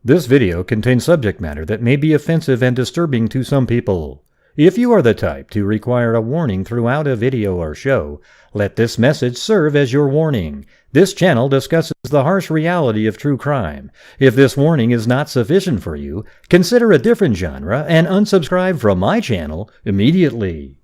This video contains subject matter that may be offensive and disturbing to some people. If you are the type to require a warning throughout a video or show, let this message serve as your warning. This channel discusses the harsh reality of true crime. If this warning is not sufficient for you, consider a different genre and unsubscribe from my channel immediately.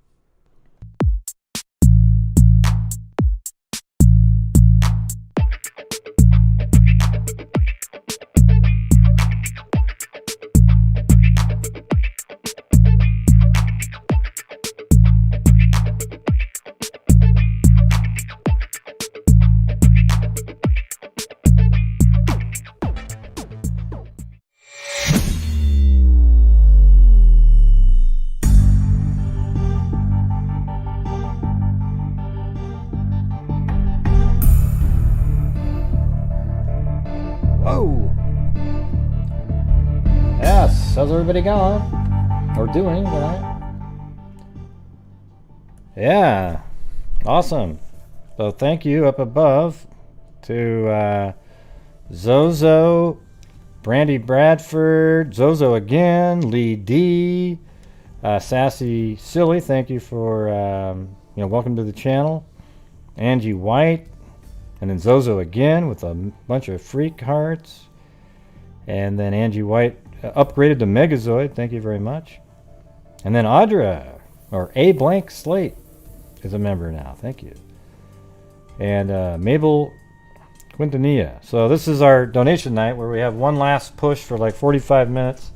How's everybody going? Or doing, right? Yeah, awesome. So thank you up above to Zozo, Brandy Bradford, Zozo again, Lee D, Sassy Silly. Thank you for welcome to the channel. Angie White, and then Zozo again with a bunch of freak hearts, and then Angie White. Upgraded to Megazoid, thank you very much. And then Audra, or A Blank Slate, is a member now, thank you. And Mabel Quintanilla. So this is our donation night where we have one last push for like 45 minutes.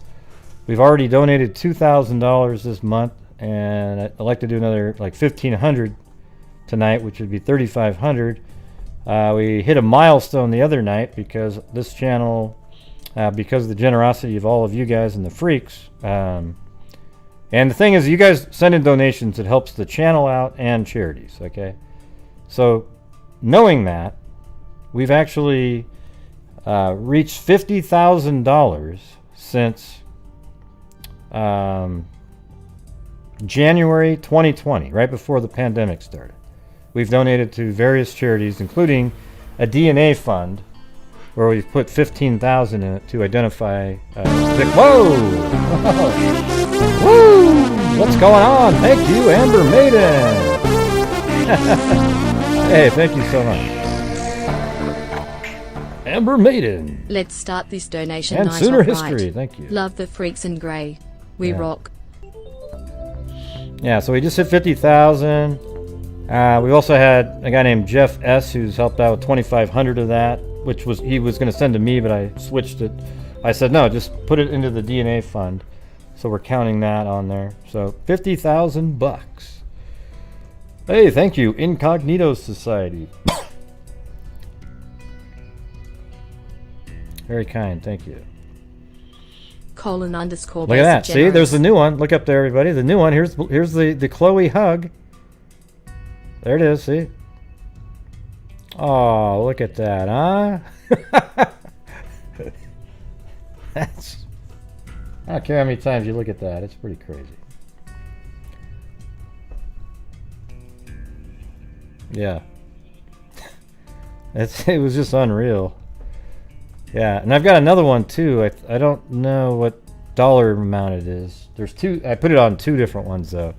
We've already donated $2,000 this month, and I'd like to do another like $1,500 tonight, which would be $3,500. We hit a milestone the other night because this channel... because of the generosity of all of you guys and the freaks. And the thing is, you guys send in donations, it helps the channel out and charities, okay? So, knowing that, we've actually reached $50,000 since January 2020, right before the pandemic started. We've donated to various charities, including a DNA fund, where we've put $15,000 in it to identify. Whoa! Woo! What's going on? Thank you, Amber Maiden. Hey, thank you so much, Amber Maiden. Let's start this donation and night Sooner off History. Right. Thank you. Love the freaks in grey. We rock. Yeah, so we just hit 50,000. We also had a guy named Jeff S. who's helped out with 2,500 of that, which was he was going to send to me, but I switched it. I said no, just put it into the DNA fund. So we're counting that on there. So $50,000. Hey, thank you, Incognito Society. Very kind, thank you. _. Look at that. See, there's the new one. Look up there, everybody. The new one. Here's the Chloe hug. There it is. See. Oh, look at that, huh? That's... I don't care how many times you look at that. It's pretty crazy. Yeah. It was just unreal. Yeah, and I've got another one too. I don't know what dollar amount it is. There's two. I put it on two different ones though.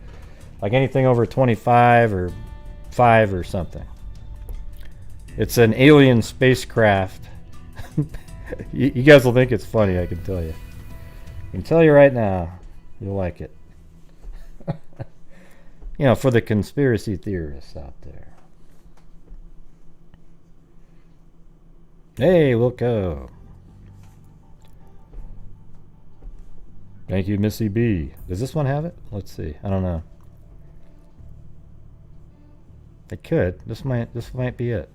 Like anything over 25 or 5 or something. It's an alien spacecraft. You guys will think it's funny, I can tell you. I can tell you right now, you'll like it. For the conspiracy theorists out there. Hey, Wilco. Thank you, Missy B. Does this one have it? Let's see. I don't know. It could. This might be it.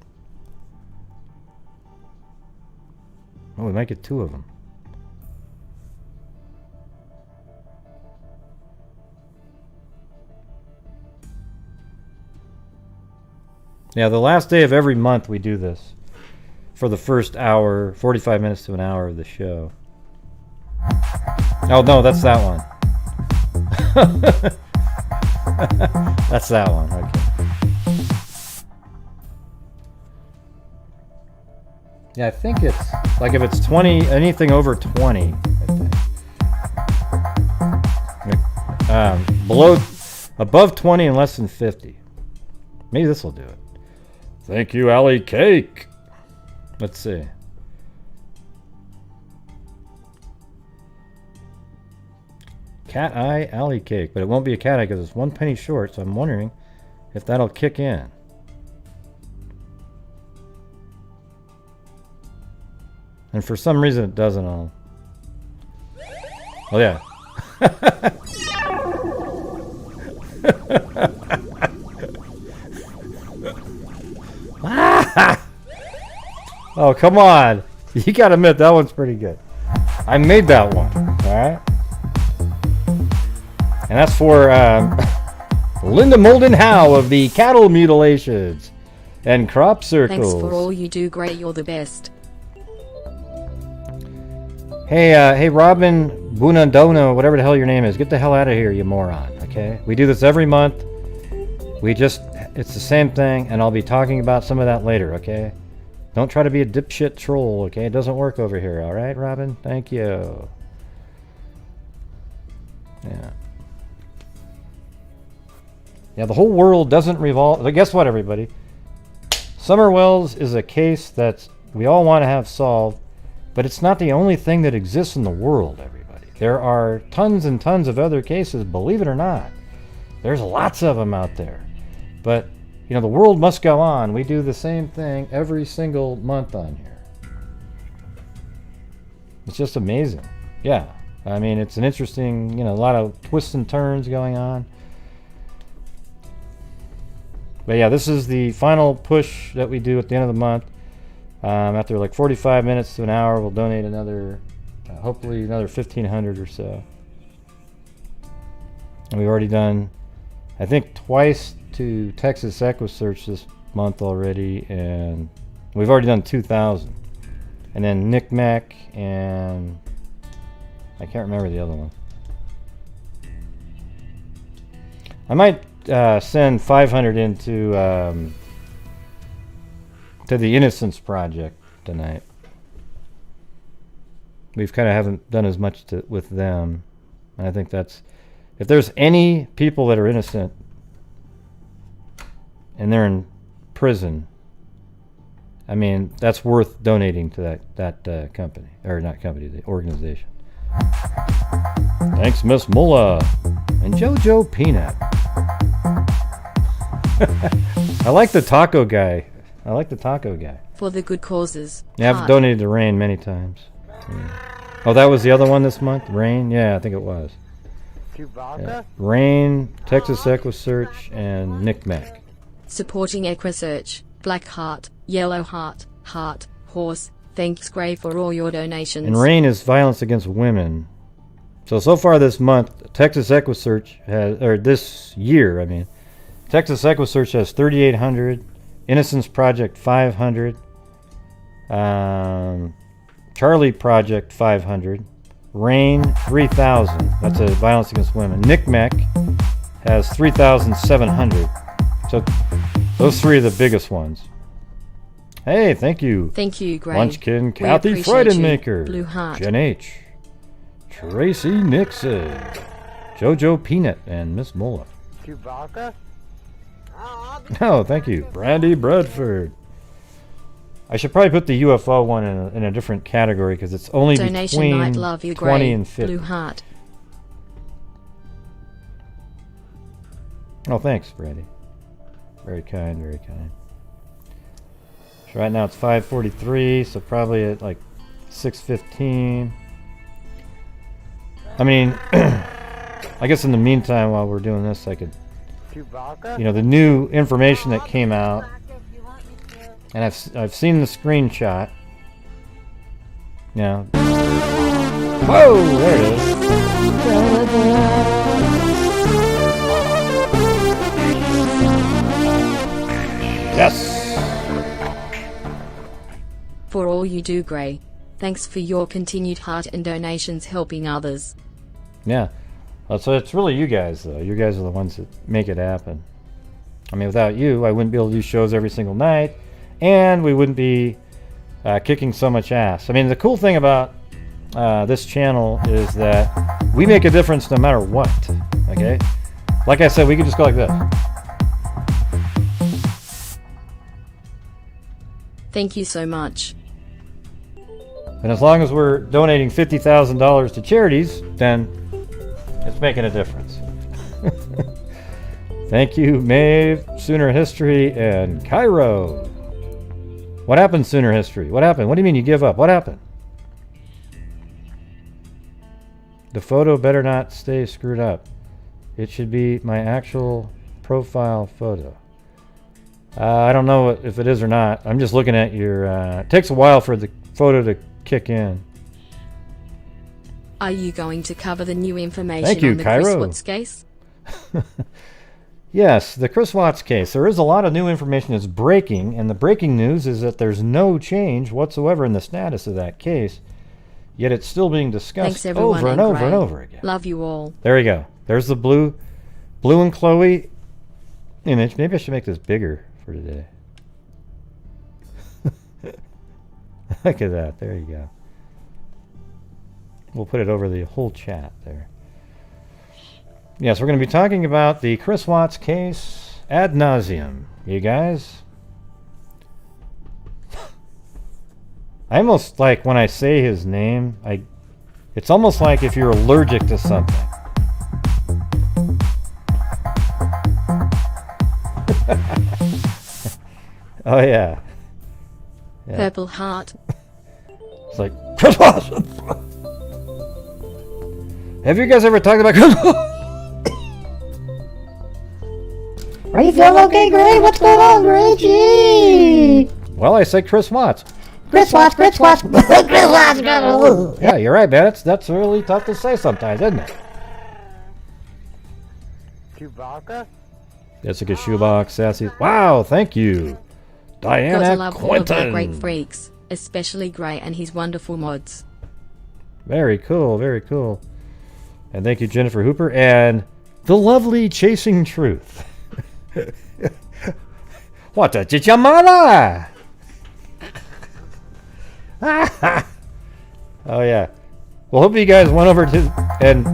Oh, we might get 2 of them. Yeah, the last day of every month we do this. For the first hour, 45 minutes to an hour of the show. Oh, no, that's that one. That's that one, okay. Yeah, I think it's like if it's 20, anything over 20, I think. Below, above 20 and less than 50. Maybe this will do it. Thank you, Allie Cake. Let's see. Cat eye alley cake, but it won't be a cat eye because it's 1 penny short, so I'm wondering if that'll kick in. And for some reason it doesn't. Oh yeah. Oh, come on. You gotta admit that one's pretty good. I made that one. Alright. And that's for Linda Molden Howe of the Cattle Mutilations and Crop Circles. Thanks for all you do, Gray. You're the best. Hey, Robin Bunandona, whatever the hell your name is, get the hell out of here, you moron. Okay, we do this every month. It's the same thing, and I'll be talking about some of that later. Okay, don't try to be a dipshit troll. Okay, it doesn't work over here. All right, Robin. Thank you. Yeah. Yeah, the whole world doesn't revolve. Guess what, everybody? Summer Wells is a case that we all want to have solved, but it's not the only thing that exists in the world, everybody. There are tons and tons of other cases, believe it or not. There's lots of them out there. But, you know, the world must go on. We do the same thing every single month on here. It's just amazing. Yeah. I mean, it's an interesting, you know, a lot of twists and turns going on. But yeah, this is the final push that we do at the end of the month. After like 45 minutes to an hour, we'll donate another, hopefully another 1,500 or so. And we've already done, I think, twice to Texas EquiSearch this month already, and we've already done 2,000. And then Knick-Knack, and I can't remember the other one. I might send 500 into to the Innocence Project tonight. We've kind of haven't done as much with them, and I think that's, if there's any people that are innocent and they're in prison, I mean, that's worth donating to that company, or not company, the organization. Thanks, Miss Mulla and JoJo Peanut. I like the taco guy. For the good causes. Yeah, I've donated to Rain many times. Yeah. Oh, that was the other one this month? Rain? Yeah, I think it was. Yeah. Rain, Texas EquiSearch, and Knick-Knack. Supporting EquiSearch, Black Heart, Yellow Heart, Heart, Horse. Thanks, Gray, for all your donations. And Rain is violence against women. So far this month, Texas EquiSearch has, or this year, I mean, Texas EquiSearch has 3,800, Innocence Project 500, Charlie Project 500, Rain 3,000. That's a violence against women. Knick-Knack has 3,700. So those three are the biggest ones. Hey, thank you. Thank you, Gray. Munchkin, Kathy Friedenmaker, Blue Heart, Jen H, Tracy Nixon, JoJo Peanut, and Miss Mulla. Chewbacca? Oh, thank you. Brandy Bradford. I should probably put the UFO one in a different category because it's only donation between might love you, 20 Gray. and 50. Blue Heart. Oh, thanks, Brandy. Very kind, very kind. So right now it's 5:43, so probably at like 6:15. I mean, I guess in the meantime, while we're doing this, I could, Chewbacca? you know, the new information that came out, and I've seen the screenshot. Yeah. Whoa, there it is. Yes. For all you do, Gray. Thanks for your continued heart and donations helping others. Yeah. So it's really you guys, though. You guys are the ones that make it happen. I mean, without you, I wouldn't be able to do shows every single night, and we wouldn't be kicking so much ass. I mean, the cool thing about this channel is that we make a difference no matter what. Okay, like I said, we could just go like this. Thank you so much. And as long as we're donating $50,000 to charities, then it's making a difference. Thank you, Maeve, Sooner History, and Cairo. What happened, Sooner History? What happened? What do you mean you give up? What happened? The photo better not stay screwed up. It should be my actual profile photo. I don't know if it is or not. I'm just looking at your... it takes a while for the photo to kick in. Are you going to cover the new information Thank you, on the Cairo. Chris Watts case? Yes, the Chris Watts case. There is a lot of new information that's breaking, and the breaking news is that there's no change whatsoever in the status of that case, yet it's still being discussed Thanks everyone over and and over and Gray. over again. Love you all. There we go. There's the blue and Chloe image. Maybe I should make this bigger for today. Look at that. There you go. We'll put it over the whole chat there. Yes, we're going to be talking about the Chris Watts case ad nauseum, you guys. I almost like when I say his name, it's almost like if you're allergic to something. Oh yeah. Purple heart. It's like Chris Watts. Have you guys ever talked about Chris Watts? Are you feeling okay, Gray? What's going on, Gray? Gee. Well, I said Chris Watts. Chris Watts, Chris Watts, Chris Watts. Yeah, you're right, man. That's really tough to say sometimes, isn't it? Chewbacca? Jessica Shoebox, Sassy. Wow, thank you. Diana Gotta love all of the Quinton. great freaks, especially Gray and his wonderful mods. Very cool, very cool. And thank you, Jennifer Hooper. And the lovely Chasing Truth. What did your mother? Oh yeah. Well, hope you guys went over to and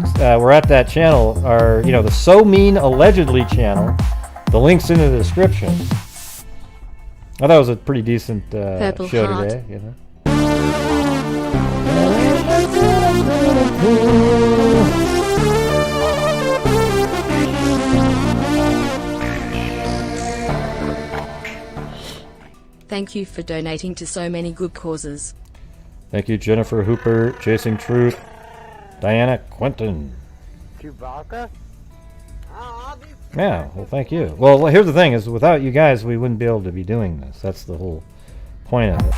we're at that channel. Our the So Mean Allegedly channel. The link's in the description. I thought it was a pretty decent Purple show heart. today. Thank you for donating to so many good causes. Thank you, Jennifer Hooper, Chasing Truth, Diana Quinton. Chewbacca? Yeah, well, thank you. Well, here's the thing: is without you guys, we wouldn't be able to be doing this. That's the whole point of it.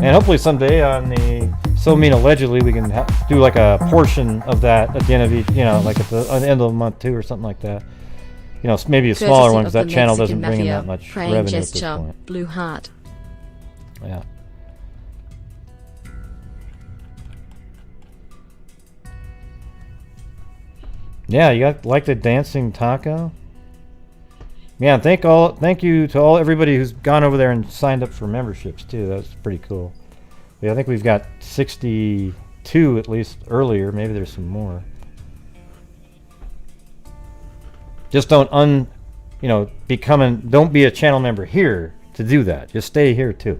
And hopefully someday on the So Mean Allegedly, we can do like a portion of that at the end of each, like at the end of the month too, or something like that. Maybe a smaller Courtesy one of because that the channel Mexican doesn't bring in Mafia, that much praying revenue at this gesture, point. blue heart. Yeah. Yeah, you like the dancing taco? Yeah, thank you to everybody who's gone over there and signed up for memberships too. That's pretty cool. Yeah, I think we've got 62 at least earlier. Maybe there's some more. Just don't don't be a channel member here to do that. Just stay here too.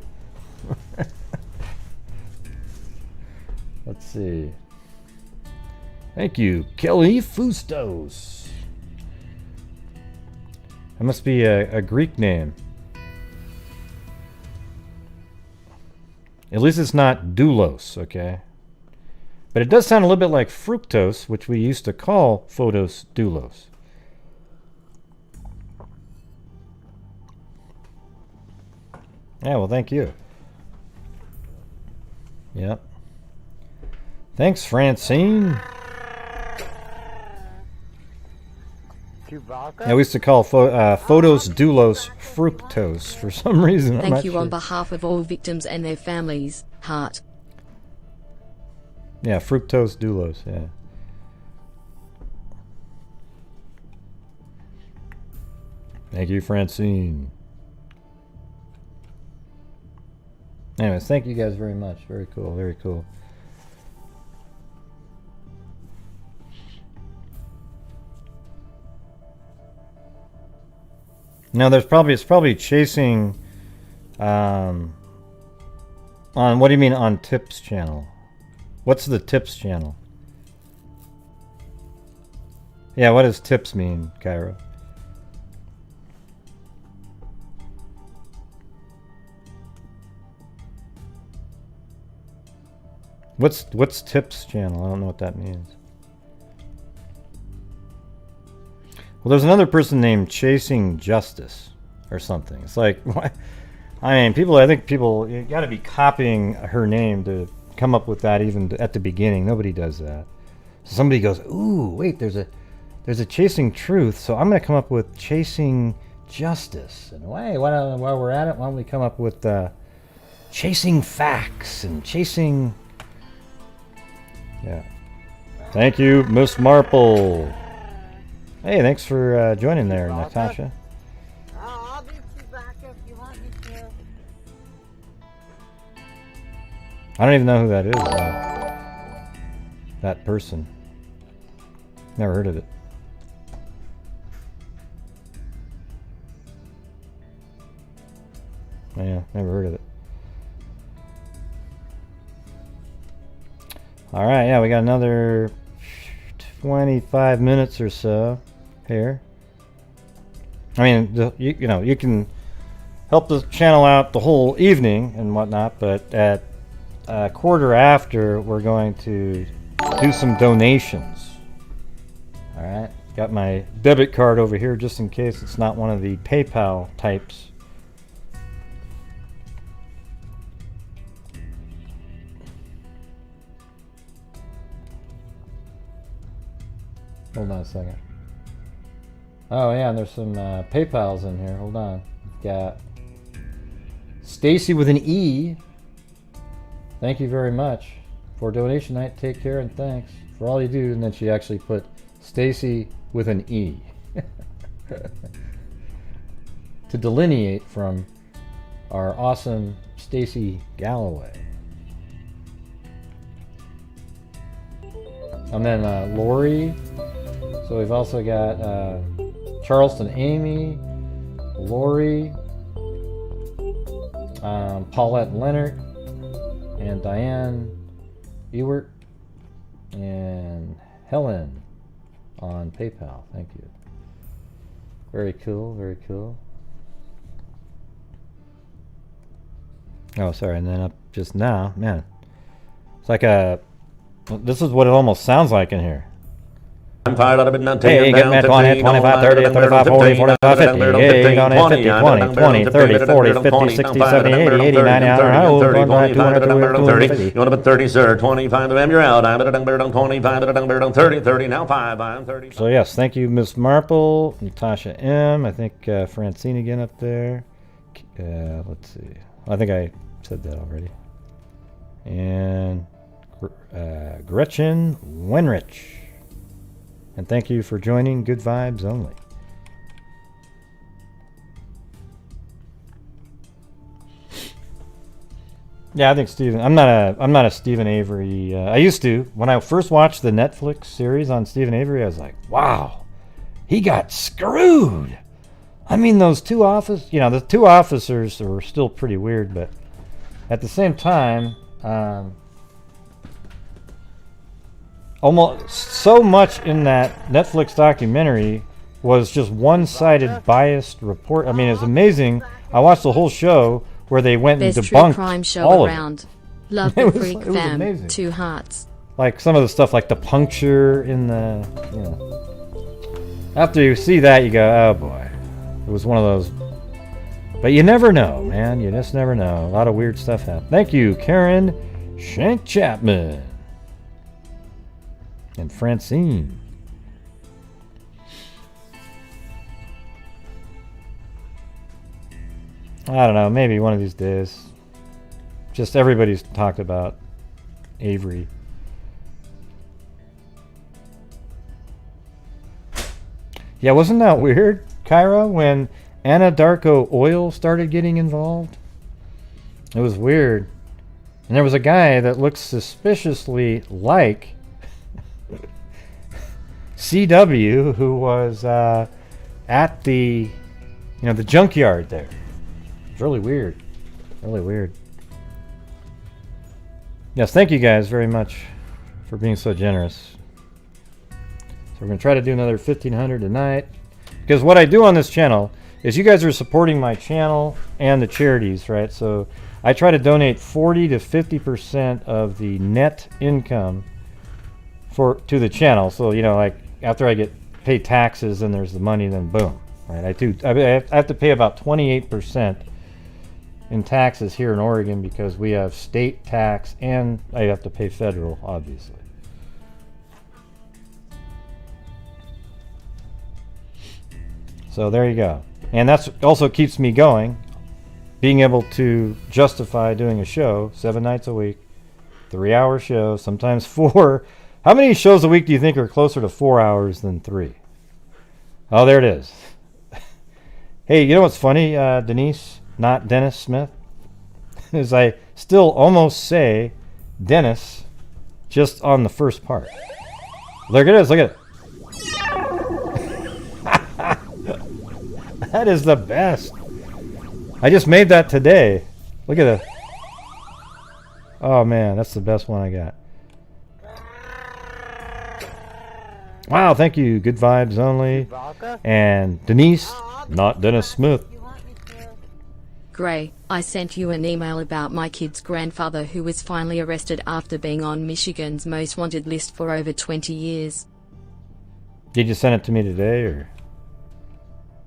Let's see. Thank you, Kelly Fustos. That must be a Greek name. At least it's not doulos, okay? But it does sound a little bit like fructose, which we used to call photos doulos. Yeah, well, thank you. Yep. Thanks, Francine. Chewbacca? Yeah, we used to call photos doulos fructose for some reason. I'm Thank not you sure. on behalf of all victims and their families. Heart. Yeah, fructose doulos, yeah. Thank you, Francine. Anyways, thank you guys very much. Very cool. Very cool. Now it's probably chasing on what do you mean on Tips channel? What's the Tips channel? Yeah, what does Tips mean, Cairo? What's Tips channel? I don't know what that means. Well, there's another person named Chasing Justice or something. It's like, what? I mean, I think people, you got to be copying her name to come up with that even at the beginning. Nobody does that. So somebody goes, ooh, wait, there's a Chasing Truth, so I'm going to come up with Chasing Justice. And while we're at it, why don't we come up with Chasing Facts and Chasing... Yeah. Thank you, Miss Marple. Hey, thanks for joining there, Natasha. I'll do Chewbacca if you want me to. I don't even know who that is. That person. Never heard of it. Yeah, never heard of it. All right, yeah, we got another 25 minutes or so here. I mean, you know, you can help the channel out the whole evening and whatnot, but at a quarter after, we're going to do some donations. All right, got my debit card over here just in case it's not one of the PayPal types. Hold on a second. Oh yeah, and there's some PayPals in here. Hold on. We've got Stacy with an E. Thank you very much for donation night. Take care and thanks for all you do. And then she actually put Stacy with an E to delineate from our awesome Stacy Galloway. And then Lori. So we've also got Charleston Amy, Lori, Paulette Leonard, and Diane Ewert, and Helen on PayPal. Thank you. Very cool, very cool. Oh, sorry, and then up just now, man. It's like a, this is what it almost sounds like in here. Hey, get me at 20, 25, 30, 35, 40, 45, 50. Hey, going at 50, 20, 20, 30, 40, 50, 60, 70, 80, 80, 90, 100, 200, 250. You want to put 30, sir, 25 of them, you're out. I'm at 25, 30, 30, now 5, I'm 30. So yes, thank you, Miss Marple, Natasha M. I think Francine again up there. Let's see. I think I said that already. And Gretchen Wenrich. And thank you for joining Good Vibes Only. Yeah, I think Stephen. I'm not a Stephen Avery. I used to when I first watched the Netflix series on Stephen Avery. I was like, wow, he got screwed. I mean, those two the two officers were still pretty weird, but at the same time. Almost so much in that Netflix documentary was just one-sided biased report. I mean, it's amazing. I watched the whole show where they went and Best debunked true crime show all around. of it. Love It the was- freak it was fam. amazing. 2 hearts. Like some of the stuff, like the puncture in the. After you see that, you go, "Oh boy, it was one of those." But you never know, man. You just never know. A lot of weird stuff happened. Thank you, Karen Shank Chapman. And Francine. I don't know, maybe one of these days. Just everybody's talked about Avery. Yeah, wasn't that weird, Kyra, when Anadarko Oil started getting involved? It was weird. And there was a guy that looked suspiciously like CW who was at the, the junkyard there. It's really weird. Really weird. Yes, thank you guys very much for being so generous. So we're going to try to do another 1,500 tonight. Because what I do on this channel is you guys are supporting my channel and the charities, right? So I try to donate 40 to 50% of the net income to the channel. So, like after I get paid taxes and there's the money, then boom, right? I have to pay about 28% in taxes here in Oregon because we have state tax and I have to pay federal, obviously. So there you go. And that's also keeps me going, being able to justify doing a show 7 nights a week, 3-hour show, sometimes 4. How many shows a week do you think are closer to 4 hours than 3? Oh, there it is. Hey, you know what's funny, Denise, not Dennis Smith, is I still almost say Dennis just on the first part. Look at this, look at it. That is the best. I just made that today. Look at that. Oh man, that's the best one I got. Wow, thank you. Good vibes only. And Denise, not Dennis Smith. Gray, I sent you an email about my kid's grandfather who was finally arrested after being on Michigan's most wanted list for over 20 years. Did you send it to me today or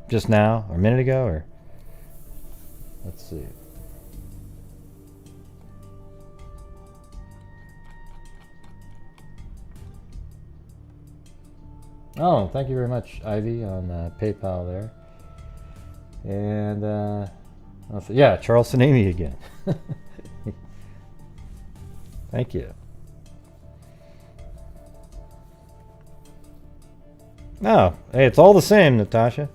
just now or a minute ago or? Let's see. Oh, thank you very much, Ivy, on PayPal there. And yeah, Charleston Amy again. Thank you. No, hey, it's all the same, Natasha.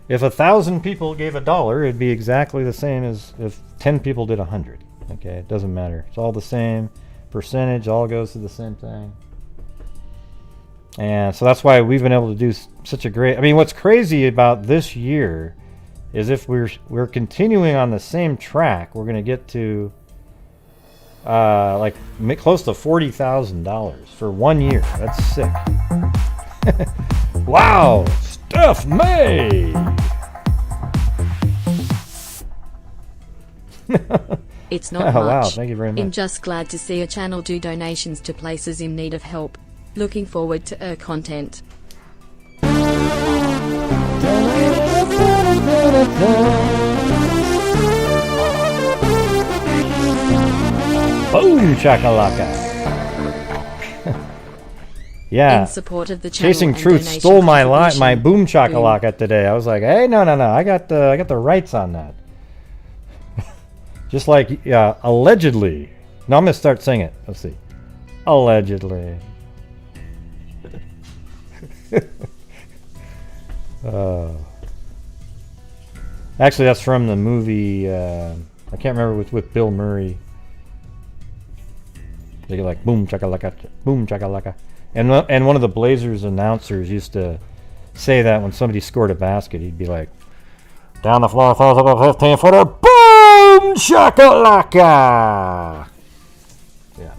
If 1,000 people gave $1, it'd be exactly the same as if 10 people did 100. Okay, it doesn't matter. It's all the same percentage. All goes to the same thing. And so that's why we've been able to do such a great. I mean, what's crazy about this year is if we're continuing on the same track, we're going to get to like close to $40,000 for 1 year. That's sick. Wow, Steph May. It's not much. Wow, thank you very much. I'm just glad to see a channel do donations to places in need of help. Looking forward to content. Boom shakalaka. Yeah. In support of the channel Chasing and Truth donation stole my contribution. boom shakalaka today. I was like, hey, no, I got the rights on that. Just like allegedly. Now I'm gonna start saying it. Let's see. Allegedly. Actually, that's from the movie. I can't remember with Bill Murray. They go like boom chakalaka, boom chakalaka, and one of the Blazers announcers used to say that when somebody scored a basket, he'd be like, down the floor, throws up a 15-footer, boom shakalaka. Yeah.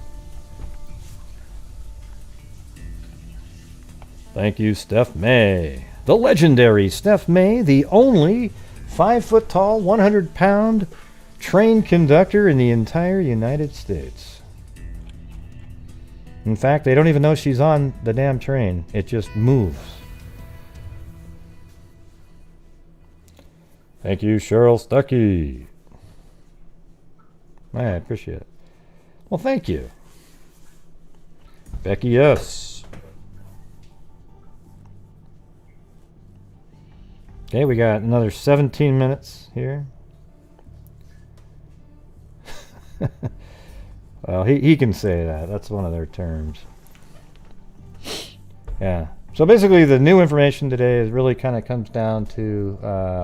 Thank you, Steph May. The legendary Steph May, the only 5-foot-tall, 100-pound train conductor in the entire United States. In fact, they don't even know she's on the damn train. It just moves. Thank you, Cheryl Stuckey. I appreciate it. Well, thank you. Becky S. Okay, we got another 17 minutes here. Well, he can say that. That's one of their terms. Yeah. So basically, the new information today is really kind of comes down to,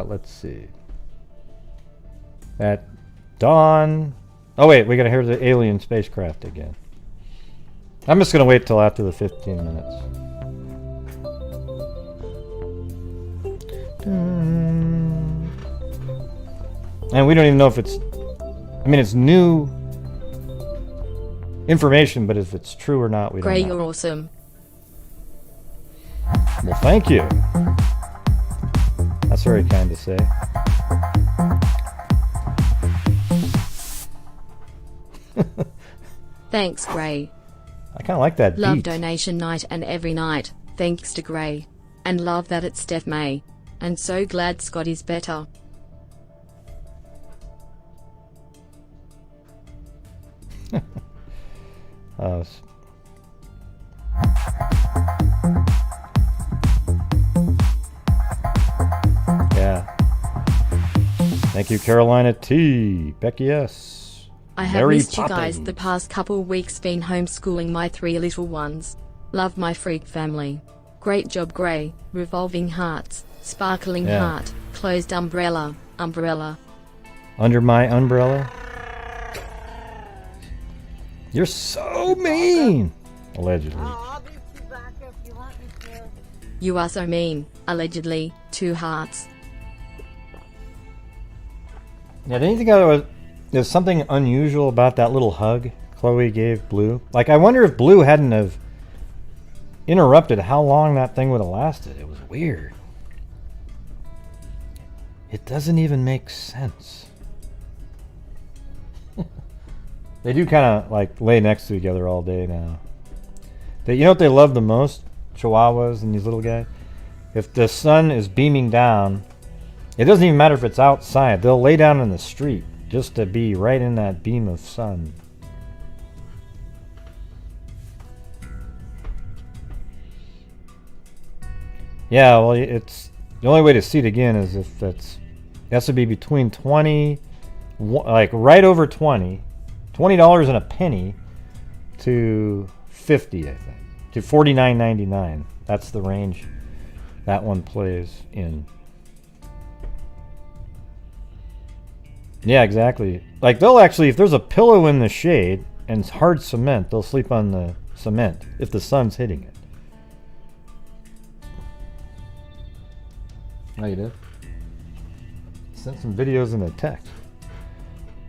let's see, that Dawn. Oh wait, we gotta hear the alien spacecraft again. I'm just gonna wait till after the 15 minutes. And we don't even know if it's... I mean, it's new information, but if it's true or not, we Gray, don't know. you're awesome. Well, thank you. That's very kind to say. Thanks, Gray. I kind of like that Love beat. donation night and every night. Thanks to Gray. And love that it's Steph May. And so glad Scott is better. Yeah. Thank you, Carolina T. Becky S. I have Mary missed you guys Poppins. the past couple weeks, been homeschooling my 3 little ones. Love my freak family. Great job, Gray. Revolving hearts. Sparkling Yeah. heart. Closed umbrella. Umbrella. Under my umbrella. You're so mean. Allegedly. I'll be back if you want me to. You are so mean. Allegedly. 2 hearts. Yeah, didn't you think there's something unusual about that little hug Chloe gave Blue? Like, I wonder if Blue hadn't have interrupted how long that thing would have lasted. It was weird. It doesn't even make sense. They do kind of like lay next to each other all day now. You know what they love the most? Chihuahuas and these little guys? If the sun is beaming down, it doesn't even matter if it's outside. They'll lay down in the street just to be right in that beam of sun. Yeah, well, it's the only way to see it again is if it has to be between 20, like right over 20, $20 and a penny to 50, I think, to $49.99. That's the range that one plays in. Yeah, exactly. Like, they'll actually, if there's a pillow in the shade and it's hard cement, they'll sleep on the cement if the sun's hitting it. Oh, you did? Sent some videos in a text.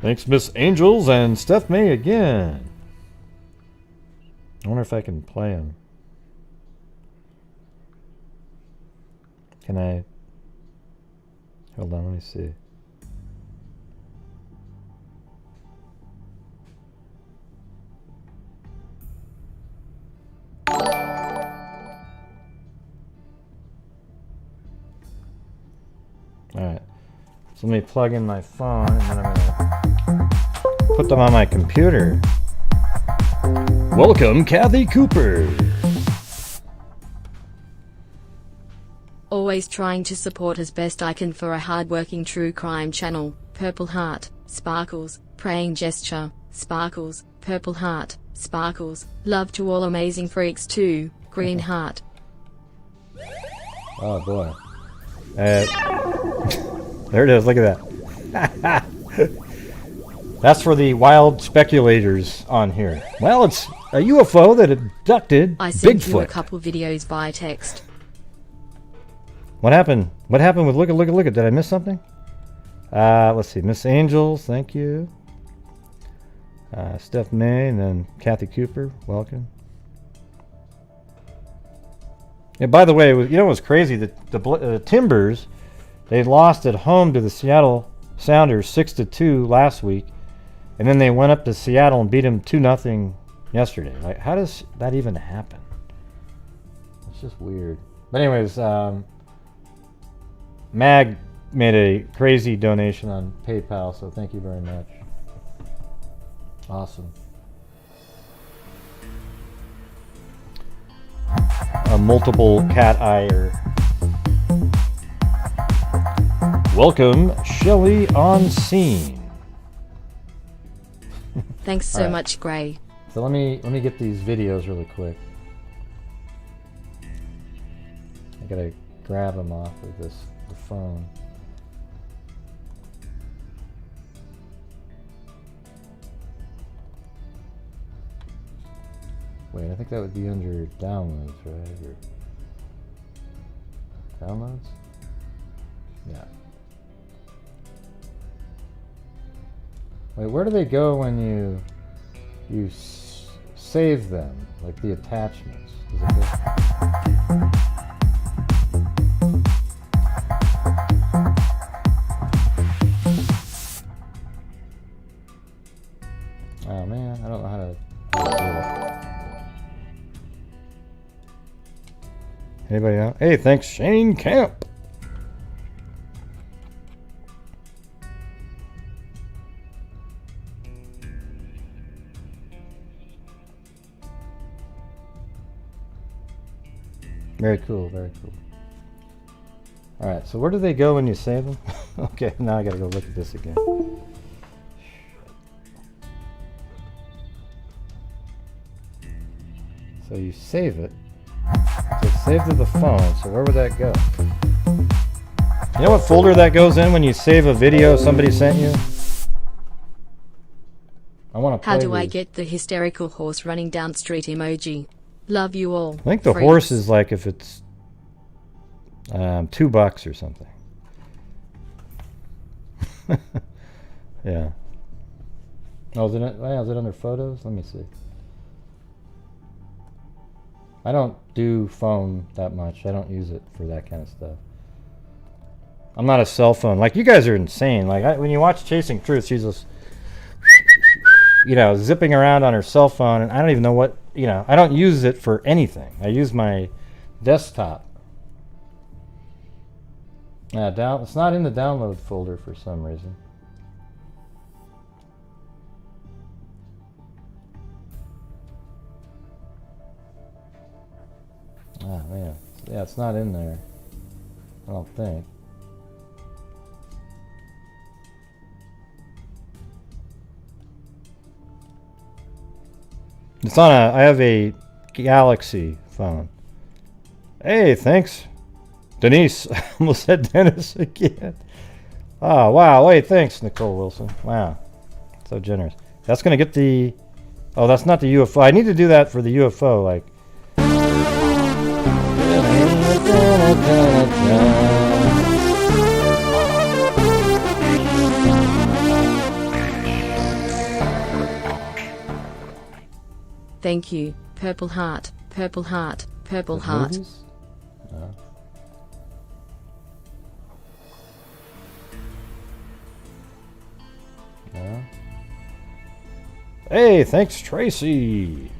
Thanks, Miss Angels and Steph May again. I wonder if I can play them. Can I? Hold on, let me see. Alright, so let me plug in my phone and then I'm gonna put them on my computer. Welcome, Kathy Cooper. Always trying to support as best I can for a hard-working true crime channel. Purple heart, sparkles, praying gesture, sparkles, purple heart, sparkles. Love to all amazing freaks too. Green heart. Oh boy. There it is, look at that. That's for the wild speculators on here. Well, it's a UFO that abducted I sent you a Bigfoot. couple videos via text. What happened? What happened with look at? Did I miss something? Let's see. Miss Angels, thank you. Steph May and then Kathy Cooper, welcome. And by the way, you know what's crazy? The Timbers, they lost at home to the Seattle Sounders 6-2 last week, and then they went up to Seattle and beat them 2-0 yesterday. Like, how does that even happen? It's just weird. But anyways, Mag made a crazy donation on PayPal, so thank you very much. Awesome. A multiple cat eyer. Welcome, Shelly on scene. Thanks so Alright. much, Gray. So let me get these videos really quick. I gotta grab them off of the phone. Wait, I think that would be under downloads, right? Or downloads? Yeah. Wait, where do they go when you save them? Like the attachments? Does it go? Oh man, I don't know how to do it. Anybody know? Hey, thanks, Shane Camp. Very cool, very cool. Alright, so where do they go when you save them? Okay, now I gotta go look at this again. So you save it. So it's saved to the phone, so where would that go? You know what folder that goes in when you save a video somebody sent you? I want to play How do I these. get the hysterical horse running down street emoji? Love you all. I think the Freaks. horse is like if it's $2 or something. Yeah. Oh, is it under photos? Let me see. I don't do phone that much. I don't use it for that kind of stuff. I'm not a cell phone. Like, you guys are insane. Like, when you watch Chasing Truth, she's just, you know, zipping around on her cell phone, and I don't even know what, you know, I don't use it for anything. I use my desktop. Yeah, it's not in the download folder for some reason. Oh man, yeah, it's not in there. I don't think. It's on I have a Galaxy phone. Hey, thanks. Denise, I almost said Dennis again. Oh, wow, wait, thanks, Nicole Wilson. Wow, so generous. That's gonna get the, oh, that's not the UFO. I need to do that for the UFO, like. Thank you. Purple heart, purple heart, purple With heart. movies? No. No. Hey, thanks, Tracy.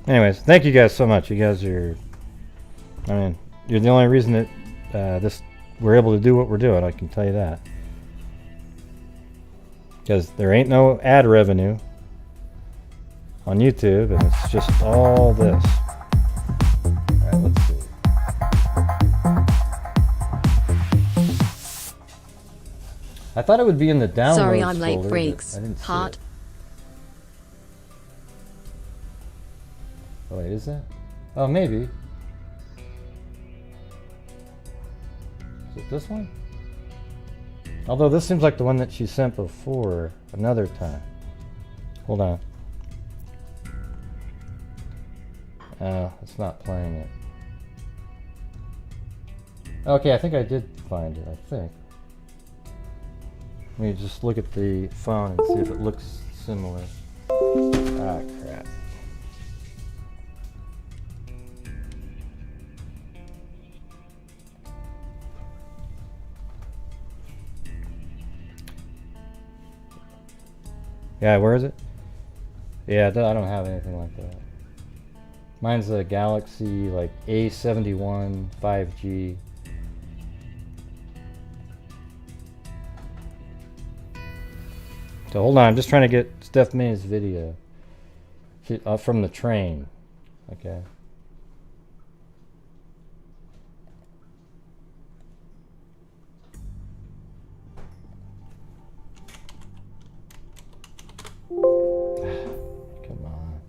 Anyways, thank you guys so much. You guys are, I mean, you're the only reason that we're able to do what we're doing. I can tell you that. Because there ain't no ad revenue on YouTube, and it's just all this. Alright, let's see. I thought it would be in the downloads Sorry, I'm late, folder, but freaks. I didn't see Heart. it. Oh wait, is that? Oh, maybe. Is it this one? Although this seems like the one that she sent before, another time. Hold on. Oh, it's not playing it. Okay, I think I did find it, I think. Let me just look at the phone and see if it looks similar. Ah, crap. Yeah, where is it? Yeah, I don't have anything like that. Mine's a Galaxy, like A71 5G. So hold on, I'm just trying to get Steph May's video from the train. Okay. Come on.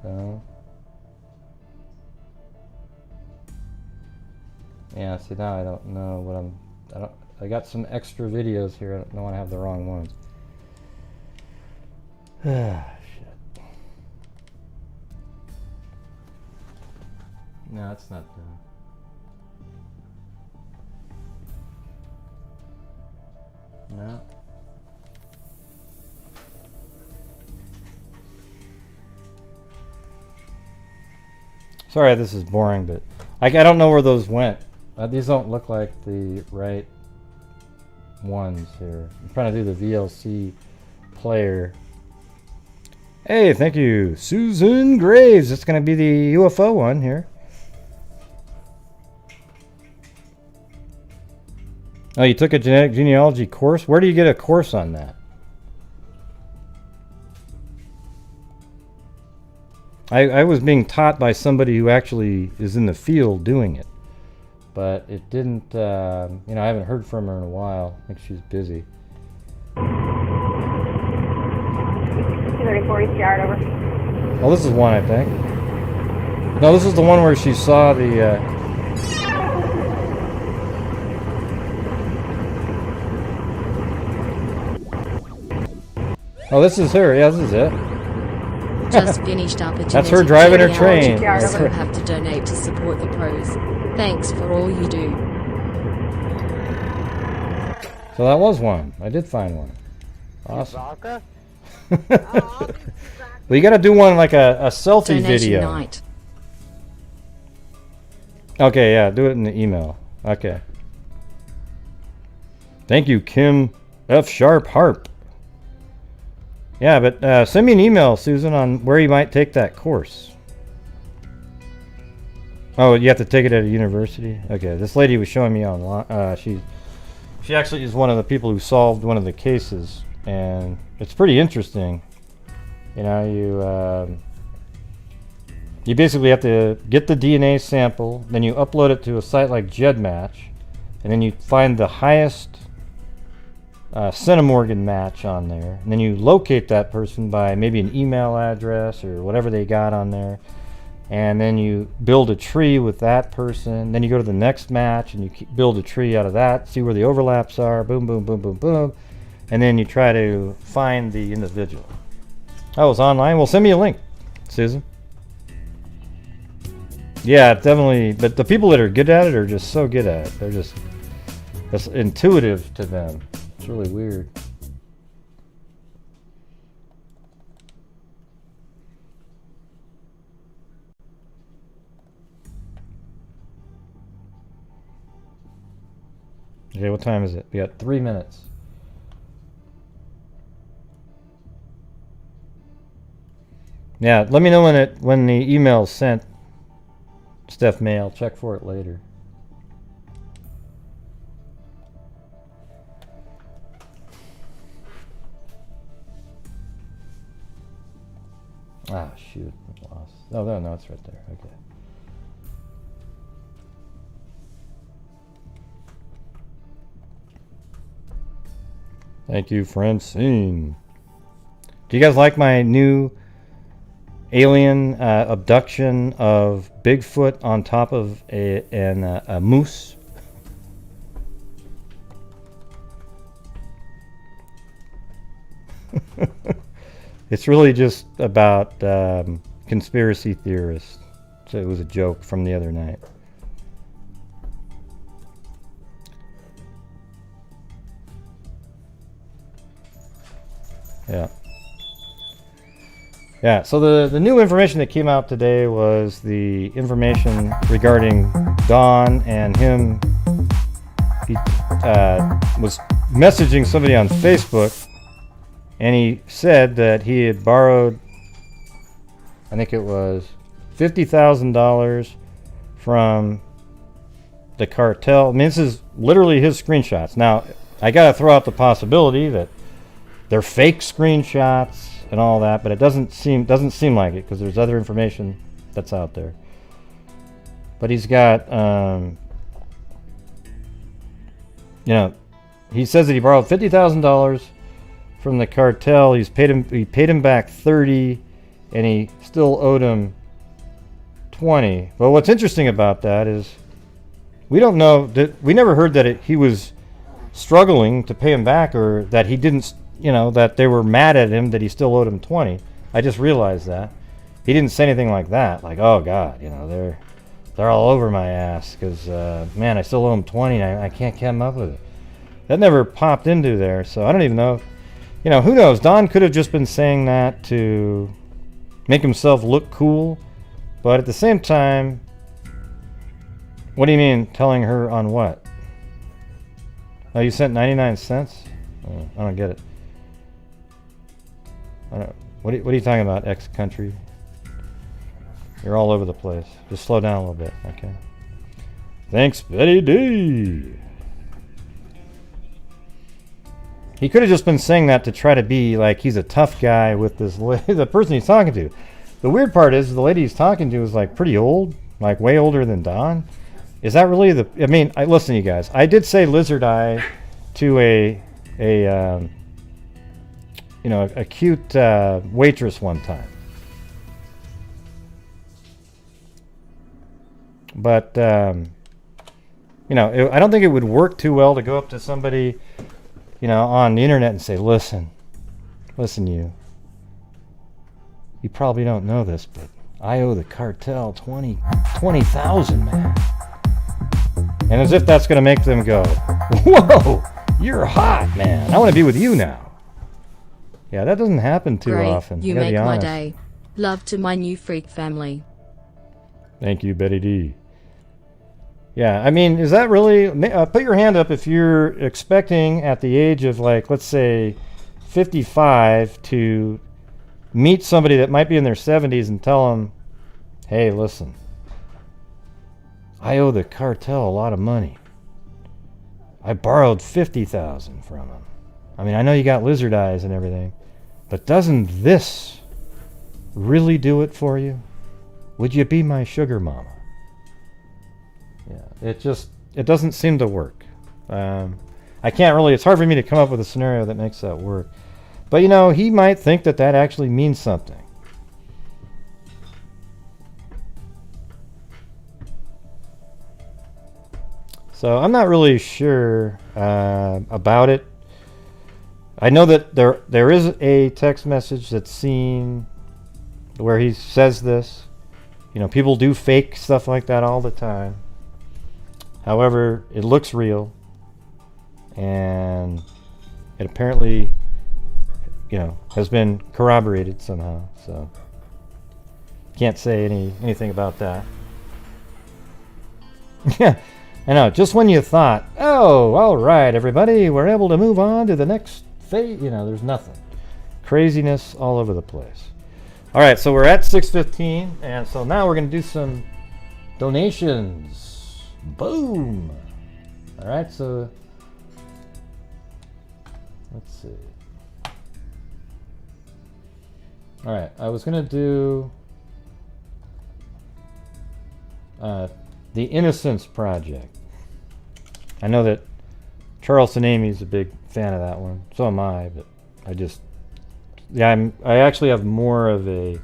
though. Yeah, see now I don't know what I got some extra videos here. I don't want to have the wrong ones. Shit. No, it's not done. No. Sorry, this is boring, but I don't know where those went. These don't look like the right ones here. I'm trying to do the VLC player. Hey, thank you, Susan Graves. It's going to be the UFO one here. Oh, you took a genealogy course? Where do you get a course on that? I was being taught by somebody who actually is in the field doing it. But it didn't, you know, I haven't heard from her in a while. I think she's busy. 234 East Yard, over. Well, this is one, I think. No, this is the one where she saw the, Oh, this is her. Yeah, this is it. Just finished up a That's her genetic driving her genealogy train. course. You have to donate to support the pros. Thanks for all you do. So that was one. I did find one. Awesome. Chewbacca? Well, you got to do one like a selfie Donation video. night. Okay, yeah, do it in the email. Okay. Thank you, Kim F. Sharp Harp. Yeah, but send me an email, Susan, on where you might take that course. Oh, you have to take it at a university? Okay, this lady was showing me online. She actually is one of the people who solved one of the cases, and it's pretty interesting. You know, you basically have to get the DNA sample, then you upload it to a site like GEDmatch, and then you find the highest centimorgan match on there, and then you locate that person by maybe an email address or whatever they got on there, and then you build a tree with that person. Then you go to the next match and you build a tree out of that, see where the overlaps are, boom, boom, boom, boom, boom, and then you try to find the individual. That was online. Well, send me a link, Susan. Yeah, definitely. But the people that are good at it are just so good at it. They're just, it's intuitive to them. It's really weird. Okay, what time is it? We got 3 minutes. Yeah, let me know when the email's sent, Steph May. I'll check for it later. Ah, shoot. I lost. Oh, no, it's right there. Okay. Thank you, Francine. Do you guys like my new alien abduction of Bigfoot on top of a moose? It's really just about conspiracy theorists. So it was a joke from the other night. Yeah. Yeah, so the new information that came out today was the information regarding Don and him. He was messaging somebody on Facebook, and he said that he had borrowed, I think it was $50,000 from the cartel. I mean, this is literally his screenshots. Now, I got to throw out the possibility that they're fake screenshots and all that, but it doesn't seem like it, because there's other information that's out there. But he's got, you know, he says that he borrowed $50,000 from the cartel. He paid him back 30, and he still owed him 20. But what's interesting about that is we don't know that we never heard that he was struggling to pay him back, or that he didn't, you know, that they were mad at him that he still owed him 20. I just realized that he didn't say anything like that, like, oh God, you know, they're all over my ass because man, I still owe him 20 and I can't come up with it. That never popped into there, so I don't even know. You know, who knows? Don could have just been saying that to make himself look cool, but at the same time, what do you mean telling her on what? Oh, you sent 99 cents? Oh, I don't get it. What are you talking about, X country? You're all over the place. Just slow down a little bit, okay? Thanks, Betty D. He could have just been saying that to try to be like he's a tough guy with this the person he's talking to. The weird part is the lady he's talking to is like pretty old, like way older than Don. Is that really the? I mean, listen, you guys. I did say lizard eye to a you know, a cute waitress one time. But you know, I don't think it would work too well to go up to somebody, you know, on the internet and say, listen, you probably don't know this, but I owe the cartel 20,000, man. And as if that's going to make them go, whoa, you're hot, man. I want to be with you now. Yeah, that doesn't happen too Great, often. you make my day. Love to my new freak family. Thank you, Betty D. Yeah, I mean, is that really... put your hand up if you're expecting at the age of, like, let's say 55 to meet somebody that might be in their 70s and tell them, hey, listen, I owe the cartel a lot of money. I borrowed 50,000 from them. I mean, I know you got lizard eyes and everything, but doesn't this really do it for you? Would you be my sugar mama? Yeah, it doesn't seem to work. I can't really, it's hard for me to come up with a scenario that makes that work. But you know, he might think that that actually means something. So I'm not really sure about it. I know that there is a text message that's seen where he says this. You know, people do fake stuff like that all the time. However, it looks real, and it apparently, you know, has been corroborated somehow. So can't say anything about that. Yeah, I know. Just when you thought, oh, all right, everybody, we're able to move on to the next phase, you know, there's nothing. Craziness all over the place. All right, so we're at 6:15, and so now we're going to do some donations. Boom! All right, so let's see. All right, I was going to do the Innocence Project. I know that Charleston Amy's a big fan of that one. So am I, but I actually have more of a,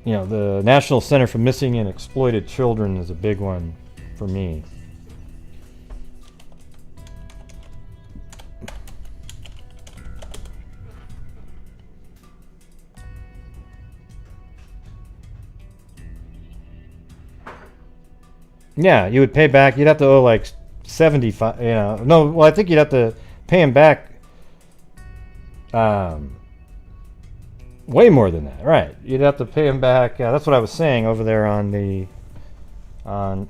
you know, the National Center for Missing and Exploited Children is a big one for me. Yeah, you would pay back. You'd have to owe like 75. You know, no. Well, I think you'd have to pay him back. Way more than that, right? You'd have to pay him back. That's what I was saying over there on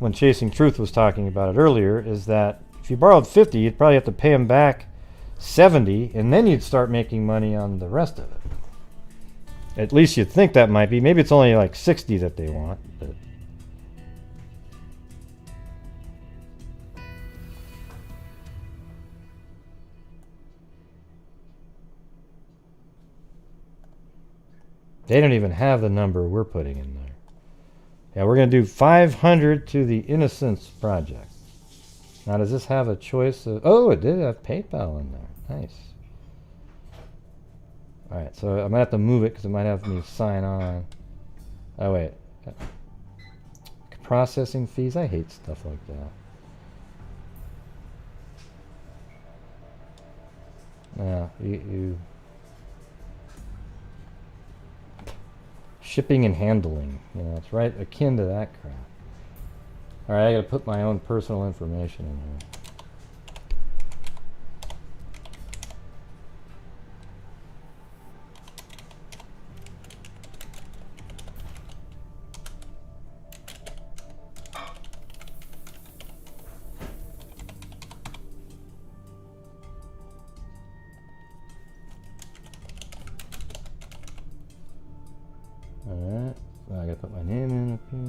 when Chasing Truth was talking about it earlier. Is that if you borrowed 50, you'd probably have to pay him back 70, and then you'd start making money on the rest of it. At least you'd think that might be. Maybe it's only like 60 that they want. But they don't even have the number we're putting in there. Yeah, we're going to do 500 to the Innocence Project. Now, does this have a choice of... Oh, it did have PayPal in there. Nice. Alright, so I'm gonna have to move it because it might have me sign on. Oh wait. Processing fees? I hate stuff like that. Yeah, you shipping and handling. You know, it's right akin to that crap. Alright, I gotta put my own personal information in here. Alright, so I gotta put my name in up here.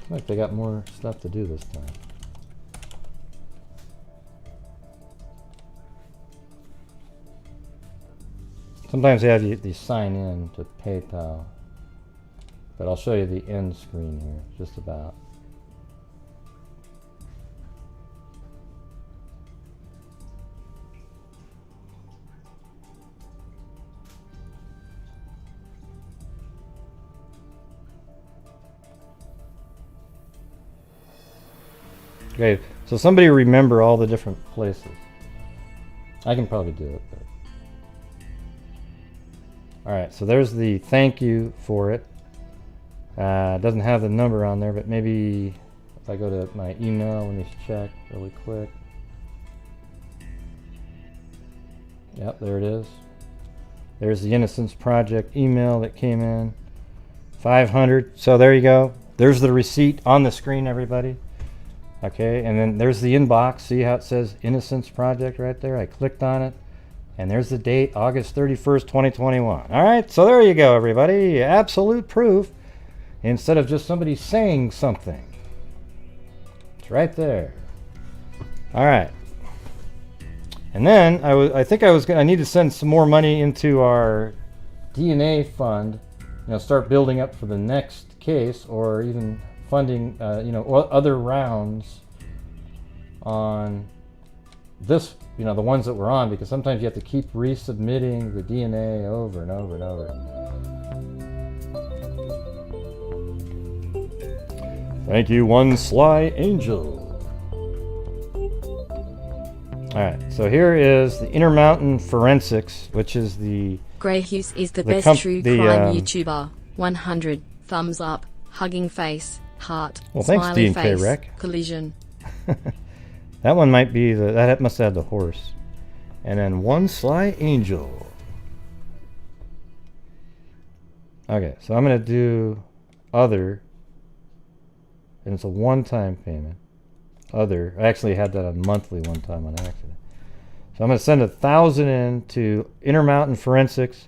Looks like they got more stuff to do this time. Sometimes they have you sign in to PayPal, but I'll show you the end screen here, just about. Okay, so somebody remember all the different places. I can probably do it, but... Alright, so there's the thank you for it. It doesn't have the number on there, but maybe if I go to my email, let me check really quick. Yep, there it is. There's the Innocence Project email that came in. 500. So there you go. There's the receipt on the screen, everybody. Okay, and then there's the inbox. See how it says Innocence Project right there? I clicked on it, and there's the date, August 31st, 2021. All right, so there you go, everybody. Absolute proof instead of just somebody saying something. It's right there. All right. And then I need to send some more money into our DNA fund, start building up for the next case, or even funding, other rounds on this, the ones that we're on, because sometimes you have to keep resubmitting the DNA over and over and over. Thank you, one sly angel. All right, so here is the Intermountain Forensics, which is the... Grey Hughes is the best true crime YouTuber. 100 thumbs up, hugging face, heart, well, thanks, smiley D&K face, Reck. collision. That one might be that must have the horse. And then one sly angel. Okay, so I'm going to do other. And it's a one-time payment. Other. I actually had that a monthly one time on accident. So I'm going to send 1,000 in to Intermountain Forensics,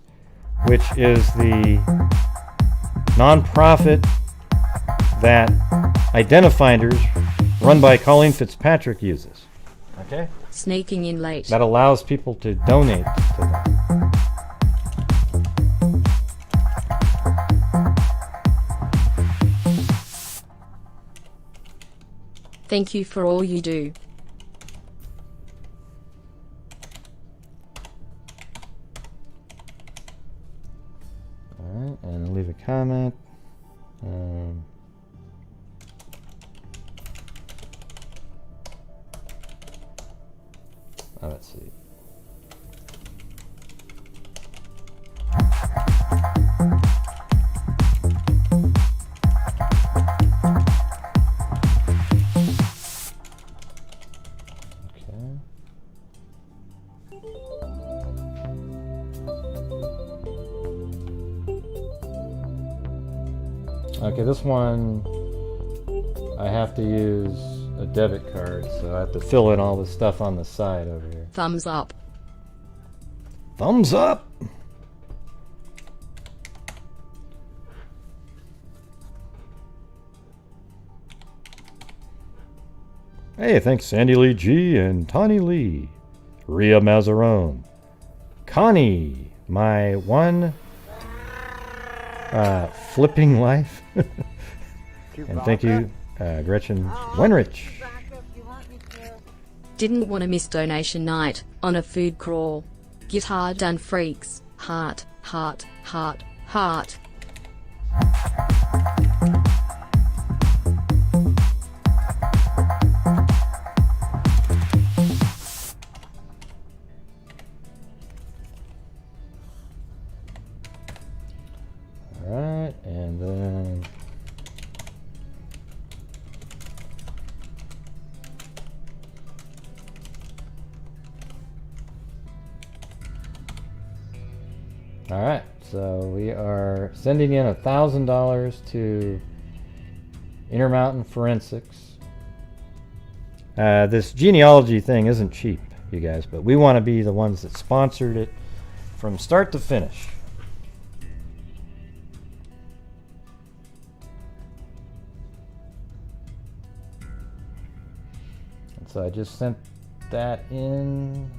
which is the non-profit that Identifinders, run by Colleen Fitzpatrick, uses. Okay? Sneaking in late. That allows people to donate to them. Thank you for all you do. Alright, and leave a comment. Let's see. Okay, this one I have to use a debit card, so I have to fill in all the stuff on the side over here. Thumbs up. Thumbs up! Hey, thanks Sandy Lee G and Tawny Lee. Rhea Mazzarone. Connie, my one flipping life. And thank you, Gretchen Wenrich. Didn't want to miss donation night on a food crawl. Get hard done, freaks. Heart, heart, heart, heart. Alright, and then alright, so we are sending in $1,000 to Intermountain Forensics. This genealogy thing isn't cheap, you guys, but we want to be the ones that sponsored it from start to finish. And so I just sent that in.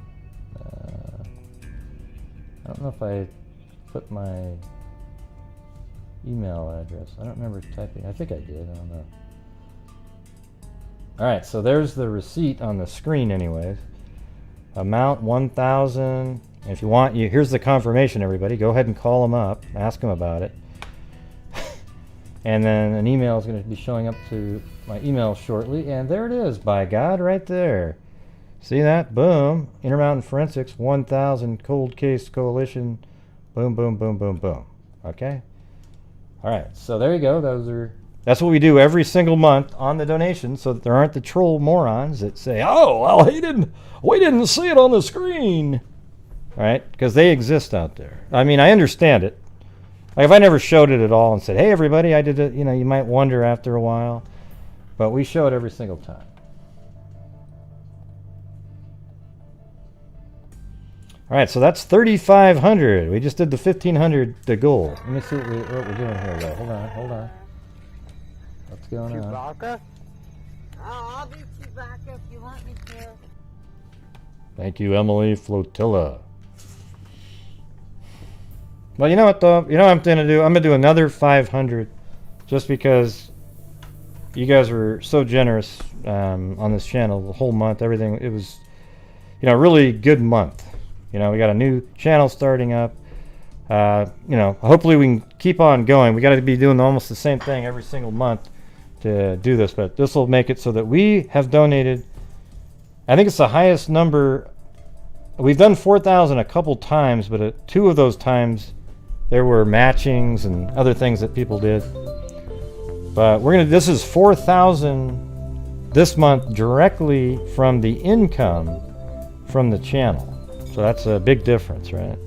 I don't know if I put my email address. I don't remember typing. I think I did. I don't know. All right, so there's the receipt on the screen anyways. Amount 1,000. If you want, here's the confirmation, everybody. Go ahead and call them up. Ask them about it. And then an email is going to be showing up to my email shortly. And there it is, by God, right there. See that? Boom. Intermountain Forensics, 1,000 Cold Case Coalition. Boom, boom, boom, boom, boom. Okay? All right, so there you go. That's what we do every single month on the donations, so that there aren't the troll morons that say, oh, well, we didn't see it on the screen. All right? Because they exist out there. I mean, I understand it. Like, if I never showed it at all and said, hey, everybody, I did it, you might wonder after a while. But we show it every single time. All right, so that's 3,500. We just did the 1,500, the goal. Let me see what we're doing here, though. Hold on. What's going on? Chewbacca? I'll be Chewbacca if you want me to. Thank you, Emily Flotilla. Well, you know what, though? You know what I'm going to do? I'm going to do another 500 just because you guys were so generous on this channel the whole month. Everything, it was, a really good month. We got a new channel starting up. Hopefully we can keep on going. We got to be doing almost the same thing every single month to do this, but this will make it so that we have donated, I think it's the highest number. We've done 4,000 a couple times, but at 2 of those times there were matchings and other things that people did. But this is 4,000 this month directly from the income from the channel. So that's a big difference, right?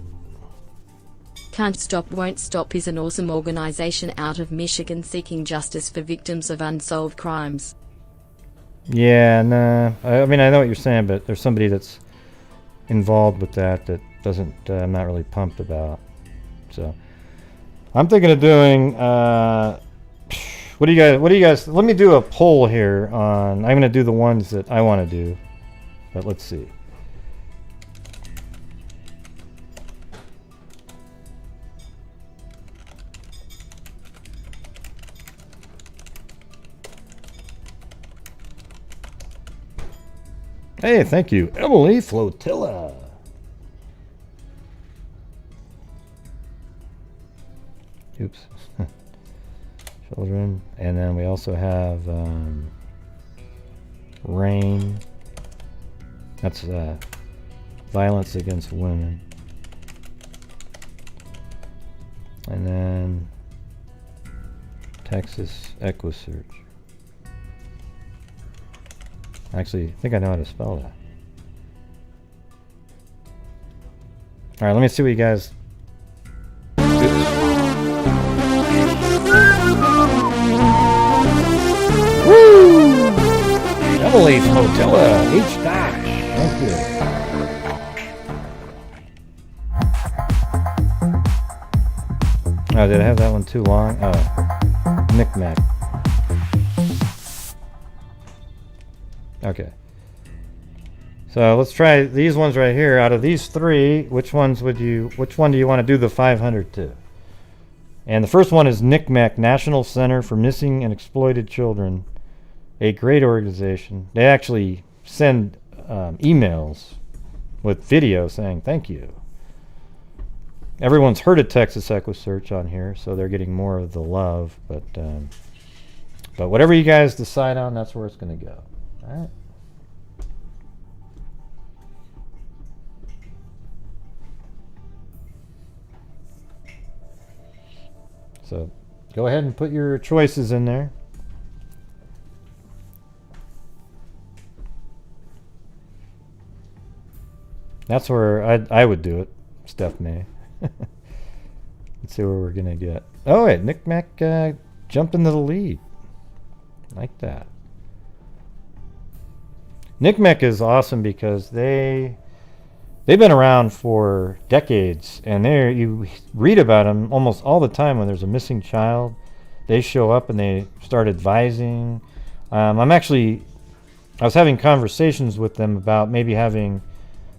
Can't Stop Won't Stop is an awesome organization out of Michigan seeking justice for victims of unsolved crimes. Yeah, nah. I mean, I know what you're saying, but there's somebody that's involved with that doesn't, I'm not really pumped about. So I'm thinking of doing, what do you guys, let me do a poll here on, I'm going to do the ones that I want to do, but let's see. Hey, thank you, Emily Flotilla. Oops. Children. And then we also have Rain. That's violence against women. And then Texas Equisearch. Actually, I think I know how to spell that. All right, let me see what you guys. Woo! Emily Flotilla, H dash. Thank you. Oh, did I have that one too long? Oh, knick-knack. Okay. So let's try these ones right here. Out of these 3, which one do you want to do the 500 to? And the first one is NCMEC, National Center for Missing and Exploited Children. A great organization. They actually send emails with video saying thank you. Everyone's heard of Texas EquiSearch on here, so they're getting more of the love. But whatever you guys decide on, that's where it's going to go. All right. So go ahead and put your choices in there. That's where I would do it, Steph May. Let's see where we're gonna get. Oh wait, Nick Mac jumped into the lead. Like that. Nick Mac is awesome because they've been around for decades, and you read about them almost all the time when there's a missing child. They show up and they start advising. I was having conversations with them about maybe having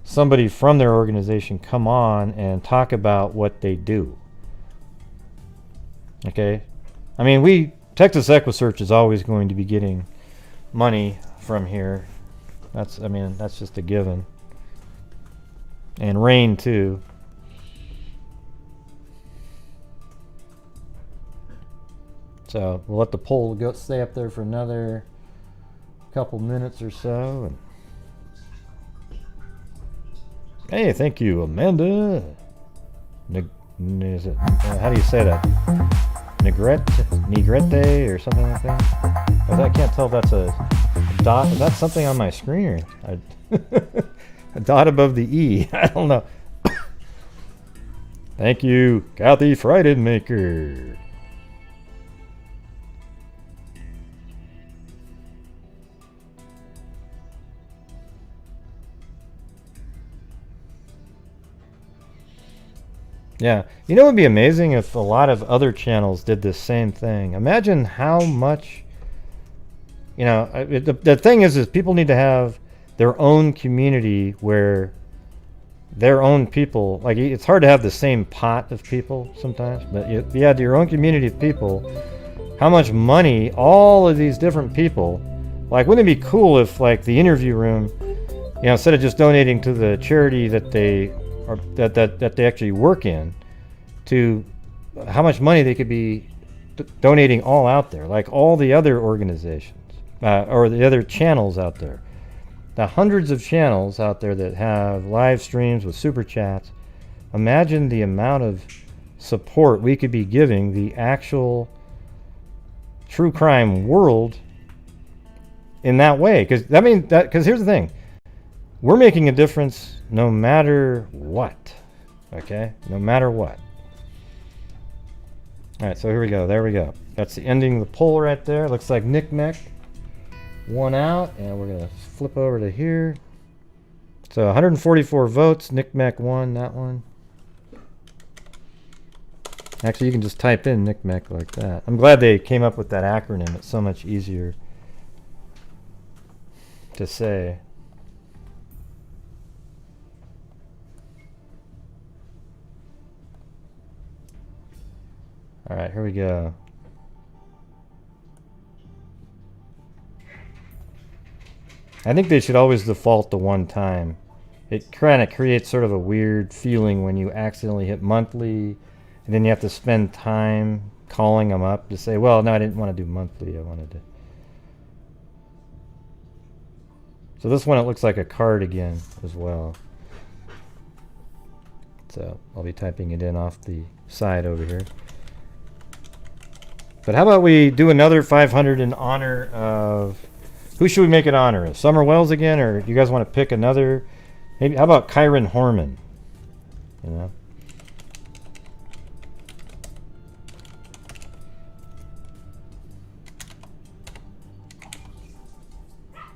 somebody from their organization come on and talk about what they do. Okay, I mean, Texas EquiSearch is always going to be getting money from here. That's just a given. And rain too. So we'll let the poll stay up there for another couple minutes or so. And hey, thank you, Amanda. How do you say that? Negrete or something like that? I can't tell if that's a dot. Is that something on my screen? Or a dot above the E. I don't know. Thank you, Kathy Freidenmaker. Yeah, you know, it would be amazing if a lot of other channels did the same thing. Imagine how much, you know, the thing is people need to have their own community where their own people, like, it's hard to have the same pot of people sometimes, but if you had your own community of people, how much money all of these different people, like, wouldn't it be cool if, like, the interview room, you know, instead of just donating to the charity that they that they actually work in, to how much money they could be donating all out there, like all the other organizations or the other channels out there. The hundreds of channels out there that have live streams with super chats. Imagine the amount of support we could be giving the actual true crime world in that way. Because here's the thing. We're making a difference no matter what. Okay? No matter what. Alright, so here we go. There we go. That's the ending of the poll right there. Looks like Nick Mac won out. And we're going to flip over to here. So 144 votes. Nick Mac won that one. Actually, you can just type in Nick Mac like that. I'm glad they came up with that acronym. It's so much easier to say. All right, here we go. I think they should always default to one time. It kind of creates sort of a weird feeling when you accidentally hit monthly, and then you have to spend time calling them up to say, well, no, I didn't want to do monthly. I wanted to. So this one, it looks like a card again as well. So I'll be typing it in off the side over here. But how about we do another 500 in honor of... Who should we make it honor of? Summer Wells again? Or do you guys want to pick another? Maybe, how about Kyron Horman? You know?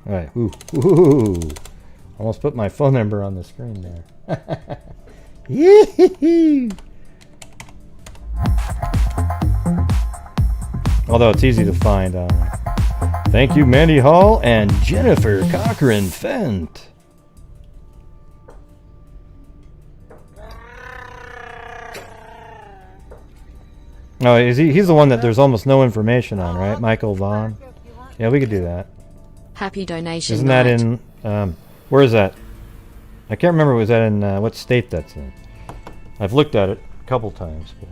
All right. Ooh. Almost put my phone number on the screen there. Yee-hee-hee. Although it's easy to find. Thank you, Mandy Hall and Jennifer Cochran Fent. Oh, he's the one that there's almost no information on, right? Michael Vaughn. Yeah, we could do that. Happy donation. Isn't that in Where is that? I can't remember. Was that in what state that's in? I've looked at it a couple times. But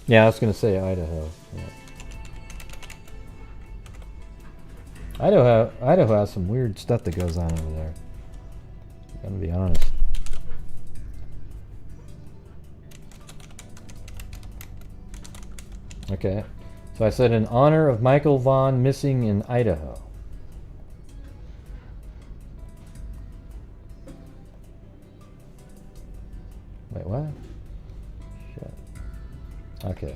yeah, I was gonna say Idaho. Yeah. Idaho has some weird stuff that goes on over there. Gotta be honest. Okay, so I said in honor of Michael Vaughn missing in Idaho. Wait, what? Shit. Okay.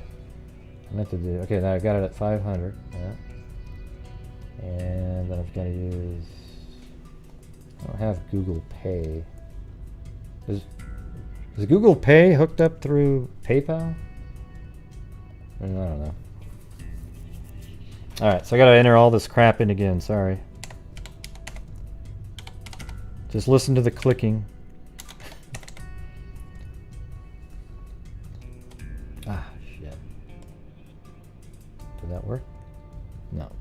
I meant to do. Okay, now I got it at 500. Yeah. And then I've got to use. I don't have Google Pay. Is Google Pay hooked up through PayPal? I don't know. Alright, so I gotta enter all this crap in again, sorry. Just listen to the clicking. Ah, shit. Did that work? No.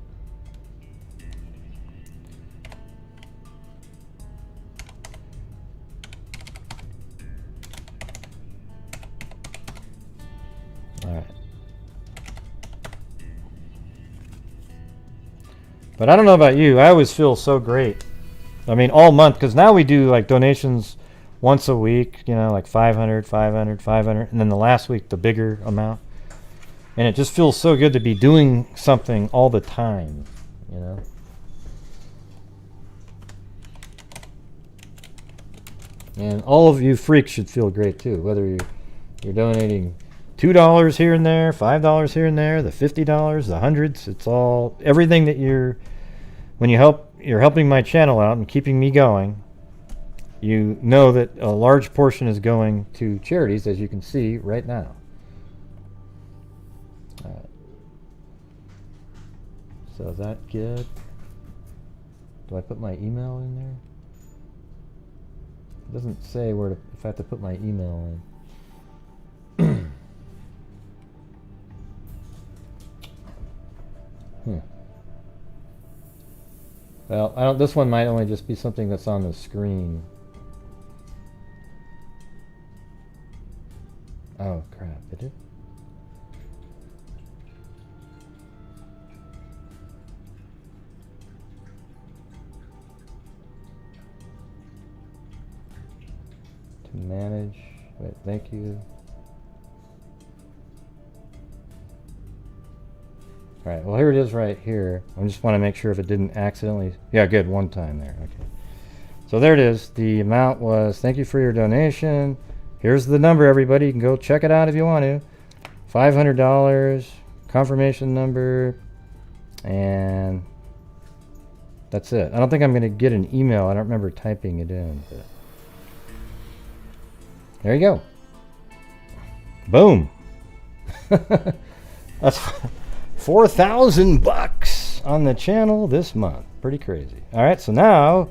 Alright. But I don't know about you. I always feel so great. I mean, all month, because now we do like donations once a week, you know, like 500, 500, 500, and then the last week, the bigger amount. And it just feels so good to be doing something all the time, you know. And all of you freaks should feel great too, whether you're donating $2 here and there, $5 here and there, the $50, the hundreds. It's all everything that you're helping my channel out and keeping me going. You know that a large portion is going to charities, as you can see right now. All right. So is that good? Do I put my email in there? It doesn't say where to, if I have to put my email in. Well, this one might only just be something that's on the screen. Oh crap, did it? To manage, wait, thank you. Alright, well here it is right here. I just want to make sure if it didn't accidentally... Yeah, good, one time there. Okay. So there it is. The amount was, thank you for your donation. Here's the number, everybody. You can go check it out if you want to. $500, confirmation number, and that's it. I don't think I'm going to get an email. I don't remember typing it in. But there you go. Boom. That's... $4,000 on the channel this month. Pretty crazy. All right, so now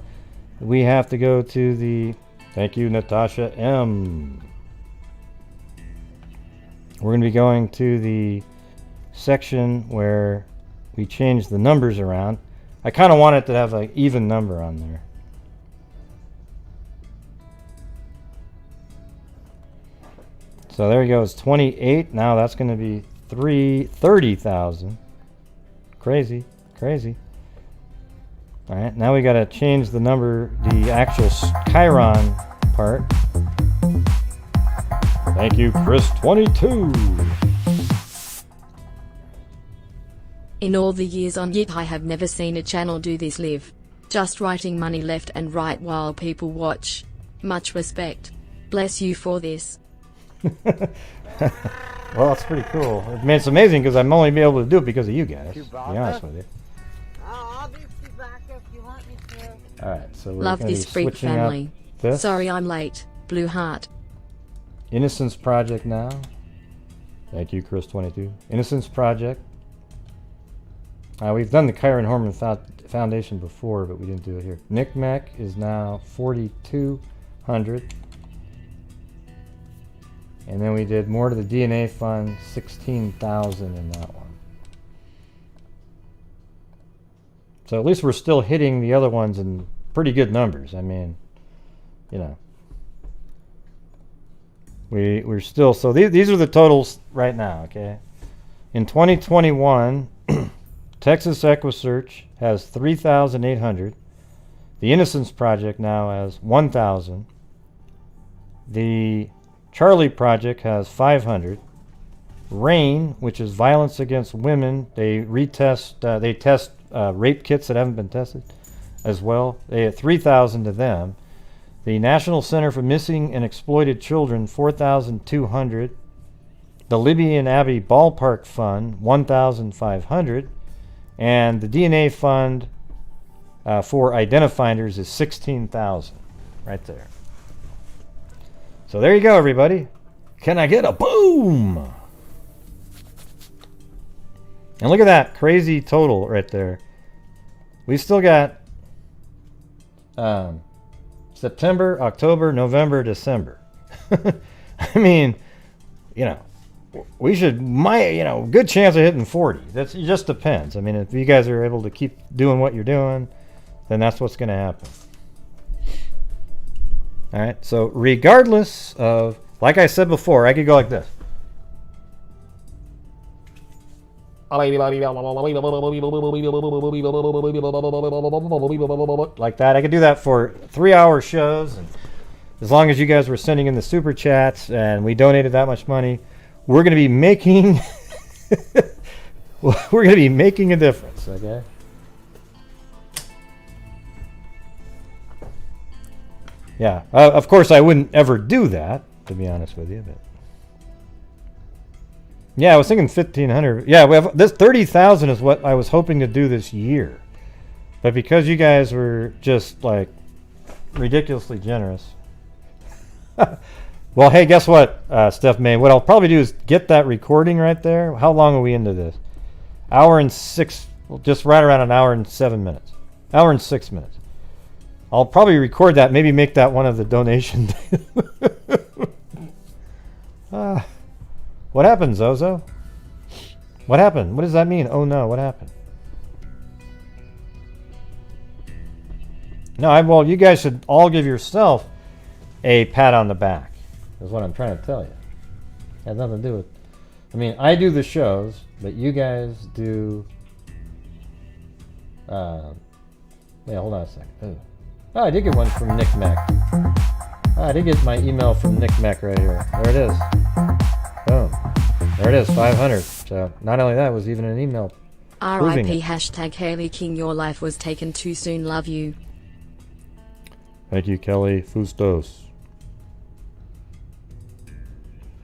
we have to go to the thank you, Natasha M. We're going to be going to the section where we change the numbers around. I kind of want it to have an even number on there. So there you go. It's 28. Now that's going to be 30,000. Crazy, crazy. All right, now we got to change the number, the actual Chiron part. Thank you, Chris22. In all the years on YouTube, I have never seen a channel do this live. Just writing money left and right while people watch. Much respect. Bless you for this. Well, that's pretty cool. I mean, it's amazing because I'm only be able to do it because of you guys. To be honest with you. I'll be back if you want me to. All right, so we're Love gonna this be freak switching family. up this. Sorry I'm late. Blue heart. Innocence Project now. Thank you, Chris22. Innocence Project. We've done the Cairo and Becca Foundation before, but we didn't do it here. Nick Mac is now 4,200. And then we did more to the DNA fund, 16,000 in that one. So at least we're still hitting the other ones in pretty good numbers. I mean, you know, we're still, so these are the totals right now, okay? In 2021, Texas EquiSearch has 3,800. The Innocence Project now has 1,000. The Charlie Project has 500. RAIN, which is violence against women, they test rape kits that haven't been tested as well. They had 3,000 to them. The National Center for Missing and Exploited Children, 4,200. The Libyan Abbey Ballpark Fund, 1,500. And the DNA Fund for Identifinders is 16,000 right there. So there you go, everybody. Can I get a boom? And look at that crazy total right there. We still got September, October, November, December. I mean, you know, we should, good chance of hitting 40. It just depends. I mean, if you guys are able to keep doing what you're doing, then that's what's going to happen. All right. So regardless of, like I said before, I could go like this. Like that. I could do that for 3-hour shows, and as long as you guys were sending in the super chats and we donated that much money, we're going to be making a difference, okay? Yeah. Of course I wouldn't ever do that, to be honest with you, but yeah, I was thinking 1,500. Yeah, we have this 30,000 is what I was hoping to do this year. But because you guys were just like ridiculously generous. Well, hey, guess what, Steph May? What I'll probably do is get that recording right there. How long are we into this? Hour and 6, well, just right around an hour and 7 minutes. Hour and 6 minutes. I'll probably record that, maybe make that one of the donation. What happened, Zozo? What happened? What does that mean? Oh no, what happened? No, well, you guys should all give yourself a pat on the back. Is what I'm trying to tell you. It has nothing to do with, I mean, I do the shows, but you guys do, yeah, hold on a second. Oh, I did get one from Nick Mac. Oh, I did get my email from Nick Mac right here. There it is. Boom. There it is, 500. So not only that, it was even an email. RIP hashtag Haley King, your life was taken too soon, love you. Thank you, Kelly Fustos.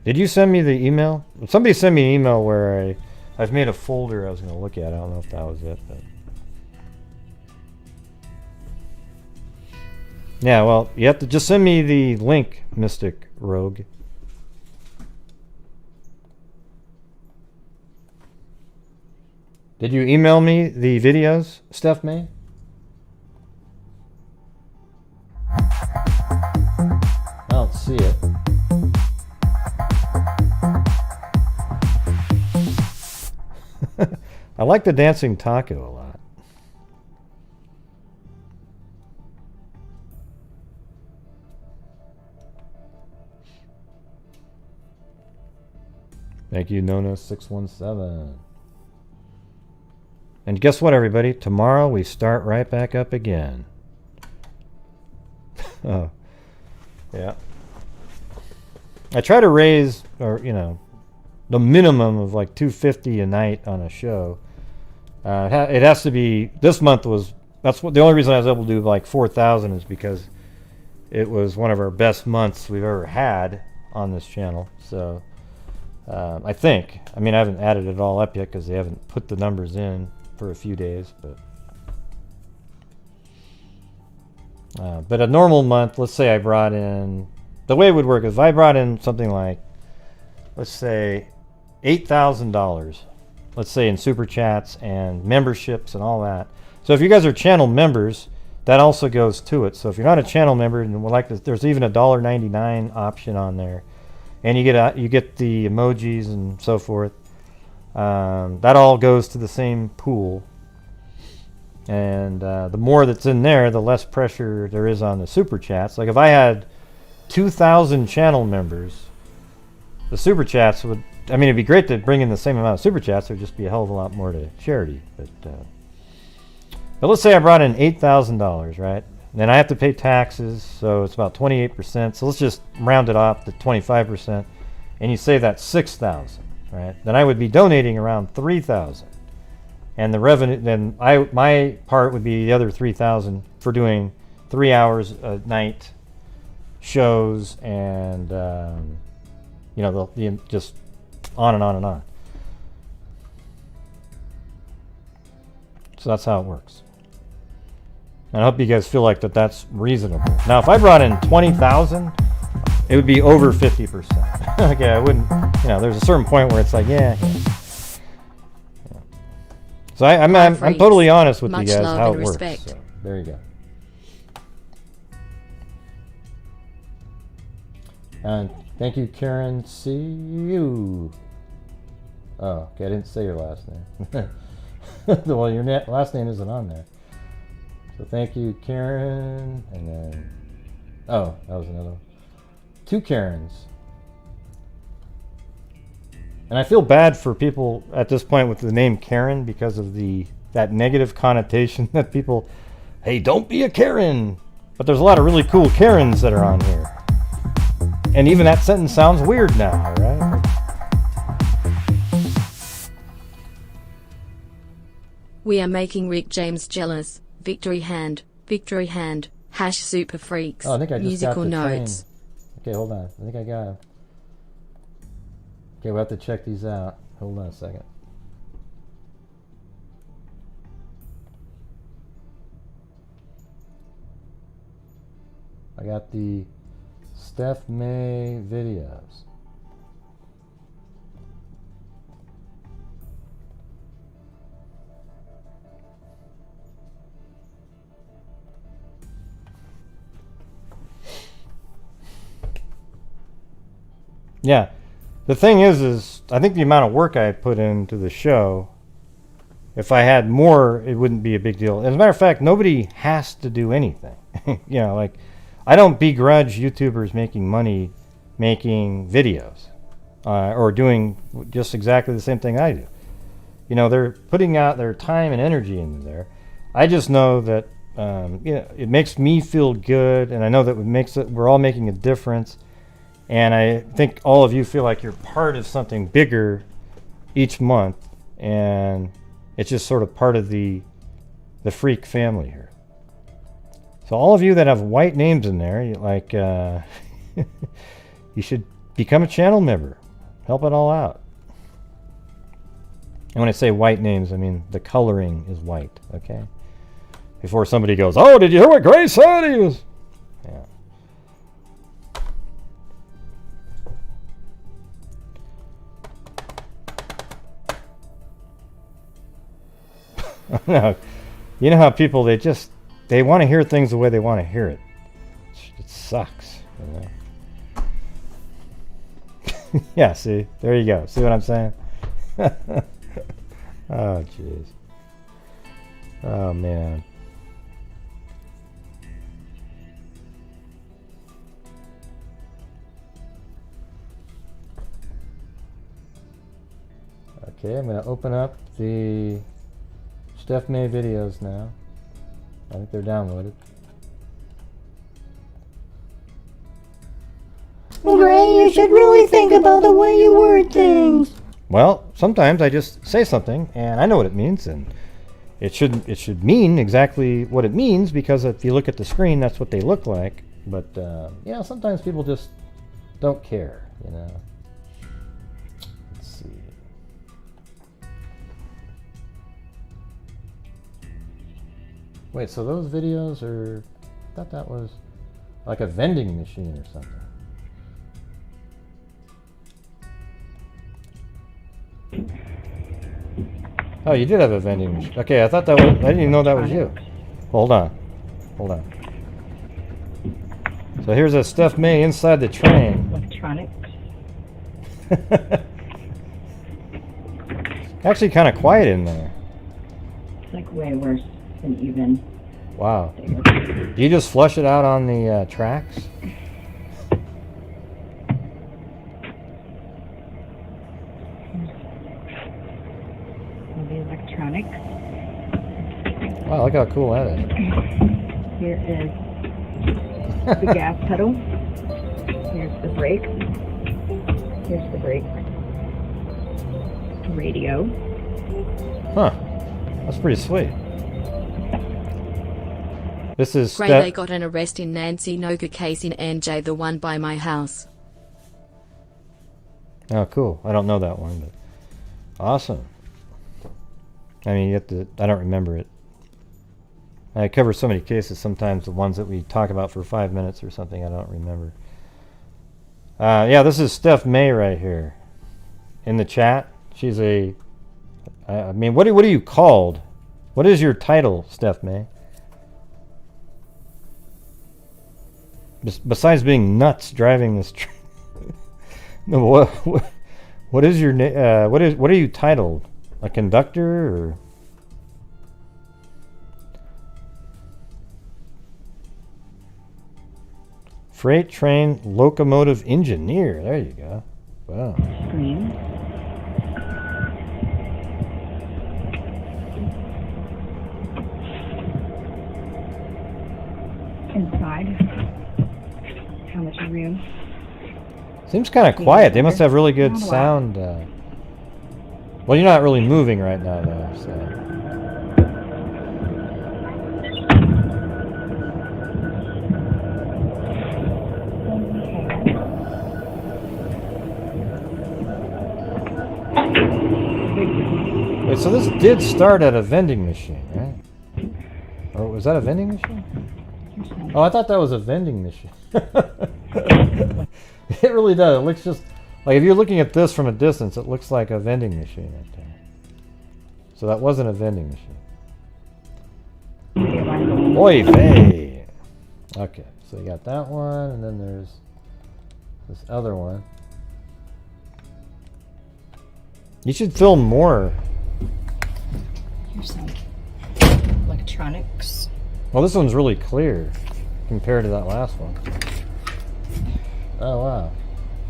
Did you send me the email? Somebody sent me an email where I've made a folder I was going to look at. I don't know if that was it. But yeah, well, you have to just send me the link, Mystic Rogue. Did you email me the videos, Steph May? I don't see it. I like the dancing taco a lot. Thank you, Nona617. And guess what, everybody? Tomorrow we start right back up again. Oh, yeah. I try to raise, or the minimum of like $250 a night on a show. It has to be. This month was. That's what the only reason I was able to do like 4,000 is because it was one of our best months we've ever had on this channel. So I think. I mean, I haven't added it all up yet because they haven't put the numbers in for a few days, but a normal month, let's say I brought in, the way it would work is if I brought in something like, let's say $8,000, let's say in super chats and memberships and all that. So if you guys are channel members, that also goes to it. So if you're not a channel member and would like this, there's even a $1.99 option on there, and you get the emojis and so forth. That all goes to the same pool. And the more that's in there, the less pressure there is on the super chats. Like if I had 2,000 channel members, the super chats would, I mean, it'd be great to bring in the same amount of super chats. There'd just be a hell of a lot more to charity. But let's say I brought in $8,000, right? Then I have to pay taxes, so it's about 28%. So let's just round it off to 25%. And you say that's 6,000, right? Then I would be donating around 3,000. And the revenue, then my part would be the other 3,000 for doing 3 hours a night shows and you know, just on and on and on. So that's how it works. And I hope you guys feel like that's reasonable. Now, if I brought in 20,000, it would be over 50%. Okay, I wouldn't. You know, there's a certain point where it's like, yeah. So I'm totally honest with you guys how it works. So there you go. And thank you, Karen. See you. Oh, okay. I didn't say your last name. Well, your last name isn't on there. So thank you, Karen. And then, oh, that was another one. 2 Karens. And I feel bad for people at this point with the name Karen because of that negative connotation that people, hey, don't be a Karen. But there's a lot of really cool Karens that are on here. And even that sentence sounds weird now, right? We are making Rick James jealous. Victory hand. Victory hand. Hash super freaks. Oh, I think I just Musical got the notes. train. Okay, hold on. I think I got him. Okay, we'll have to check these out. Hold on a second. I got the Steph May videos. Yeah. The thing is I think the amount of work I put into the show, if I had more, it wouldn't be a big deal. As a matter of fact, nobody has to do anything. You know, like, I don't begrudge YouTubers making money making videos or doing just exactly the same thing I do. You know, they're putting out their time and energy into there. I just know that you know, it makes me feel good, and I know that we're all making a difference. And I think all of you feel like you're part of something bigger each month, and it's just sort of part of the freak family here. So all of you that have white names in there, you should become a channel member. Help it all out. And when I say white names, I mean the coloring is white, okay? Before somebody goes, oh, did you hear what Gray said? He was... Yeah. No, you know how people, they want to hear things the way they want to hear it. It sucks, you know? Yeah, see, there you go. See what I'm saying? Oh, jeez. Oh, man. Okay, I'm going to open up the Steph May videos now. I think they're downloaded. Gray, you should really think about the way you word things. Well, sometimes I just say something and I know what it means, and it should mean exactly what it means, because if you look at the screen, that's what they look like. But you know, sometimes people just don't care, you know. Let's see. Wait, so those videos are... I thought that was like a vending machine or something. Oh, you did have a vending machine. Okay, I thought that was... I didn't even know that was you. Hold on. Hold on. So here's a Steph May inside the train. Electronics. Actually kind of quiet in there. It's like way worse. than even. Wow. Do you just flush it out on the tracks? All the electronics. Wow, look how cool that is. Here is the gas pedal. Here's the brake. Here's the brake. Radio. Huh. That's pretty sweet. This is Gray, they got an arrest in Nancy Noga case in NJ, the one by my house. Oh, cool. I don't know that one, but awesome. I mean, you have to, I don't remember it. I cover so many cases, sometimes the ones that we talk about for 5 minutes or something, I don't remember. Yeah, this is Steph May right here in the chat. She's a, I mean, what are you called? What is your title, Steph May? Besides being nuts driving this train. No, what is your name? What are you titled? A conductor or? Freight train locomotive engineer. There you go. Wow. Screen. Inside. How much room? Seems kind of quiet. They must have really good sound. Well, you're not really moving right now, though. So. Wait, so this did start at a vending machine, right? Or was that a vending machine? Oh, I thought that was a vending machine. It really does. It looks just like, if you're looking at this from a distance, it looks like a vending machine right there. So that wasn't a vending machine. Oy vey. Okay, so you got that one, and then there's this other one. You should film more. Here's some electronics. Well, this one's really clear compared to that last one. Oh, wow.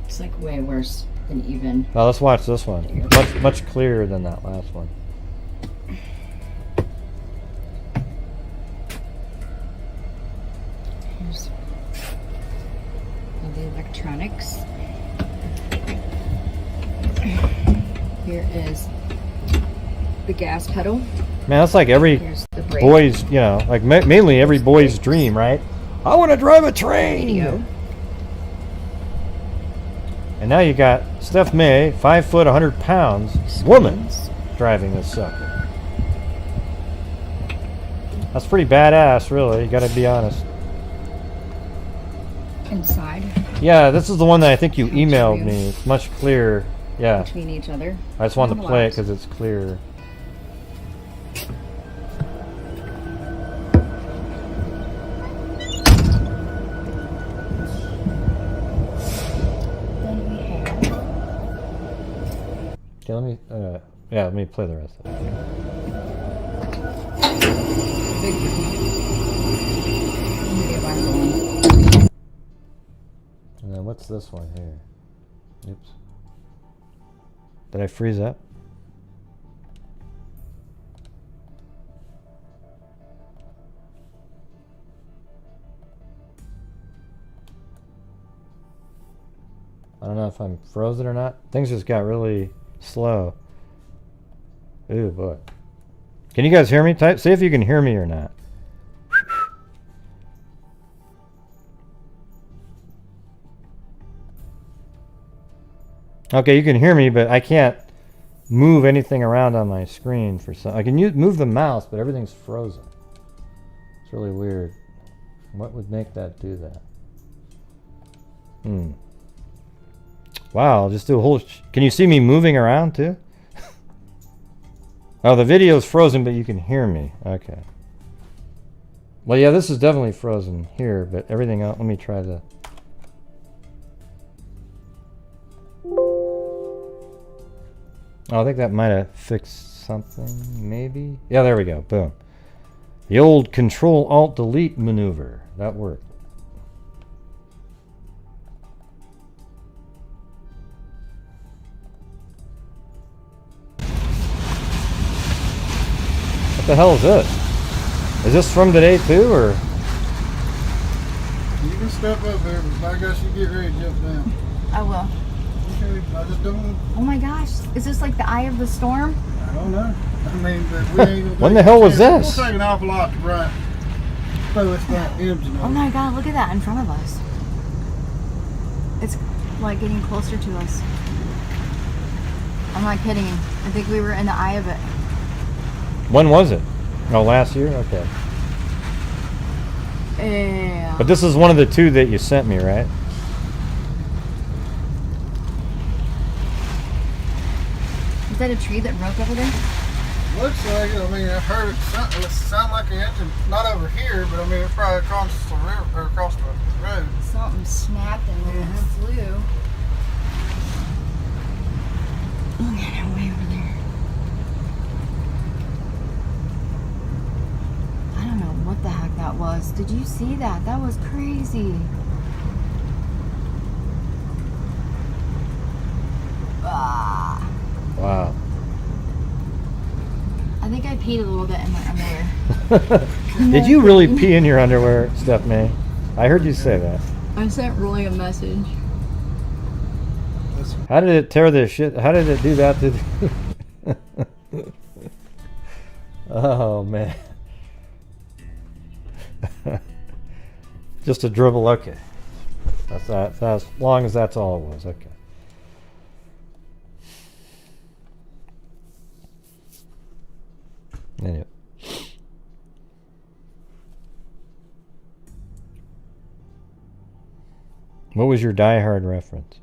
It's like way worse than even. Now let's watch this one. Much clearer than that last one. Here's all the electronics. Here is the gas pedal. Man, that's like every boy's, you know, like mainly every boy's dream, right? I want to drive a train. Radio. And now you got Steph May, 5 foot, 100 pounds, woman, driving this sucker. That's pretty badass, really. You got to be honest. Inside. Yeah, this is the one that I think you emailed me. It's much clearer. Yeah. Between each other. I just wanted to play it because it's clearer. Okay, let me, yeah, let me play the rest of it. And then what's this one here? Oops. Did I freeze up? I don't know if I'm frozen or not. Things just got really slow. Ooh, boy. Can you guys hear me? See if you can hear me or not. Okay, you can hear me, but I can't move anything around on my screen for some. I can move the mouse, but everything's frozen. It's really weird. What would make that do that? Wow, I'll just do a whole... Can you see me moving around too? Oh, the video's frozen, but you can hear me. Okay. Well, yeah, this is definitely frozen here, but everything else... Let me try the... Oh, I think that might have fixed something, maybe? Yeah, there we go. Boom. The old Control-Alt-Delete maneuver. That worked. What the hell is this? Is this from today too, or? You can step up there, but I guess you get ready to jump down. I will. Okay, I just don't. Oh my gosh, is this like the eye of the storm? I don't know. I mean, but we ain't gonna. When the hell was this? We'll take an awful lot to right. So it's not engine. Oh my god, look at that in front of us. It's like getting closer to us. I'm not kidding. I think we were in the eye of it. When was it? Oh, last year? Okay. Yeah. But this is one of the two that you sent me, right? Is that a tree that broke over there? Looks like it. I mean, I heard it sound like an engine. Not over here, but I mean, it's probably across the river or across the road. Something snapped and then it flew. Look at it way over there. I don't know what the heck that was. Did you see that? That was crazy. Ah. Wow. I think I peed a little bit in my underwear. Did you really pee in your underwear, Stephanie? I heard you say that. I sent Roy a message. How did it tear this shit? How did it do that to Oh, man. Just a dribble, okay. That's as long as that's all it was, okay. Anyway. What was your Die Hard reference?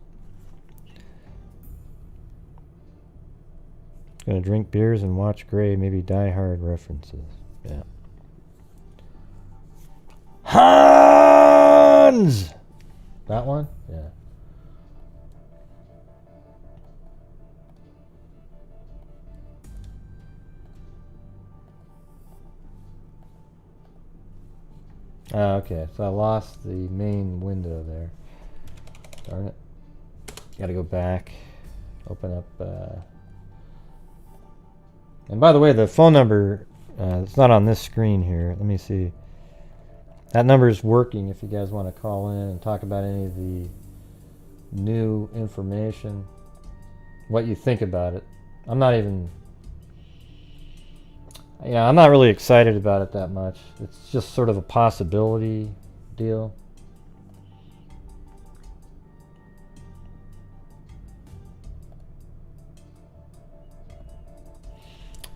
Gonna drink beers and watch Gray, maybe Die Hard references. Yeah. Hans! That one? Yeah. Okay, so I lost the main window there. Darn it. Gotta go back. Open up. And by the way, the phone number, it's not on this screen here. Let me see. That number is working if you guys want to call in and talk about any of the new information. What you think about it. I'm not even... Yeah, I'm not really excited about it that much. It's just sort of a possibility deal.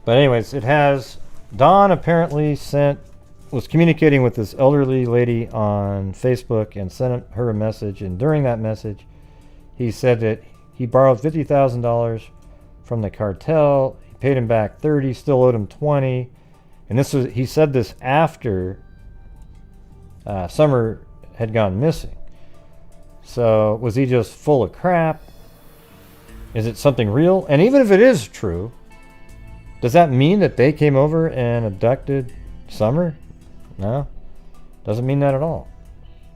But anyways, it has... Don apparently was communicating with this elderly lady on Facebook and sent her a message. And during that message, he said that he borrowed $50,000 from the cartel. Paid him back 30, still owed him 20, and this was, he said this after Summer had gone missing. So was he just full of crap? Is it something real? And even if it is true, does that mean that they came over and abducted Summer? No, doesn't mean that at all.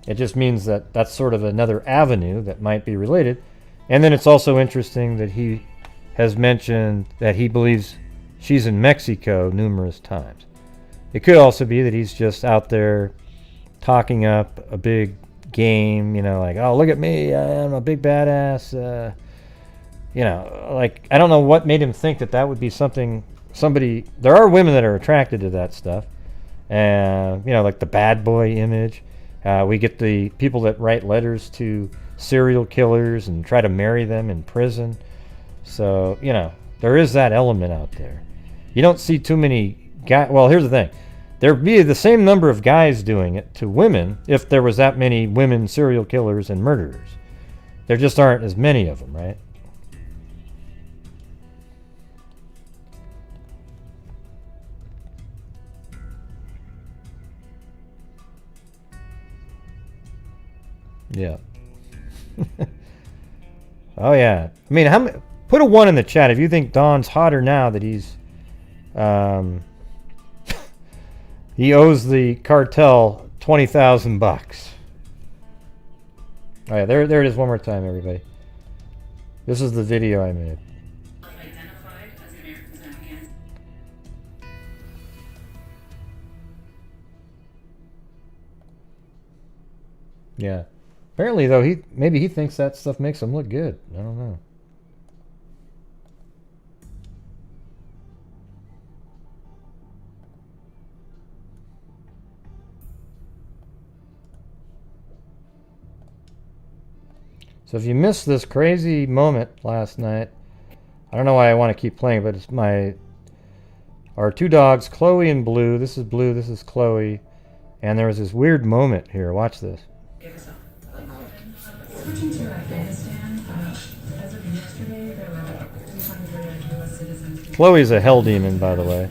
It just means that that's sort of another avenue that might be related. And then it's also interesting that he has mentioned that he believes she's in Mexico numerous times. It could also be that he's just out there talking up a big game, you know, like, oh, look at me, I'm a big badass. You know, like, I don't know what made him think that that would be somebody, there are women that are attracted to that stuff. And, you know, like the bad boy image. We get the people that write letters to serial killers and try to marry them in prison. So, you know, there is that element out there. You don't see too many guys. Well, here's the thing. There'd be the same number of guys doing it to women if there was that many women serial killers and murderers. There just aren't as many of them, right? Yeah. Oh, yeah. I mean, how many... Put a 1 in the chat if you think Don's hotter now that he's, you He owes the cartel $20,000 bucks. All right, there it is one more time, everybody. This is the video I made. Yeah. Apparently, though, maybe he thinks that stuff makes him look good. I don't know. So if you missed this crazy moment last night, I don't know why I want to keep playing, but it's our two dogs, Chloe and Blue. This is Blue, this is Chloe. And there was this weird moment here. Watch this. Switching to Afghanistan, as of yesterday, there were 300 U.S. citizens. Chloe's a hell demon, by the way.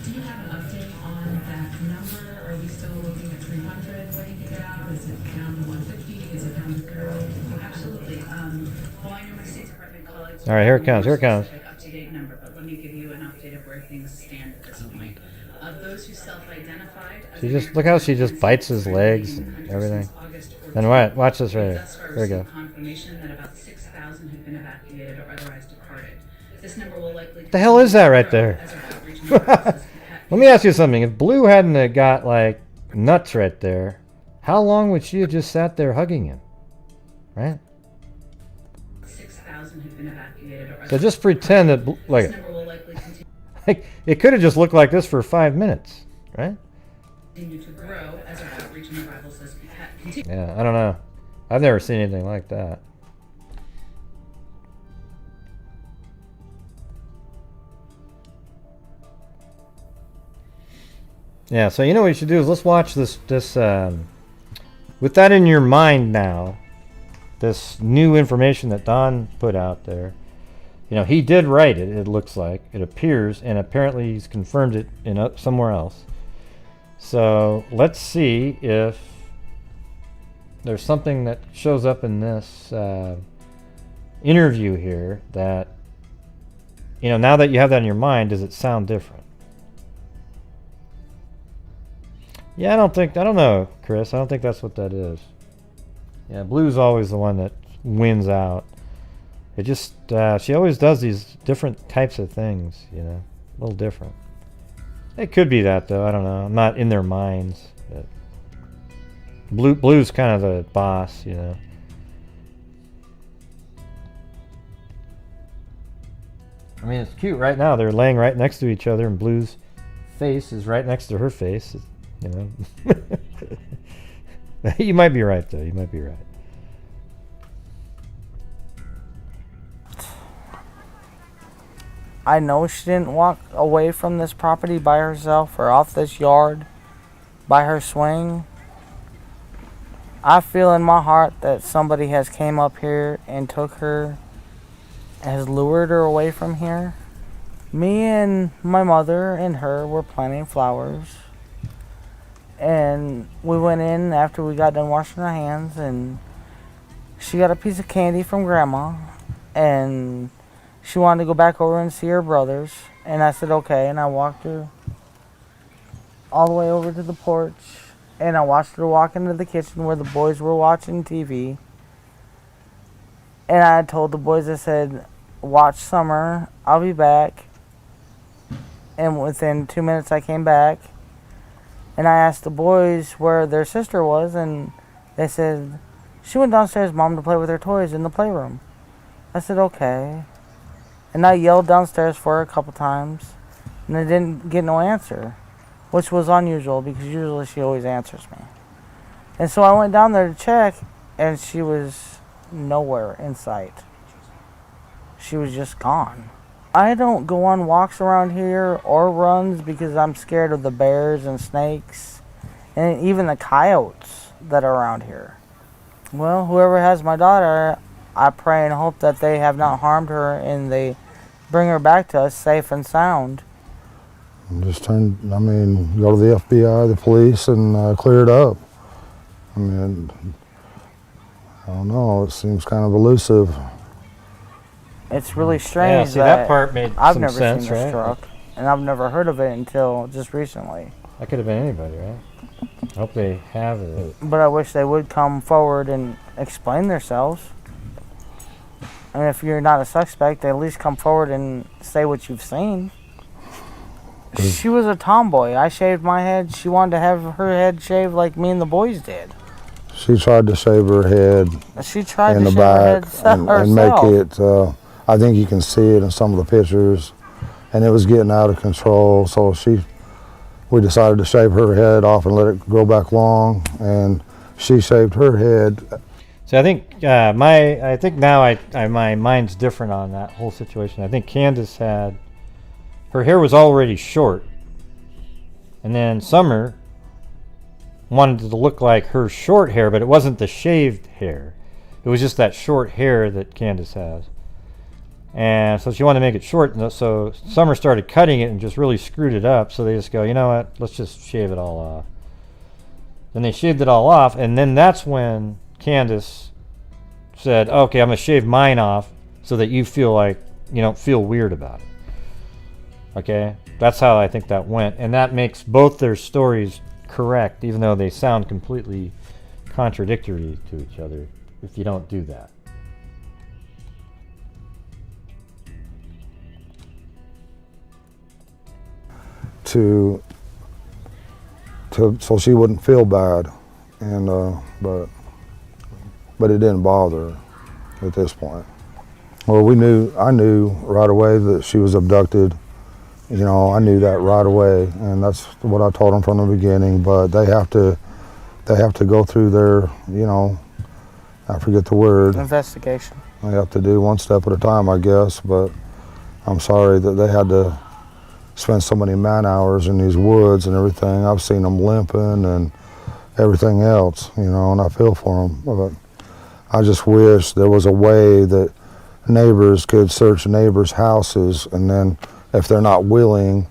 Do you have an update on that number? Are we still looking at 300 waiting to get out? Is it down to 150? Is it down to 0? Absolutely. Well, I know my State Department colleagues. All right, here it comes. Here it comes. Up-to-date number, but let me give you an update of where things stand at this point. Of those who self-identified, Look how she just bites his legs and everything. And watch this right here. There we go. Confirmation that about 6,000 have been evacuated or otherwise departed. This number will likely. The hell is that right there? Let me ask you something. If Blue hadn't have got like nuts right there, how long would she have just sat there hugging him? Right? 6,000 have been evacuated or So just pretend that like it could have just looked like this for 5 minutes, right? Continue to grow as our outreach and arrivals has continued. Yeah, I don't know. I've never seen anything like that. Yeah, so you know what you should do is let's watch this with that in your mind now, this new information that Don put out there. You know, he did write it, it looks like. It appears, and apparently he's confirmed it in somewhere else. So let's see if there's something that shows up in this interview here that, you know, now that you have that in your mind, does it sound different? Yeah, I don't know, Chris. I don't think that's what that is. Yeah, Blue's always the one that wins out. It just, she always does these different types of things, you know, a little different. It could be that, though. I don't know. I'm not in their minds. But Blue's kind of the boss, you know. I mean, it's cute right now. They're laying right next to each other, and Blue's face is right next to her face, you know. You might be right, though. You might be right. I know she didn't walk away from this property by herself or off this yard by her swing. I feel in my heart that somebody has came up here and took her, has lured her away from here. Me and my mother and her were planting flowers. And we went in after we got done washing our hands, and she got a piece of candy from Grandma, and she wanted to go back over and see her brothers, and I said okay, and I walked her all the way over to the porch, and I watched her walk into the kitchen where the boys were watching TV, and I told the boys, I said, watch Summer, I'll be back, and within 2 minutes I came back, and I asked the boys where their sister was, and they said, she went downstairs, Mom, to play with her toys in the playroom. I said okay. And I yelled downstairs for her a couple times, and I didn't get no answer, which was unusual because usually she always answers me. And so I went down there to check, and she was nowhere in sight. She was just gone. I don't go on walks around here or runs because I'm scared of the bears and snakes and even the coyotes that are around here. Well, whoever has my daughter, I pray and hope that they have not harmed her and they bring her back to us safe and sound. Just go to the FBI, the police, and clear it up. I mean, I don't know, it seems kind of elusive. It's really strange. Yeah, see, that part made I've some never sense, seen this right? truck, and I've never heard of it until just recently. That could have been anybody, right? I hope they have it. But I wish they would come forward and explain themselves. And if you're not a suspect, at least come forward and say what you've seen. She was a tomboy. I shaved my head. She wanted to have her head shaved like me and the boys did. She tried to shave her head She tried in to the shave her back head and make herself. it, I think you can see it in some of the pictures, and it was getting out of control. So we decided to shave her head off and let it grow back long, and she shaved her head. So I think I think now my mind's different on that whole situation. I think Candace had her hair was already short, and then Summer wanted it to look like her short hair, but it wasn't the shaved hair. It was just that short hair that Candace has. And so she wanted to make it short, and so Summer started cutting it and just really screwed it up. So they just go, you know what, let's just shave it all off. Then they shaved it all off, and then that's when Candace said, okay, I'm going to shave mine off so that you feel like you don't feel weird about it. Okay? That's how I think that went. And that makes both their stories correct, even though they sound completely contradictory to each other if you don't do that. So she wouldn't feel bad, and but it didn't bother her at this point. Well, I knew right away that she was abducted. You know, I knew that right away, and that's what I told them from the beginning. But they have to go through their, you know, I forget the word. Investigation. They have to do one step at a time, I guess. But I'm sorry that they had to spend so many man hours in these woods and everything. I've seen them limping and everything else, you know, and I feel for them. But I just wish there was a way that neighbors could search neighbors' houses, and then if they're not willing,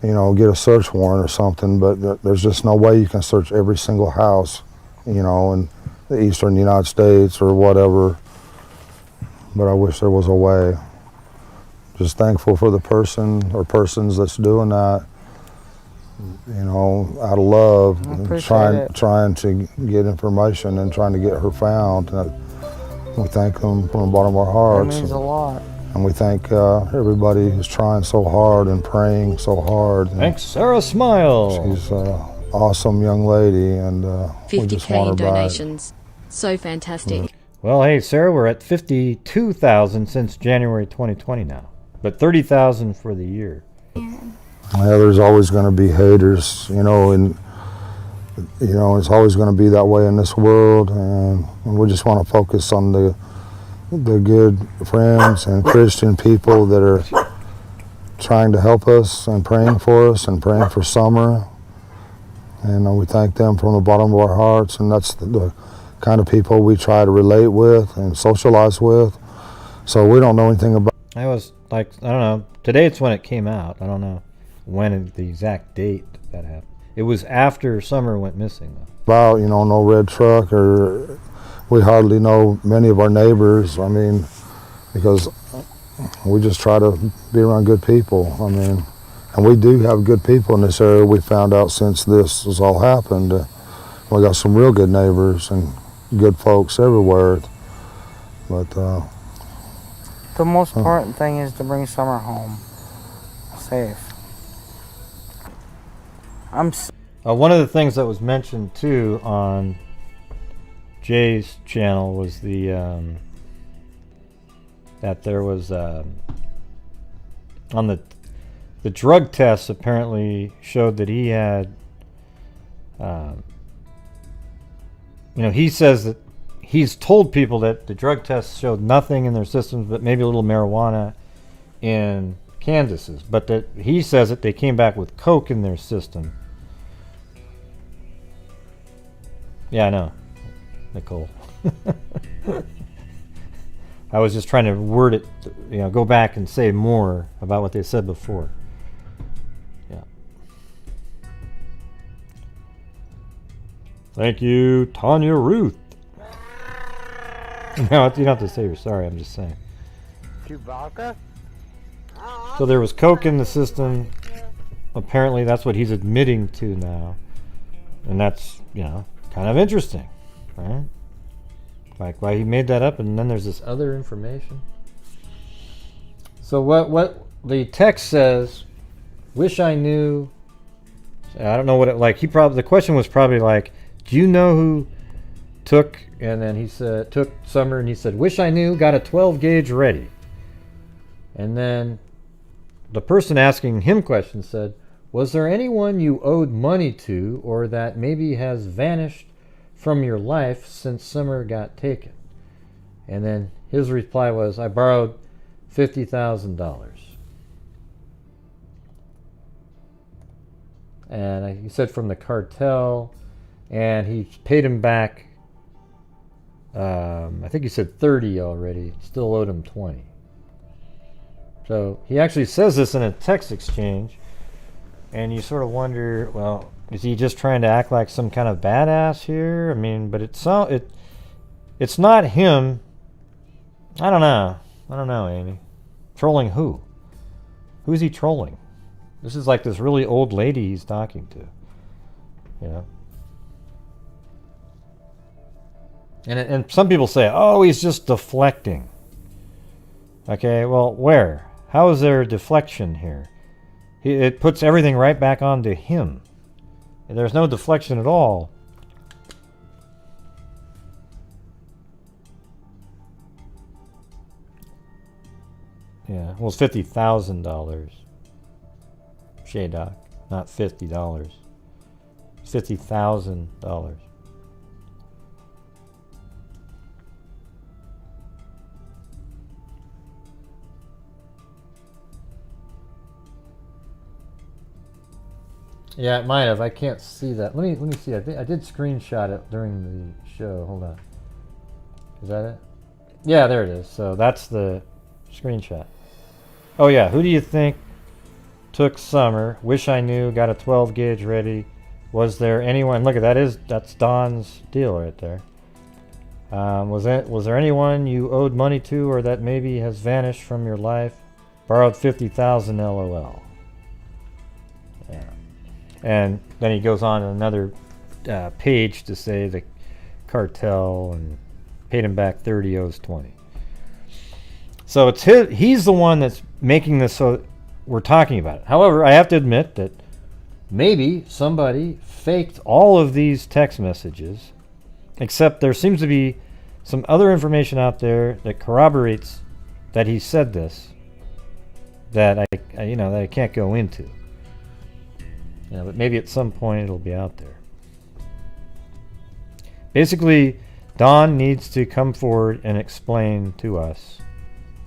you know, get a search warrant or something. But there's just no way you can search every single house, you know, in the eastern United States or whatever. But I wish there was a way. Just thankful for the person or persons that's doing that, you know, out of love, and trying to get information and trying to get her found. And we thank them from the bottom of our hearts. It means a lot. And we thank everybody who's trying so hard and praying so hard. Thanks, Sarah Smile. She's an awesome young lady, and we just 50K want her back. donations. So fantastic. Well, hey, Sarah, we're at 52,000 since January 2020 now, but 30,000 for the year. Yeah, there's always going to be haters, you know, and you know it's always going to be that way in this world, and we just want to focus on the good friends and Christian people that are trying to help us and praying for us and praying for Summer. And we thank them from the bottom of our hearts, and that's the kind of people we try to relate with and socialize with. So we don't know anything about. I was like, I don't know, today it's when it came out. I don't know when the exact date that happened. It was after Summer went missing, though. About, you know, no red truck, or we hardly know many of our neighbors. I mean, because we just try to be around good people. I mean, and we do have good people in this area. We found out since this has all happened. We got some real good neighbors and good folks everywhere. But the most important thing is to bring Summer home safe. One of the things that was mentioned too on Jay's channel was the that there was on the drug tests apparently showed that he had you know, he says that he's told people that the drug tests showed nothing in their systems but maybe a little marijuana in Candace's, but that he says that they came back with coke in their system. Yeah, I know, Nicole. I was just trying to word it, you know, go back and say more about what they said before. Yeah. Thank you, Tanya Ruth. No, you don't have to say you're sorry, I'm just saying. Chewbacca? So there was coke in the system, apparently that's what he's admitting to now. And that's, you know, kind of interesting, right? Like why he made that up, and then there's this other information. So what the text says, wish I knew. I don't know what it like. The question was probably like, do you know who took? And then he said took Summer, and he said, wish I knew. Got a 12 gauge ready. And then the person asking him questions said, was there anyone you owed money to, or that maybe has vanished from your life since Summer got taken? And then his reply was, I borrowed $50,000. And he said from the cartel, and he paid him back, I think he said 30 already, still owed him 20. So he actually says this in a text exchange, and you sort of wonder, well, is he just trying to act like some kind of badass here? I mean, but it's not him. I don't know, Amy. Trolling who? Who's he trolling? This is like this really old lady he's talking to. You know? And some people say, oh, he's just deflecting. Okay, well, where? How is there a deflection here? It puts everything right back onto him. There's no deflection at all. Yeah, well, it's $50,000. Shaydock, not $50. $50,000. Yeah, it might have. I can't see that. Let me see. I think I did screenshot it during the show. Hold on. Is that it? Yeah, there it is. So that's the screenshot. Oh yeah, who do you think took Summer? Wish I knew. Got a 12 gauge ready. Was there anyone? Look at that. That's Don's deal right there. Was there anyone you owed money to, or that maybe has vanished from your life? Borrowed 50,000 LOL. Yeah. And then he goes on another page to say the cartel and paid him back 30, owes 20. So he's the one that's making this so we're talking about it. However, I have to admit that maybe somebody faked all of these text messages, except there seems to be some other information out there that corroborates that he said this that I can't go into. Yeah, but maybe at some point it'll be out there. Basically, Don needs to come forward and explain to us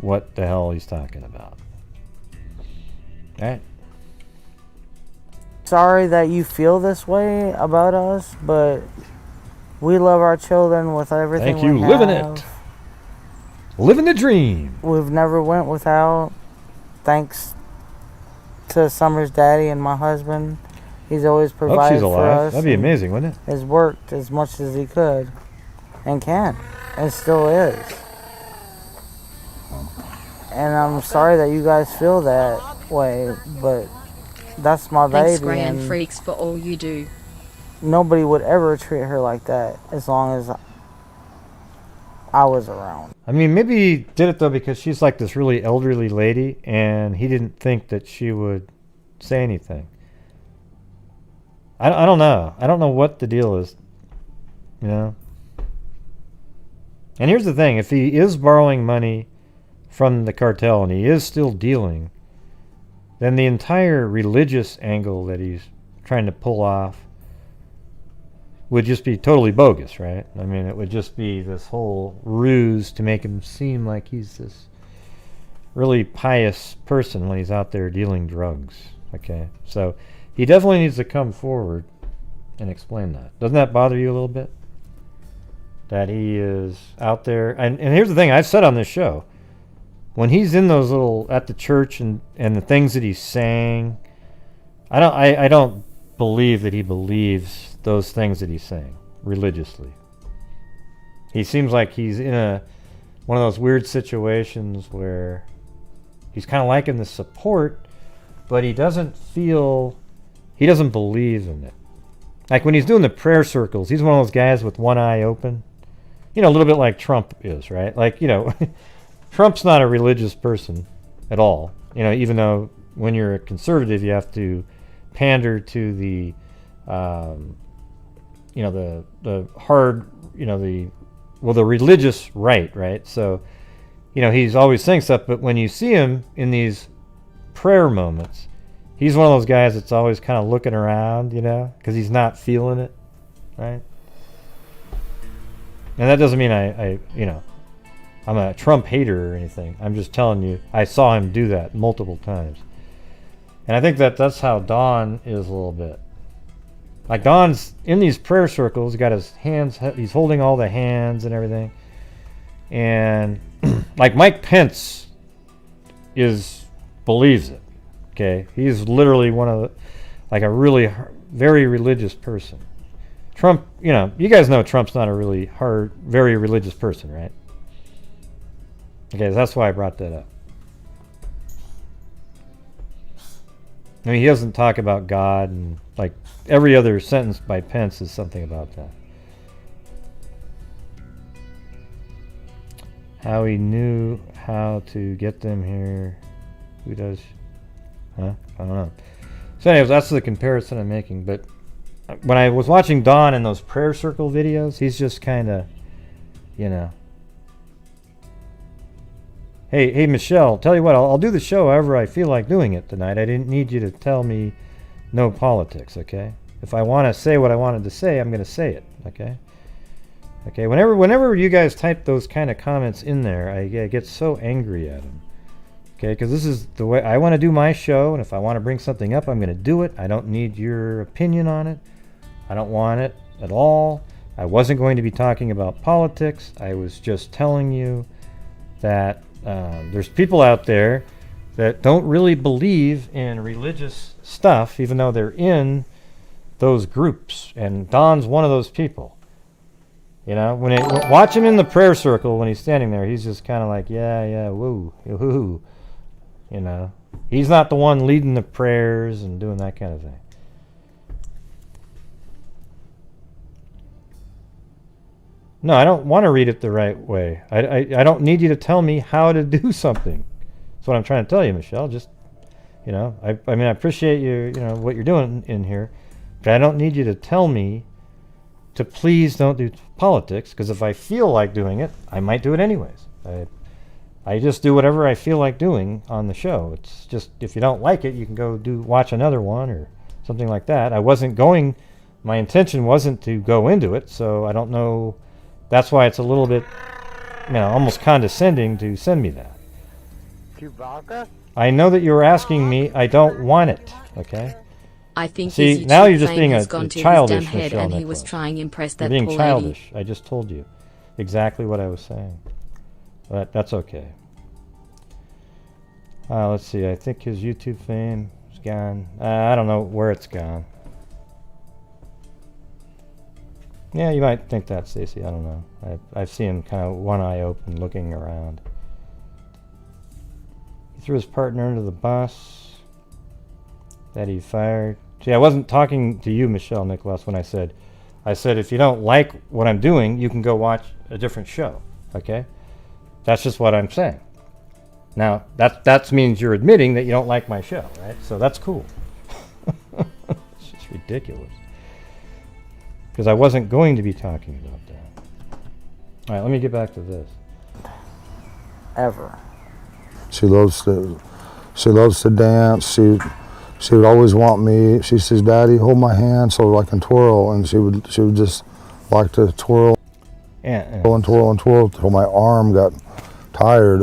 what the hell he's talking about. All right. Sorry that you feel this way about us, but we love our children with everything. Thank you. We Living have. it. Living the dream. We've never went without. Thanks to Summer's daddy and my husband. He's always provided she's alive. for us. That'd be amazing, wouldn't it? Has worked as much as he could and can and still is. And I'm sorry that you guys feel that way, but that's my Thanks, baby. Grand And Freaks, for all you do. nobody would ever treat her like that as long as I was around. I mean, maybe he did it, though, because she's like this really elderly lady, and he didn't think that she would say anything. I don't know. I don't know what the deal is, you know? And here's the thing. If he is borrowing money from the cartel and he is still dealing, then the entire religious angle that he's trying to pull off would just be totally bogus, right? I mean, it would just be this whole ruse to make him seem like he's this really pious person when he's out there dealing drugs, okay? So he definitely needs to come forward and explain that. Doesn't that bother you a little bit? That he is out there, and here's the thing I've said on this show, when he's in those little, at the church and the things that he's saying, I don't believe that he believes those things that he's saying religiously. He seems like he's in one of those weird situations where he's kind of liking the support, but he doesn't believe in it. Like when he's doing the prayer circles, he's one of those guys with one eye open. You know, a little bit like Trump is, right? Like, you know, Trump's not a religious person at all. You know, even though when you're a conservative, you have to pander to the, you know, the hard, you know, the religious right? So, you know, he's always saying stuff, but when you see him in these prayer moments, he's one of those guys that's always kind of looking around, you know, because he's not feeling it, right? And that doesn't mean I, you know, I'm a Trump hater or anything. I'm just telling you, I saw him do that multiple times. And I think that's how Don is a little bit. Like Don's in these prayer circles, he got his hands, he's holding all the hands and everything. And like Mike Pence believes it. Okay, he's literally one of the, like a really very religious person. Trump, you know, you guys know Trump's not a really very religious person, right? Okay, that's why I brought that up. I mean, he doesn't talk about God, and like every other sentence by Pence is something about that. How he knew how to get them here. Who does? Huh? I don't know. So anyways, that's the comparison I'm making. But when I was watching Don in those prayer circle videos, he's just kind of, you know. Hey, Michelle, tell you what, I'll do the show however I feel like doing it tonight. I didn't need you to tell me no politics, okay? If I want to say what I wanted to say, I'm going to say it, okay? Okay, whenever you guys type those kind of comments in there, I get so angry at them. Okay, because this is the way I want to do my show, and if I want to bring something up, I'm going to do it. I don't need your opinion on it. I don't want it at all. I wasn't going to be talking about politics. I was just telling you that there's people out there that don't really believe in religious stuff, even though they're in those groups. And Don's one of those people. You know, watch him in the prayer circle when he's standing there, he's just kind of like, yeah, woo, woo. You know, he's not the one leading the prayers and doing that kind of thing. No, I don't want to read it the right way. I don't need you to tell me how to do something. That's what I'm trying to tell you, Michelle. Just, you know, I mean, I appreciate you know, what you're doing in here, but I don't need you to tell me to please don't do politics, because if I feel like doing it, I might do it anyways. I just do whatever I feel like doing on the show. It's just, if you don't like it, you can go watch another one or something like that. My intention wasn't to go into it, so I don't know. That's why it's a little bit, you know, almost condescending to send me that. Chewbacca? I know that you were asking me. I don't want it, okay? I think see, now you're just being a childish, head Michelle and he Nicholas. was trying to impress that You're being poor childish. lady. I just told you exactly what I was saying. But that's okay. Let's see. I think his YouTube fame is gone. I don't know where it's gone. Yeah, you might think that, Stacy. I don't know. I've seen him kind of one eye open, looking around. He threw his partner into the bus that he fired. See, I wasn't talking to you, Michelle Nicholas, when I said if you don't like what I'm doing, you can go watch a different show. Okay? That's just what I'm saying. Now, that means you're admitting that you don't like my show, right? So that's cool. It's just ridiculous. Because I wasn't going to be talking about that. All right, let me get back to this. Ever. She loves to dance. She would always want me. She says, "Daddy, hold my hand so I can twirl," and she would just like to twirl, and twirl until my arm got tired,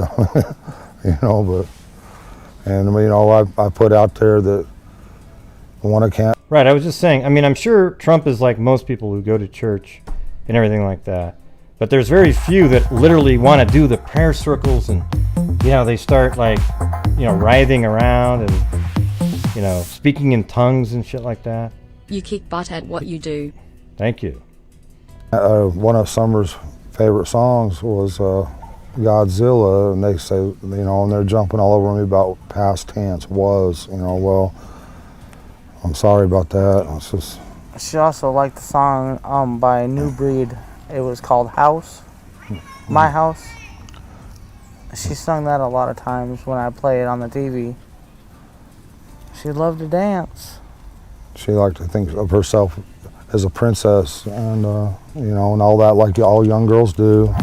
you know. But and you know, I put out there that I want to camp. Right, I was just saying. I mean, I'm sure Trump is like most people who go to church and everything like that. But there's very few that literally want to do the prayer circles, and you know, they start like, you know, writhing around and, you know, speaking in tongues and shit like that. You kick butt at what you do. Thank you. One of Summer's favorite songs was Godzilla, and they say, you know, and they're jumping all over me about past tense was, you know, well, I'm sorry about that. It's just. She also liked the song by New Breed. It was called House, My House. She sung that a lot of times when I play it on the TV. She loved to dance. She liked to think of herself as a princess, and you know, and all that, like all young girls do.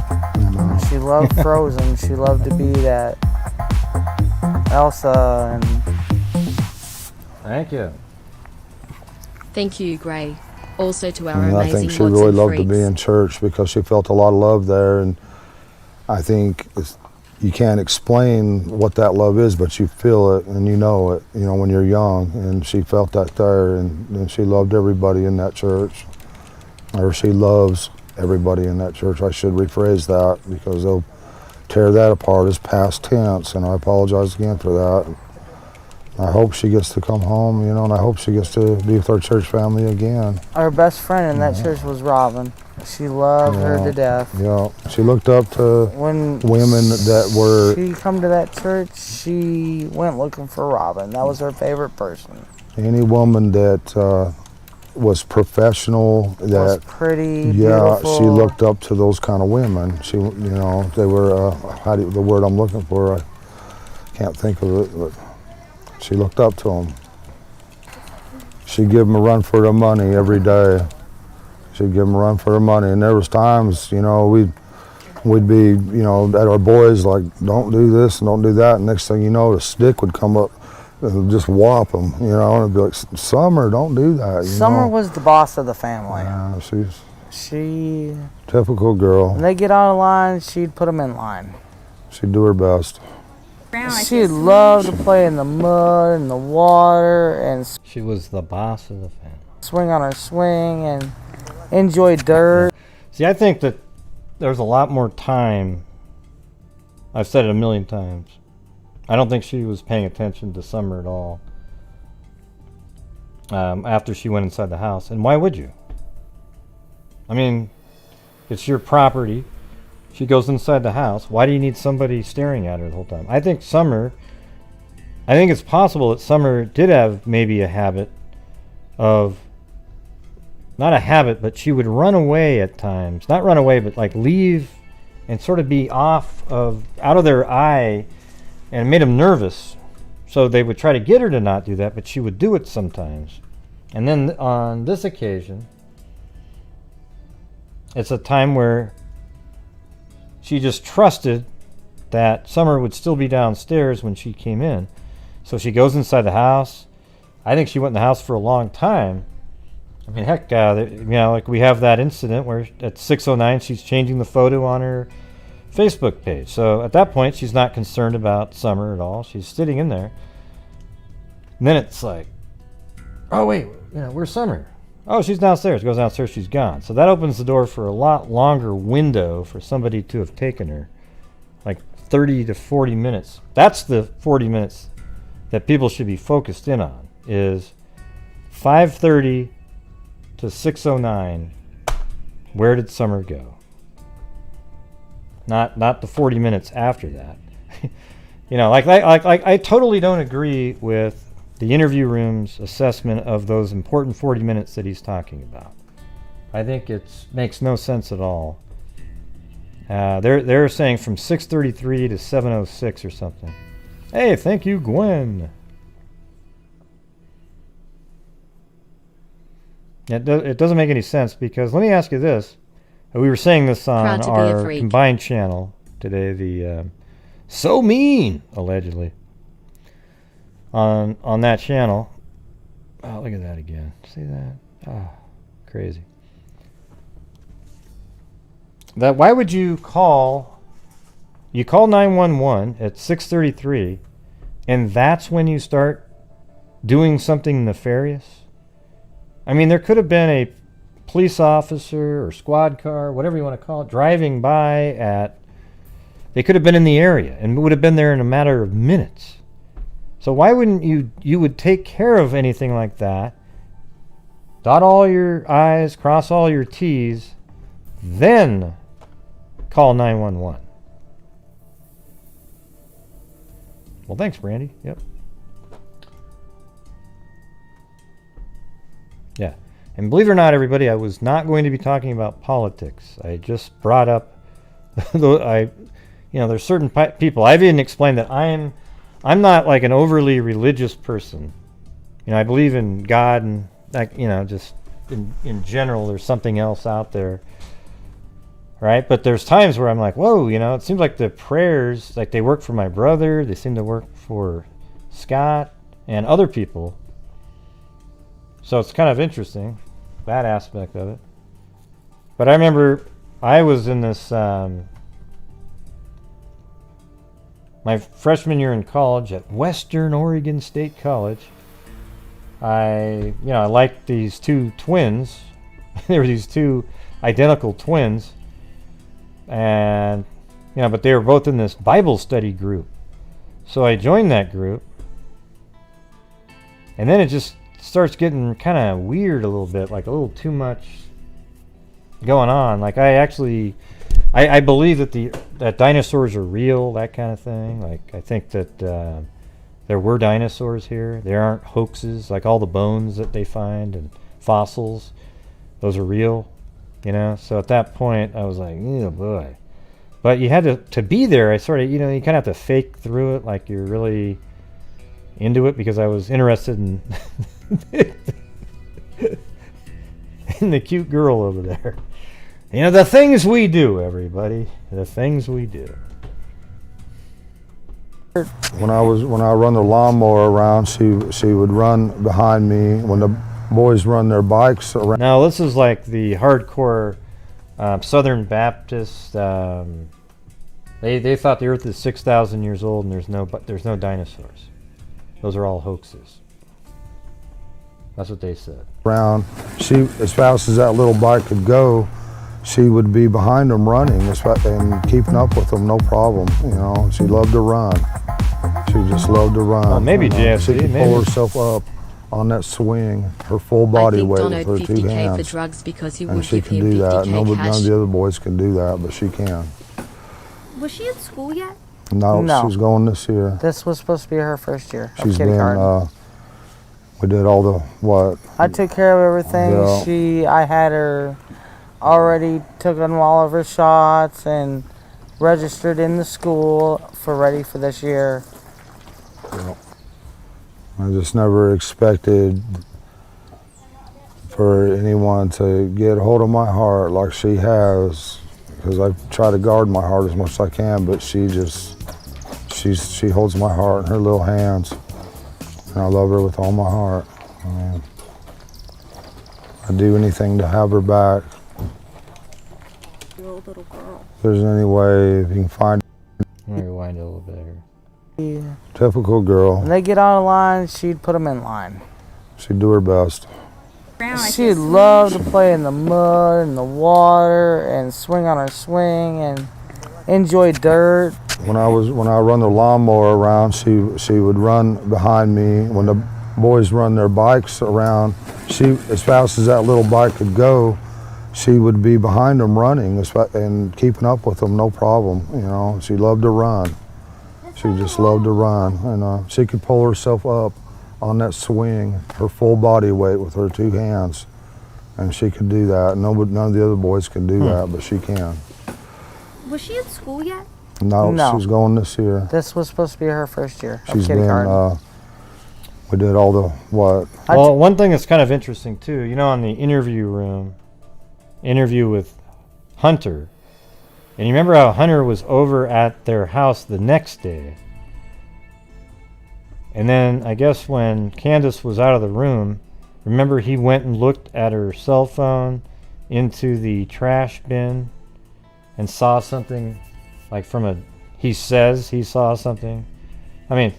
And, she loved Frozen. She loved to be that Elsa. And thank you. Thank you, Gray. Also to our I amazing think she mods really and loved to freaks. be in church because she felt a lot of love there, and I think you can't explain what that love is, but you feel it and you know when you're young, and she felt that there, and she loved everybody in that church, or she loves everybody in that church. I should rephrase that because they'll tear that apart as past tense, and I apologize again for that. I hope she gets to come home, you know, and I hope she gets to be with our church family again. Our best friend in that church was Robin. She loved her to death. Yeah, she looked up to women that were. She come to that church, she went looking for Robin. That was her favorite person. Any woman that was professional, that was pretty, beautiful. She looked up to those kind of women. She, you know, they were the word I'm looking for. I can't think of it, but she looked up to them. She'd give them a run for their money every day. She'd give them a run for their money, and there was times, you know, we'd be, you know, at our boys like, don't do this and don't do that. And next thing you know, the stick would come up and just whop them, you know, and it'd be like, Summer, don't do that. Summer was the boss of the family. Yeah, she typical girl. When they get out of line, she'd put them in line. She'd do her best. She loved to play in the mud and the water, and she was the boss of the family. Swing on her swing and enjoy dirt. See, I think that there's a lot more time. I've said it a million times. I don't think she was paying attention to Summer at all after she went inside the house. And why would you? I mean, it's your property. She goes inside the house. Why do you need somebody staring at her the whole time? I think it's possible that Summer did have maybe a habit of, not a habit, but she would run away at times. Not run away, but like leave and sort of be out of their eye, and it made them nervous. So they would try to get her to not do that, but she would do it sometimes. And then on this occasion, it's a time where she just trusted that Summer would still be downstairs when she came in. So she goes inside the house. I think she went in the house for a long time. I mean, heck, you know, like we have that incident where at 6:09 she's changing the photo on her Facebook page. So at that point, she's not concerned about Summer at all. She's sitting in there. And then it's like, oh, wait, you know, where's Summer? Oh, she's downstairs. Goes downstairs, she's gone. So that opens the door for a lot longer window for somebody to have taken her. Like 30 to 40 minutes. That's the 40 minutes that people should be focused in on, is 5:30 to 6:09. Where did Summer go? Not the 40 minutes after that. You know, like I totally don't agree with the interview room's assessment of those important 40 minutes that he's talking about. I think it makes no sense at all. They're saying from 6:33 to 7:06 or something. Hey, thank you, Gwen. It doesn't make any sense, because let me ask you this. We were saying this on our combined channel today, the So Mean, allegedly, on that channel. Oh, look at that again. See that? Oh, crazy. That why would you call 911 at 6:33 and that's when you start doing something nefarious? I mean, there could have been a police officer or squad car, whatever you want to call it, driving by they could have been in the area and would have been there in a matter of minutes. So why wouldn't you would take care of anything like that, dot all your I's, cross all your T's, then call 911. Well, thanks, Brandy. Yep. Yeah. And believe it or not, everybody, I was not going to be talking about politics. I just brought up, there's certain people. I've even explained that I'm not like an overly religious person. I believe in God and just in general, there's something else out there. Right? But there's times where I'm like, whoa, it seems like the prayers, like they work for my brother, they seem to work for Scott and other people. So it's kind of interesting, that aspect of it. But I remember I was in this, my freshman year in college at Western Oregon State College. I liked these two twins. There were these two identical twins. And, but they were both in this Bible study group. So I joined that group. And then it just starts getting kind of weird a little bit, like a little too much going on. Like I believe that dinosaurs are real, that kind of thing. Like I think that there were dinosaurs here. There aren't hoaxes, like all the bones that they find and fossils. Those are real. So at that point I was like, oh boy. But you had to be there. I sort of, you kind of have to fake through it like you're really into it, because I was interested in in the cute girl over there. The things we do, everybody. The things we do. When I run the lawnmower around, she would run behind me when the boys run their bikes around. Now this is like the hardcore Southern Baptist. They thought the Earth is 6,000 years old and there's no dinosaurs. Those are all hoaxes. That's what they said. Around, as fast as that little bike could go, she would be behind them running and keeping up with them, no problem. She loved to run. She just loved to run. Well, maybe JFC. She could pull herself up on that swing, her full body weight with her 2 hands. For drugs because he and would she give can him do that. 50K None of cash. the other boys can do that, but she can. Was she in school yet? No, she's going this year. This was supposed to be her first year. She's been, we did all the, what? I took care of everything. Yeah. I had her already took on all of her shots and registered in the school ready for this year. Yeah. I just never expected for anyone to get a hold of my heart like she has, because I try to guard my heart as much as I can, but she holds my heart in her little hands, and I love her with all my heart. I'd do anything to have her back. Your little girl. If there's any way, if you can find. Let me rewind it a little bit here. Yeah. Typical girl. When they get on a line, she'd put them in line. She'd do her best. She'd love to play in the mud and the water and swing on her swing and enjoy dirt. When I run the lawnmower around, she would run behind me. When the boys run their bikes around, as fast as that little bike could go, she would be behind them running and keeping up with them, no problem. She loved to run. She just loved to run, and she could pull herself up on that swing, her full body weight with her 2 hands, and she could do that. None of the other boys can do that, but she can. Was she in school yet? No, she's going this year. This was supposed to be her first year. She's been, we did all the, what? Well, one thing that's kind of interesting too, on the interview with Hunter, and you remember how Hunter was over at their house the next day, and then I guess when Candace was out of the room, remember he went and looked at her cell phone into the trash bin and saw something, like he says he saw something. I mean,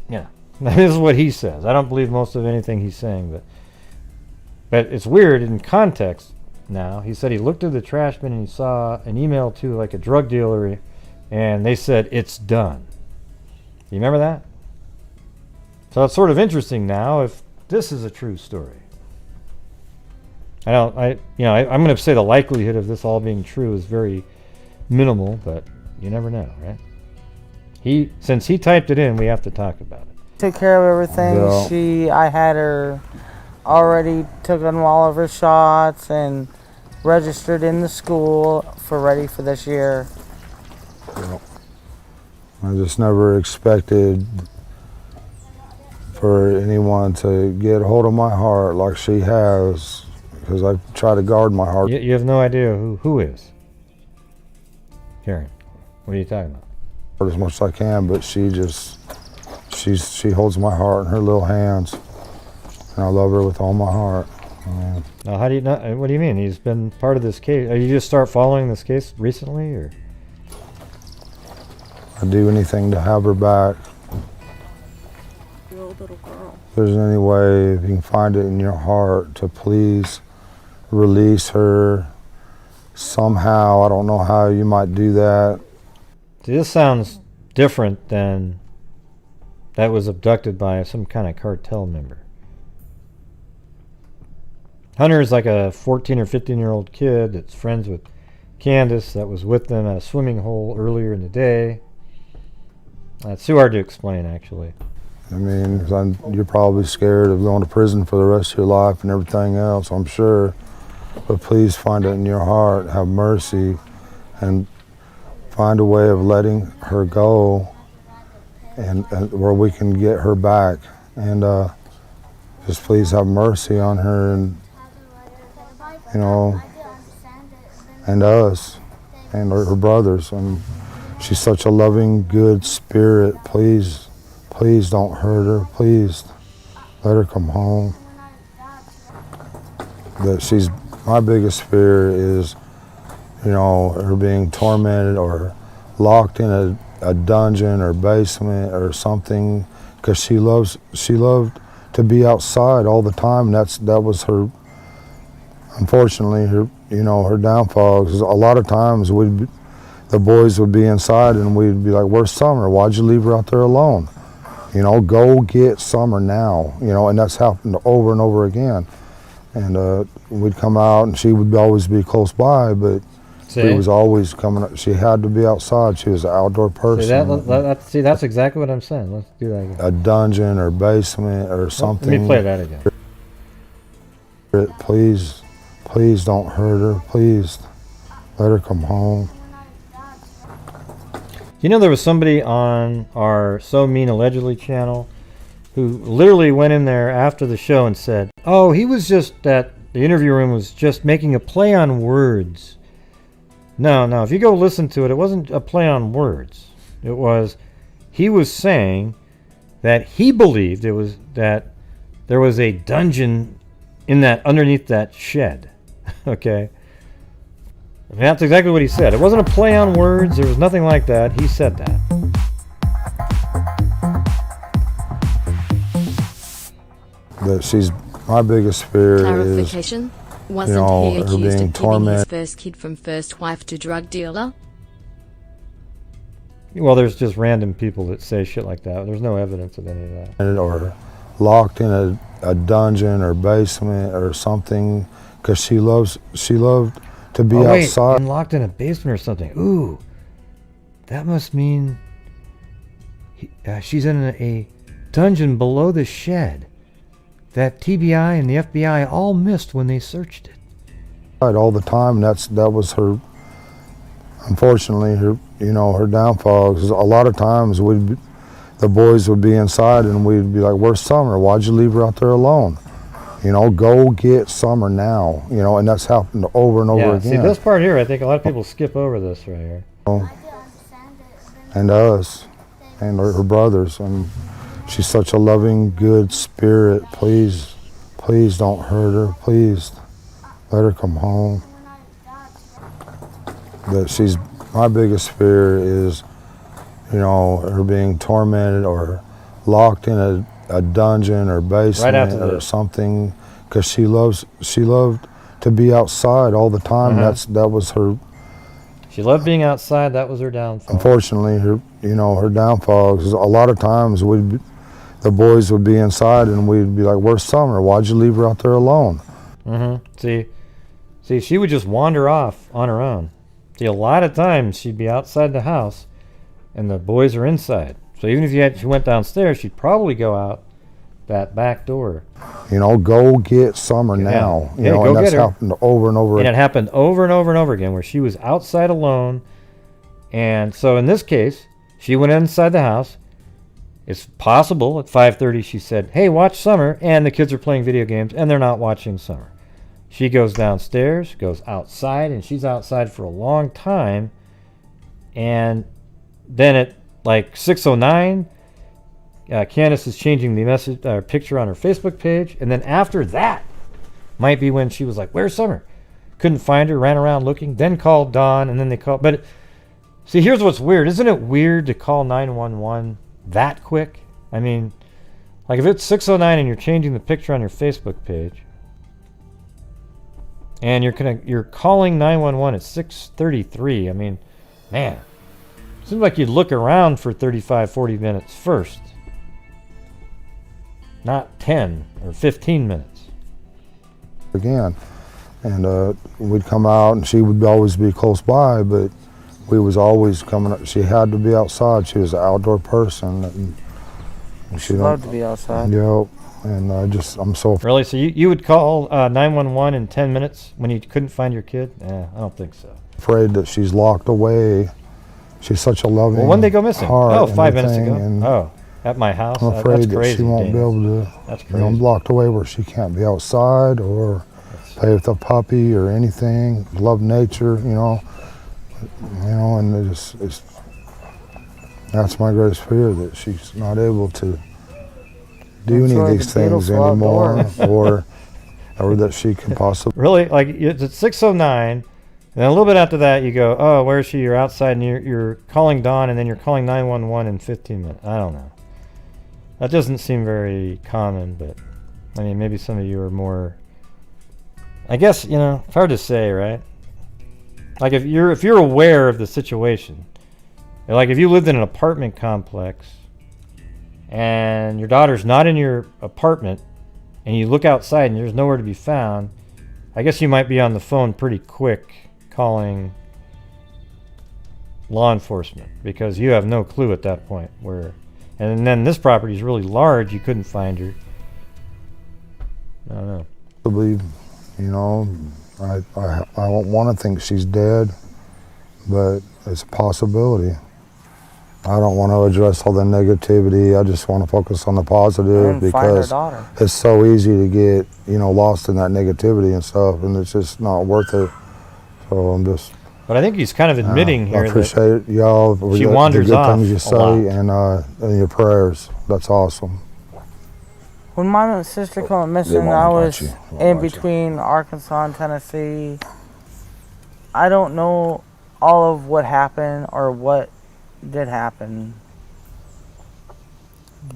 yeah, this is what he says. I don't believe most of anything he's saying, but it's weird in context now. He said he looked at the trash bin and he saw an email to like a drug dealer, and they said it's done. You remember that? So it's sort of interesting now if this is a true story. I'm going to say the likelihood of this all being true is very minimal, but you never know, right? Since he typed it in, we have to talk about it. Took care of everything. Yeah. I had her already took on all of her shots and registered in the school ready for this year. Yeah. I just never expected for anyone to get hold of my heart like she has, because I try to guard my heart. You have no idea who is. Karen, what are you talking about? As much as I can, but she holds my heart in her little hands, and I love her with all my heart. Now, how do you know? What do you mean? He's been part of this case. You just start following this case recently, or? I'd do anything to have her back. Your little girl. If there's any way, if you can find it in your heart to please release her somehow. I don't know how you might do that. See, this sounds different than that was abducted by some kind of cartel member. Hunter is like a 14 or 15-year-old kid that's friends with Candace that was with them at a swimming hole earlier in the day. That's too hard to explain, actually. I mean, 'cause you're probably scared of going to prison for the rest of your life and everything else, I'm sure. But please find it in your heart, have mercy, and find a way of letting her go, and where we can get her back. And just please have mercy on her, and you know, and us, and her brothers. And she's such a loving, good spirit. Please, please don't hurt her. Please let her come home. My biggest fear is, you know, her being tormented or locked in a dungeon or basement or something, because she loved to be outside all the time. That was her, unfortunately, her downfall. 'Cause a lot of times the boys would be inside and we'd be like, "Where's Summer? Why'd you leave her out there alone? You know, go get Summer now." You know, and that's happened over and over again. And we'd come out and she would always be close by, but she was always coming up. She had to be outside. She was an outdoor person. See, that's exactly what I'm saying. Let's do that again. A dungeon or basement or something. Let me play that again. Please, please don't hurt her. Please let her come home. You know, there was somebody on our So Mean Allegedly channel who literally went in there after the show and said, "Oh, he was just the interview room was just making a play on words." No, if you go listen to it, it wasn't a play on words. It was, he was saying that he believed that there was a dungeon underneath that shed. Okay? I mean, that's exactly what he said. It wasn't a play on words. There was nothing like that. He said that. My biggest fear Clarification. Wasn't he accused of giving his first kid from first wife to drug dealer? Well, there's just random people that say shit like that. There's no evidence of any of that. Or locked in a dungeon or basement or something, because she loved to be outside. And locked in a basement or something. Ooh, that must mean she's in a dungeon below the shed that TBI and the FBI all missed when they searched it. All the time. That was her, unfortunately, her downfall. 'Cause a lot of times the boys would be inside and we'd be like, "Where's Summer? Why'd you leave her out there alone? You know, go get Summer now." You know, and that's happened over and over again. See, this part here, I think a lot of people skip over this right here. And us, and her brothers, and she's such a loving, good spirit. Please, please don't hurt her. Please let her come home. My biggest fear is, you know, her being tormented or locked in a dungeon or basement or something, because she loved to be outside all the time. That was her. She loved being outside. That was her downfall. Unfortunately, her downfall. Because a lot of times the boys would be inside and we'd be like, "Where's Summer? Why'd you leave her out there alone?" See, she would just wander off on her own. See, a lot of times she'd be outside the house and the boys are inside. So even if she went downstairs, she'd probably go out that back door. You know, go get Summer now. You know, go and that's get her. happened over and over. And it happened over and over and over again where she was outside alone. And so in this case, she went inside the house. It's possible at 5:30 she said, hey, watch Summer. And the kids are playing video games and they're not watching Summer. She goes downstairs, goes outside, and she's outside for a long time. And then at like 6:09, Candace is changing the picture on her Facebook page. And then after that might be when she was like, where's Summer? Couldn't find her, ran around looking, then called Dawn, and then they called. But see, here's what's weird. Isn't it weird to call 911 that quick? I mean, like if it's 6:09 and you're changing the picture on your Facebook page, and you're calling 911 at 6:33. I mean, man, it seems like you'd look around for 35, 40 minutes first, not 10 or 15 minutes. Again, and we'd come out, and she would always be close by, but we was always coming up. She had to be outside. She was an outdoor person. And she loved to be outside. Yep. And I'm so... Really? So you would call 911 in 10 minutes when you couldn't find your kid? I don't think so. Afraid that she's locked away. She's such a loving Well, when they go missing? heart. Oh, 5 minutes ago. At my house? I'm afraid that's crazy, that she won't be able to... That's crazy. You know, I'm blocked away where she can't be outside or play with a puppy or anything. Love nature, you know. You know, and that's my greatest fear, that she's not able to do any of these things anymore, or that she could possibly... Really? Like, it's at 6:09, and then a little bit after that you go, oh, where is she? You're outside, and you're calling Dawn, and then you're calling 911 in 15 minutes. I don't know. That doesn't seem very common, but I mean, maybe some of you are more... I guess, you know, it's hard to say, right? Like if you're aware of the situation, like if you lived in an apartment complex and your daughter's not in your apartment and you look outside and there's nowhere to be found, I guess you might be on the phone pretty quick calling law enforcement, because you have no clue at that point where... And then this property is really large, you couldn't find her. I don't know. I believe, you know, I don't want to think she's dead, but it's a possibility. I don't want to address all the negativity. I just want to focus on the positive, because it's so easy to get, you know, lost in that negativity and stuff, and it's just not worth it. So I'm just... But I think he's kind of admitting here I appreciate y'all. She wanders the good off things you say and your prayers. That's awesome. When my sister went missing, I was in between Arkansas and Tennessee. I don't know all of what happened or what did happen,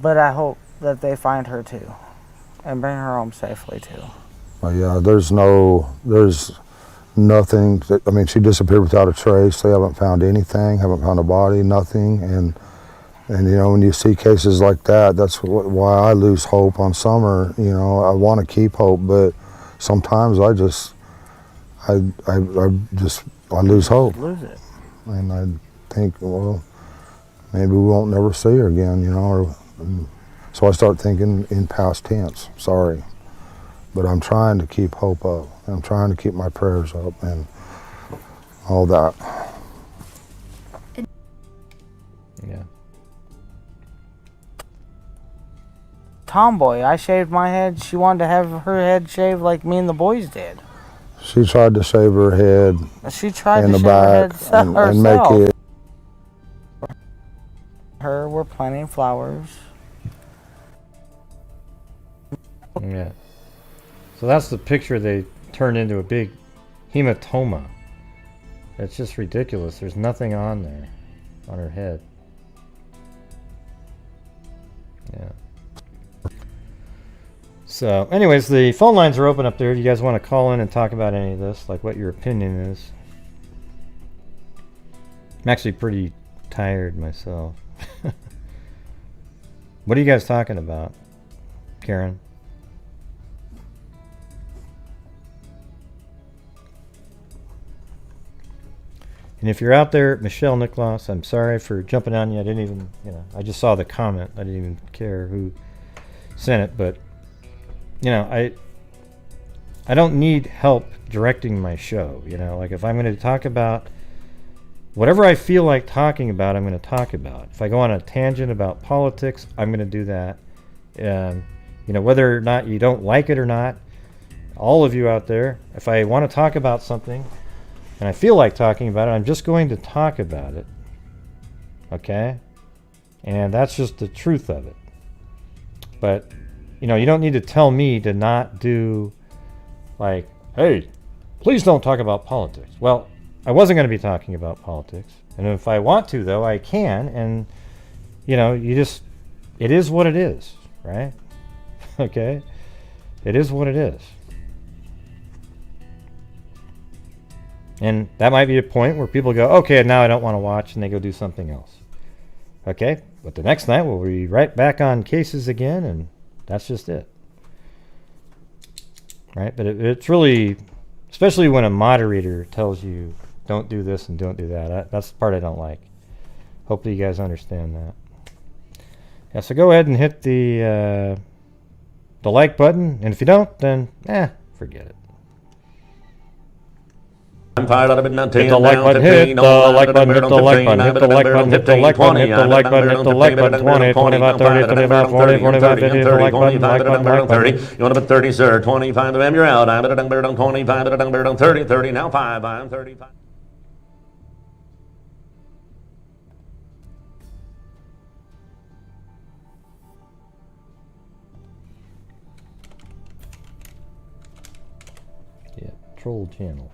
but I hope that they find her too and bring her home safely too. Yeah, there's nothing. I mean, she disappeared without a trace. They haven't found anything, haven't found a body, nothing. And you know, when you see cases like that, that's why I lose hope on Summer. You know, I want to keep hope, but sometimes I lose hope. Lose it. And I think, well, maybe we won't never see her again, you know. So I start thinking in past tense, sorry. But I'm trying to keep hope up. I'm trying to keep my prayers up and all that. Yeah. Tomboy, I shaved my head. She wanted to have her head shaved like me and the boys did. She tried to shave her head in the back and make it. We're planting flowers. Yeah. So that's the picture they turned into a big hematoma. It's just ridiculous. There's nothing on there, on her head. Yeah. So, anyways, the phone lines are open up there. If you guys want to call in and talk about any of this, like what your opinion is. I'm actually pretty tired myself. What are you guys talking about, Karen? And if you're out there, Michelle Nicholas, I'm sorry for jumping on you. I didn't even, I just saw the comment. I didn't even care who sent it, but I don't need help directing my show. Like if I'm going to talk about whatever I feel like talking about, I'm going to talk about. If I go on a tangent about politics, I'm going to do that. Whether or not you don't like it or not, all of you out there, if I want to talk about something and I feel like talking about it, I'm just going to talk about it. Okay? And that's just the truth of it. But, you don't need to tell me to not do, like, hey, please don't talk about politics. Well, I wasn't going to be talking about politics. And if I want to, though, I can. And, it is what it is, right? Okay? It is what it is. And that might be a point where people go, okay, now I don't want to watch, and they go do something else. Okay? But the next night we'll be right back on cases again, and that's just it. Right? But it's really, especially when a moderator tells you, don't do this and don't do that. That's the part I don't like. Hopefully you guys understand that. Yeah, so go ahead and hit the like button, and if you don't, then forget it. I'm fired out of midnight. Hit the like button, hit the like button, hit the like button, hit the like button, hit the like button, hit the like button, hit the like button, 20, 25, 30, 35, 40, 45, 50, hit the like button, like button, like button. You want to bet 30, sir, 25 to them, you're out. I'm at a dung bear, 25, at a dung bear, 30, 30, now 5, I'm 35. Yeah, troll channel.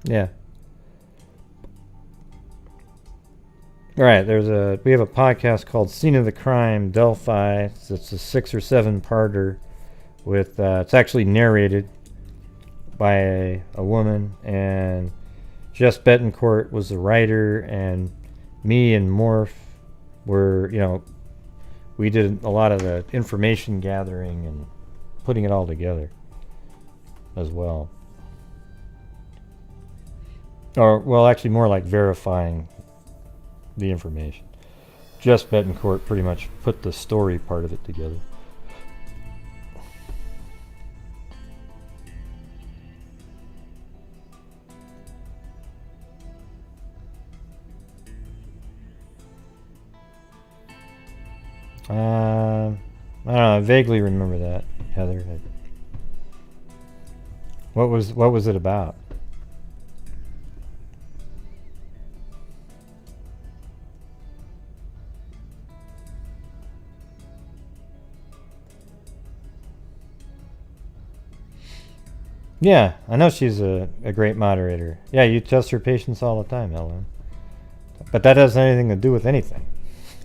Yeah. All right. We have a podcast called Scene of the Crime, Delphi. It's a 6 or 7 parter with it's actually narrated by a woman, and Jess Betancourt was the writer, and me and Morph were, we did a lot of the information gathering and putting it all together as well. Or, well, actually more like verifying the information. Jess Betancourt pretty much put the story part of it together. I don't know, I vaguely remember that, Heather. What was it about? Yeah, I know she's a great moderator. Yeah, you test her patience all the time, Ellen. But that doesn't have anything to do with anything.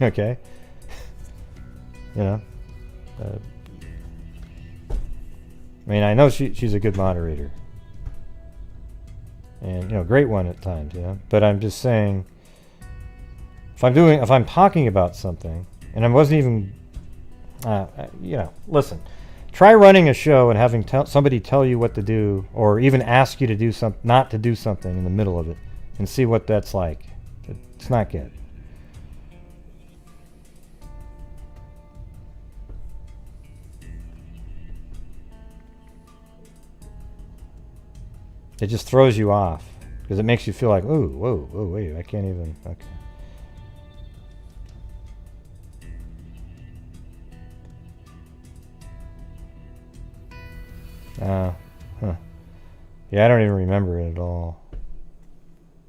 Okay? I mean, I know she's a good moderator. And, great one at times, But I'm just saying, if I'm talking about something, and I wasn't even, listen. Try running a show and having somebody tell you what to do, or even ask you to do not to do something in the middle of it, and see what that's like. It's not good. It just throws you off because it makes you feel like, ooh, whoa, wait, I can't even. Okay. Yeah, I don't even remember it at all,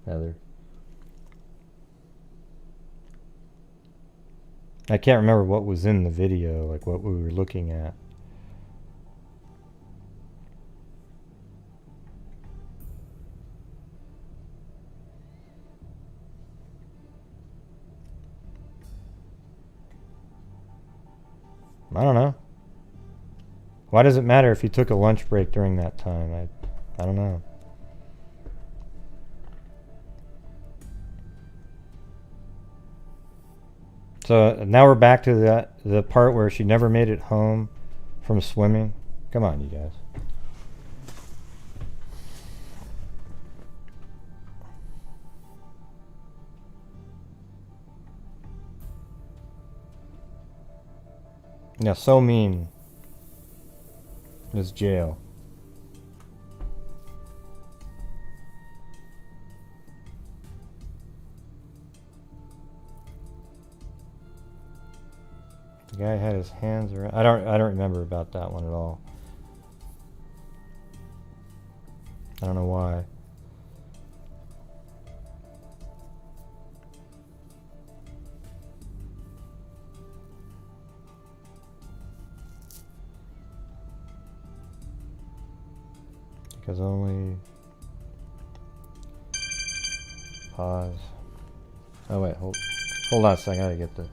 Heather. I can't remember what was in the video, like what we were looking at. I don't know. Why does it matter if you took a lunch break during that time? I don't know. So now we're back to the part where she never made it home from swimming. Come on, you guys. Yeah, so mean. This jail. The guy had his hands around. I don't remember about that one at all. I don't know why. Because only pause. Oh wait, hold on a second. I gotta get the.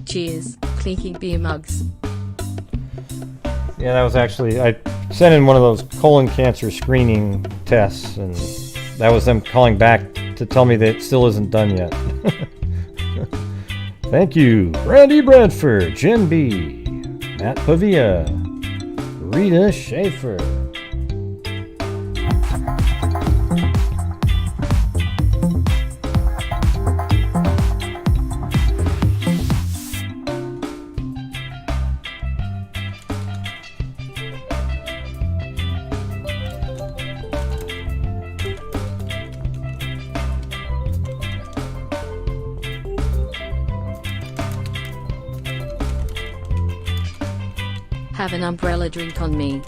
Cheers, clinking beer mugs. Yeah, that was actually, I sent in one of those colon cancer screening tests, and that was them calling back to tell me that it still isn't done yet. Thank you, Randy Bradford, Jen B, Matt Pavia, Rita Schaefer. Have an umbrella drink on me.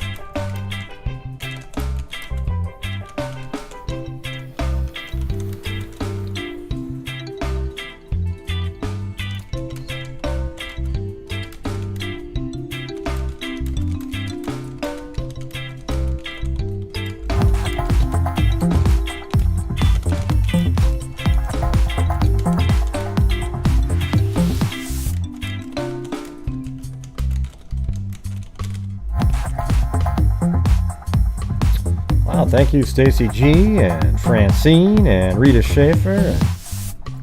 Oh, thank you, Stacy G and Francine and Rita Schaefer and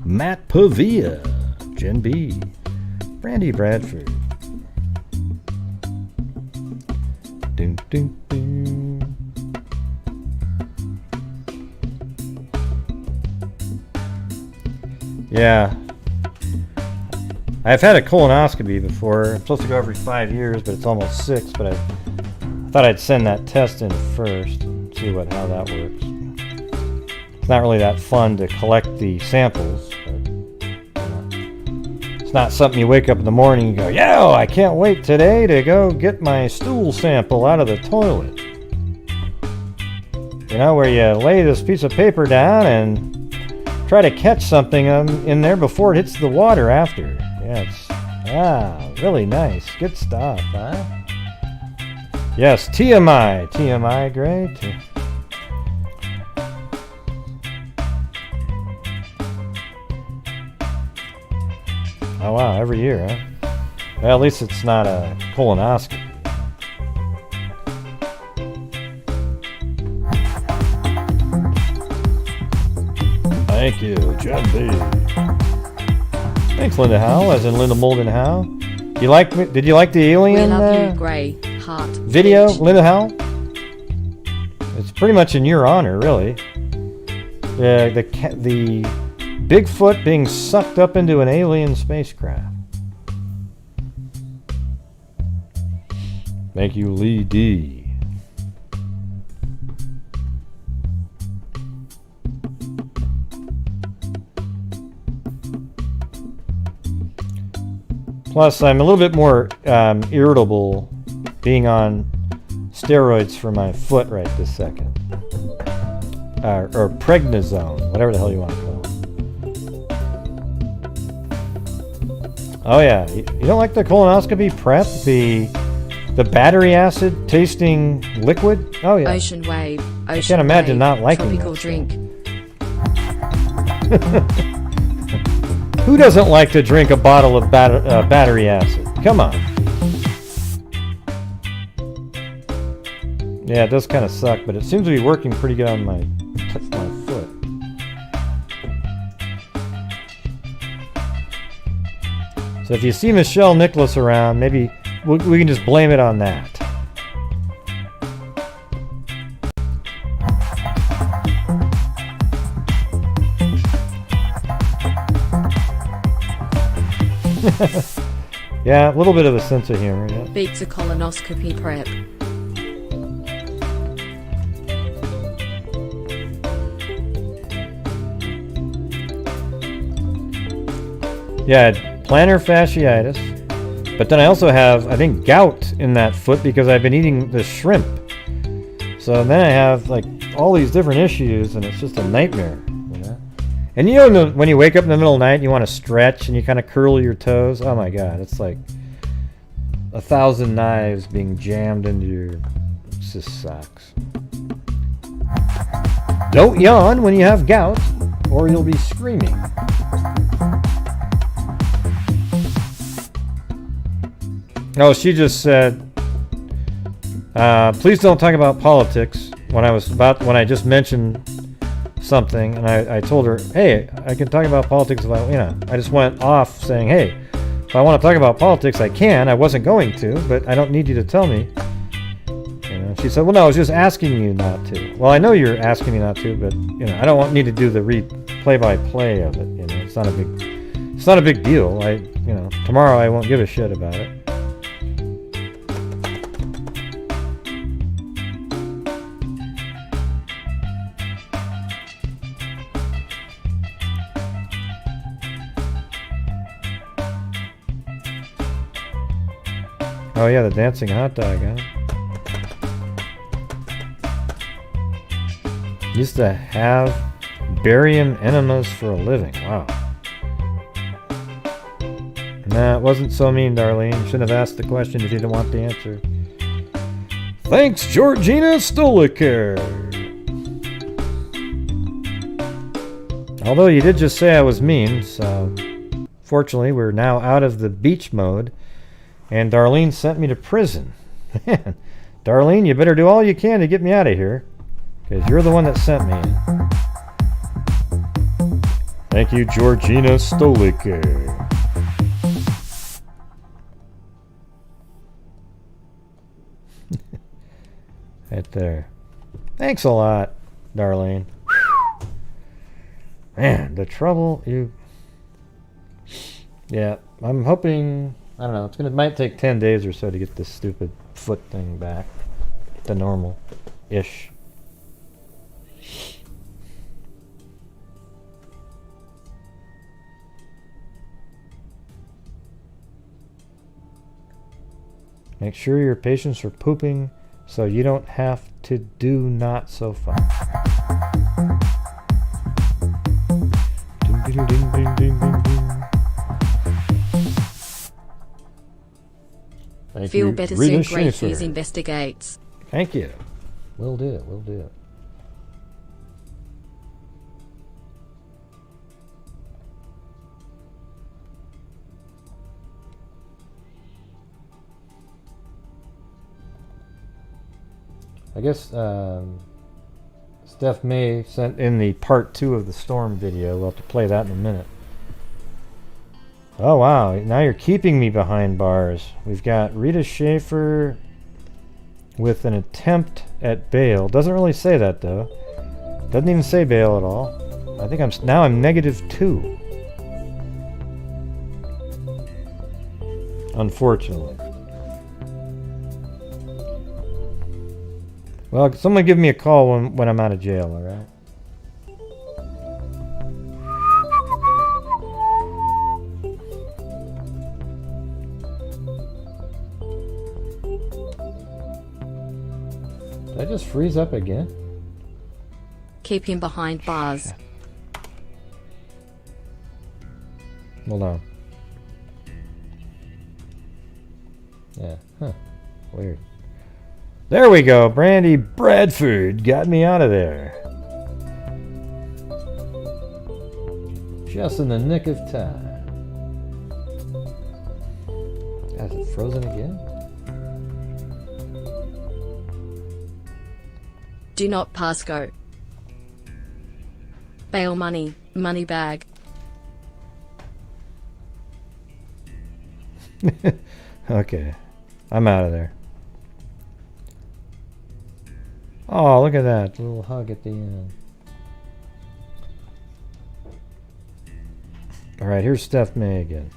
Matt Pavia, Jen B, Brandy Bradford. Dun, dun, dun. Yeah. I've had a colonoscopy before. I'm supposed to go every 5 years, but it's almost 6. But I thought I'd send that test in first and see how that works. It's not really that fun to collect the samples. But, it's not something you wake up in the morning and go, "Yo, I can't wait today to go get my stool sample out of the toilet." You know, where you lay this piece of paper down and try to catch something in there before it hits the water after. Yeah, it's really nice. Good stuff, huh? Yes, TMI, great. Oh wow, every year, huh? Well, at least it's not a colonoscopy. Thank you, John B. Thanks, Linda Howe, as in Linda Molden Howe. Did you like the alien video, Linda Howe? It's pretty much in your honor, really. The Bigfoot being sucked up into an alien spacecraft. Thank you, Lee D. Plus, I'm a little bit more irritable being on steroids for my foot right this second. Or prednisone, whatever the hell you want to call it. Oh yeah, you don't like the colonoscopy prep? The battery acid tasting liquid? Oh yeah. Ocean wave. I can't imagine not liking tropical that drink. Who doesn't like to drink a bottle of battery acid? Come on. Yeah, it does kind of suck, but it seems to be working pretty good on my foot. So if you see Michelle Nicholas around, maybe we can just blame it on that. Yeah, a little bit of a sense of humor, yeah. Beats a colonoscopy prep. Yeah, I had plantar fasciitis, but then I also have, I think, gout in that foot because I've been eating the shrimp. So then I have like all these different issues, and it's just a nightmare. And you know, when you wake up in the middle of the night, you want to stretch and you kind of curl your toes. Oh my God, it's like 1,000 knives being jammed into your. It just sucks. Don't yawn when you have gout, or you'll be screaming. Oh, she just said, please don't talk about politics when I just mentioned something, and I told her, hey, I can talk about politics if I just went off saying, hey, if I want to talk about politics, I can. I wasn't going to, but I don't need you to tell me. She said, well, no, I was just asking you not to. Well, I know you're asking me not to, but I don't need to do the play-by-play of it. It's not a big deal. Tomorrow I won't give a shit about it. Oh yeah, the dancing hot dog, huh? Used to have barium enemas for a living. Wow. Nah, it wasn't so mean, Darlene. Shouldn't have asked the question if you didn't want the answer. Thanks, Georgina Stoliker. Although you did just say I was mean, so fortunately we're now out of the beach mode. And Darlene sent me to prison. Darlene, you better do all you can to get me out of here. Because you're the one that sent me. Thank you, Georgina Stolik. Right there. Thanks a lot, Darlene. Man, the trouble you... Yeah, I'm hoping... I don't know, it might take 10 days or so to get this stupid foot thing back to normal-ish. Make sure your patients are pooping so you don't have to do not so far. Ding, ding, ding, ding, ding, ding, ding. Thank Feel you, better Rita soon, Great Schaefer. News investigates. Thank you. We'll do it, we'll do it. I guess Steph May sent in the part 2 of the storm video. We'll have to play that in a minute. Oh wow, now you're keeping me behind bars. We've got Rita Schaefer with an attempt at bail. Doesn't really say that though. Doesn't even say bail at all. I think I'm -2. Unfortunately. Well, someone give me a call when I'm out of jail, alright? Did I just freeze up again? Keep him behind bars. Hold on. Yeah, huh. Weird. There we go. Brandy Bradford got me out of there. Just in the nick of time. Is it frozen again? Do not pass go. Bail money, money bag. Okay. I'm out of there. Oh, look at that. A little hug at the end. Alright, here's Steph May again.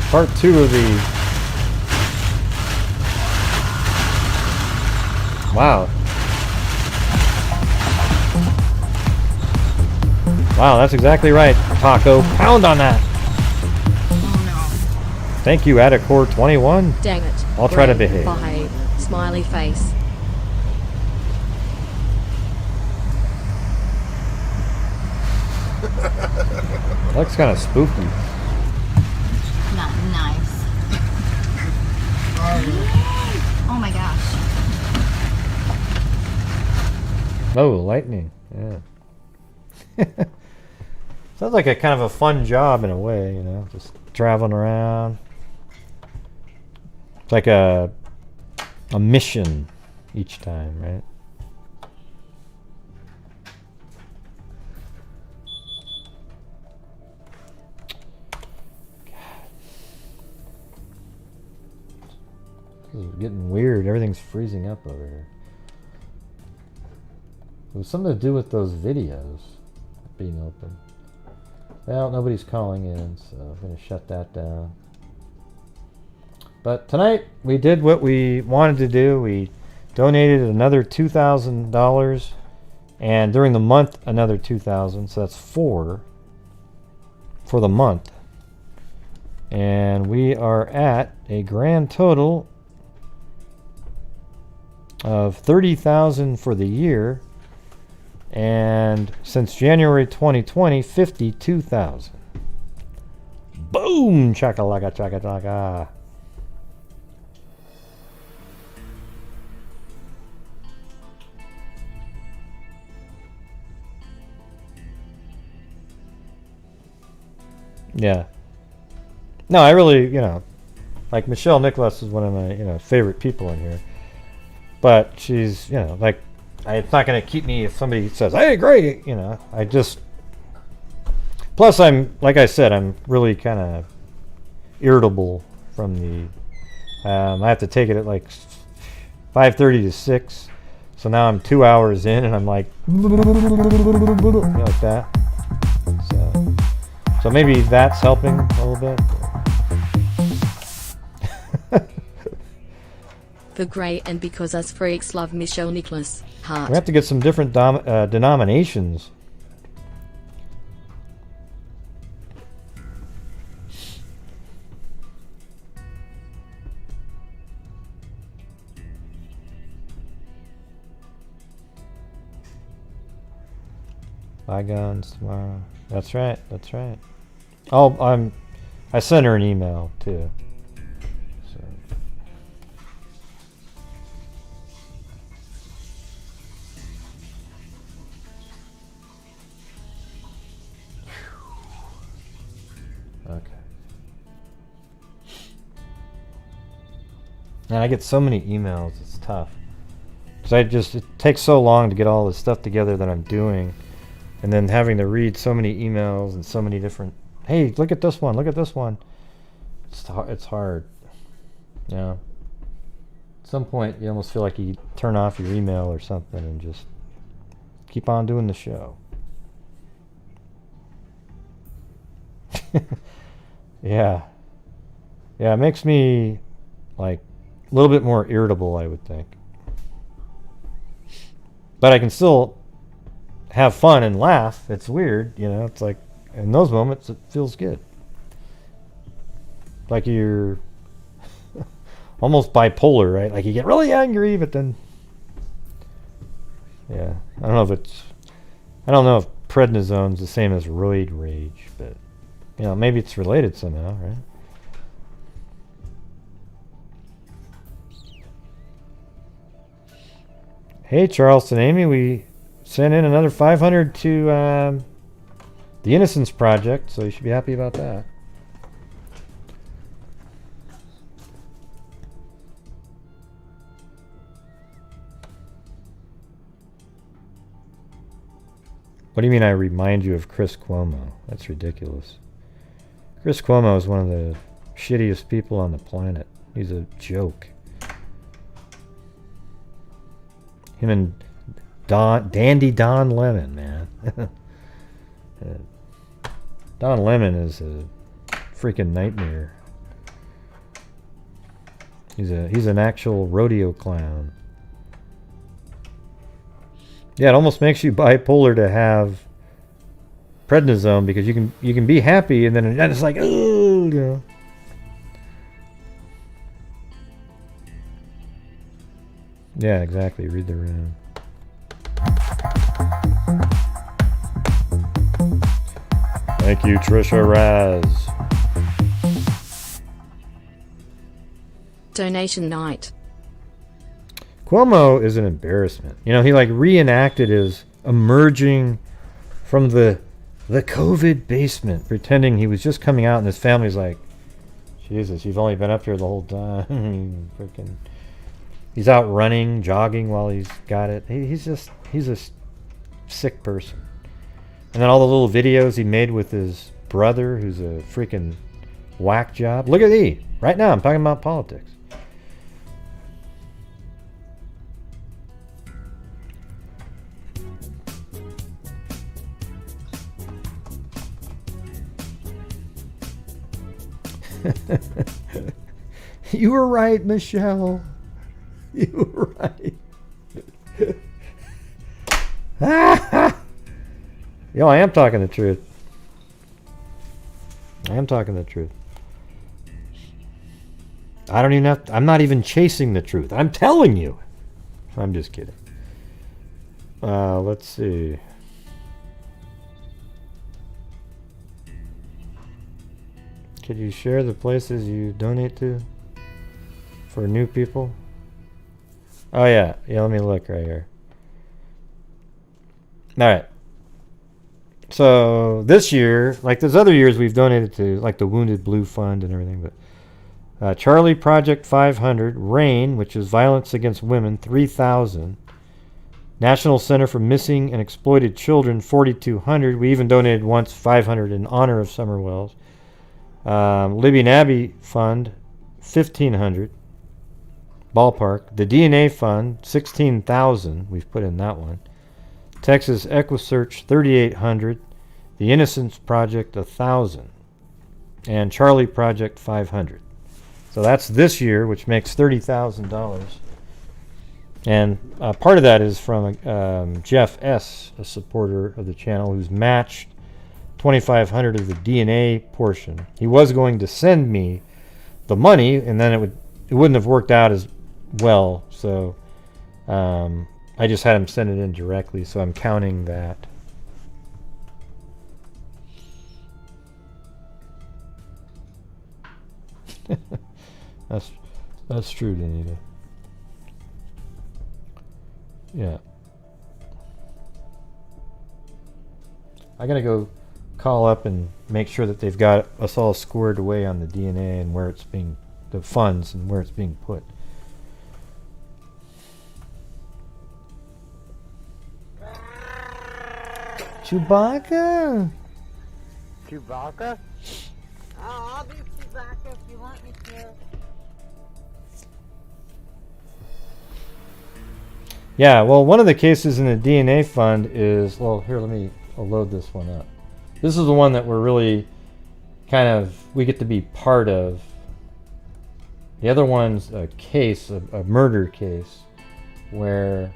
Part 2 of the... Wow. Wow, that's exactly right, Taco. Pound on that! Thank you, Addacore21. Dang it. I'll try to Brave, behave. Behave. Smiley face. Looks kind of spooky. Not nice. Oh my gosh. Oh, lightning. Yeah. Sounds like a kind of a fun job in a way, you know, just traveling around. It's like a mission each time, right? This is getting weird. Everything's freezing up over here. It was something to do with those videos being open. Well, nobody's calling in, so I'm going to shut that down. But tonight, we did what we wanted to do. We donated another $2,000, and during the month, another $2,000. So that's 4 for the month. And we are at a grand total of $30,000 for the year. And since January 2020, $52,000. Boom! Chakalaka, chakalaka. Yeah. No, I really, you know, like Michelle Nicholas is one of my, you know, favorite people in here. But she's, you know, like It's not going to keep me if somebody says, "Hey, great," you know. I just. Plus, I'm like I said, I'm really kind of irritable from the. I have to take it at like 5:30 to 6, so now I'm 2 hours in, and I'm like that. So maybe that's helping a little bit. The Grey and Because Us Freaks Love Michelle Nicholas. Heart. We have to get some different denominations. Bygones tomorrow. That's right. That's right. Oh, I sent her an email too. So. Okay. And I get so many emails. It's tough. Because it takes so long to get all the stuff together that I'm doing. And then having to read so many emails and so many different, hey, look at this one, look at this one. It's hard. Yeah. At some point, you almost feel like you turn off your email or something and just keep on doing the show. Yeah. Yeah, it makes me like a little bit more irritable, I would think. But I can still have fun and laugh. It's weird, you know. It's like in those moments it feels good. Like you're almost bipolar, right? Like you get really angry, but then yeah, I don't know if prednisone's the same as roid rage, but you know, maybe it's related somehow, right? Hey, Charleston Amy, we sent in another 500 to the Innocence Project, so you should be happy about that. What do you mean I remind you of Chris Cuomo? That's ridiculous. Chris Cuomo is one of the shittiest people on the planet. He's a joke. Him and Dandy Don Lemon, man. Don Lemon is a freaking nightmare. He's an actual rodeo clown. Yeah, it almost makes you bipolar to have prednisone because you can be happy and then it's like, oh, you know. Yeah, exactly. Read the room. Thank you, Trisha Raz. Donation night. Cuomo is an embarrassment. You know, he like reenacted his emerging from the COVID basement, pretending he was just coming out, and his family's like, Jesus, you've only been up here the whole time. Freaking. He's out running, jogging while he's got it. He's a sick person. And then all the little videos he made with his brother, who's a freaking whack job. Look at me. Right now, I'm talking about politics. You were right, Michelle. You were right. Yo, I am talking the truth. I am talking the truth. I don't even have I'm not even chasing the truth. I'm telling you. I'm just kidding. Let's see. Could you share the places you donate to for new people? Oh yeah, let me look right here. All right. So this year, like those other years, we've donated to like the Wounded Blue Fund and everything. But Charlie Project 500, RAIN, which is Violence Against Women, 3,000. National Center for Missing and Exploited Children, 4,200. We even donated once 500 in honor of Summer Wells. Libby and Abbey Fund, 1,500. Ballpark. The DNA Fund, 16,000. We've put in that one. Texas Equisearch, 3,800. The Innocence Project, 1,000. And Charlie Project, 500. So that's this year, which makes $30,000. And part of that is from Jeff S., a supporter of the channel, who's matched 2,500 of the DNA portion. He was going to send me the money, and then it wouldn't have worked out as well. So I just had him send it in directly. So I'm counting that. That's true, Danita. Yeah. I gotta go call up and make sure that they've got us all squared away on the DNA and where it's being, the funds and where it's being put. Chewbacca? Chewbacca? Oh, I'll be Chewbacca if you want me to. Yeah, well, one of the cases in the DNA fund is, well, here, I'll load this one up. This is the one that we're really we get to be part of. The other one's a case, a murder case, where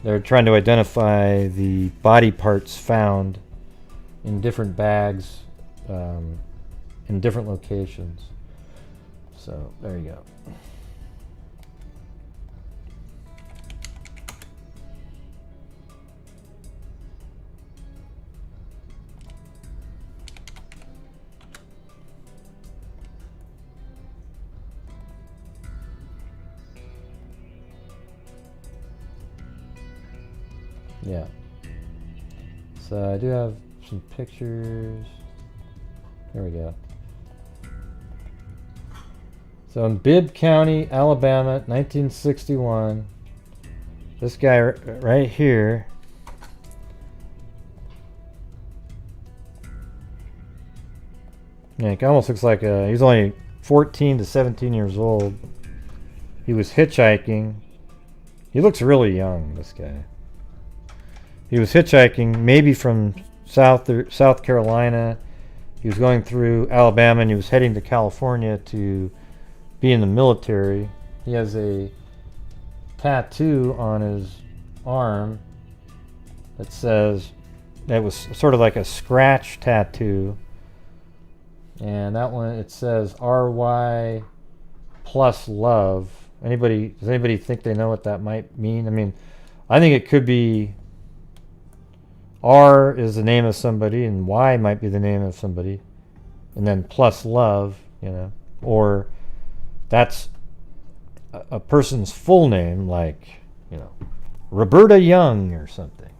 they're trying to identify the body parts found in different bags in different locations. So, there you go. Yeah. So I do have some pictures. There we go. So in Bibb County, Alabama, 1961. This guy right here. Yeah, it almost looks like he's only 14 to 17 years old. He was hitchhiking. He looks really young, this guy. He was hitchhiking, maybe from South Carolina. He was going through Alabama, and he was heading to California to be in the military. He has a tattoo on his arm that says, that was sort of like a scratch tattoo. And that one, it says RY plus love. Does anybody think they know what that might mean? I mean, I think it could be R is the name of somebody and Y might be the name of somebody, and then plus love, or that's a person's full name, like, Roberta Young or something,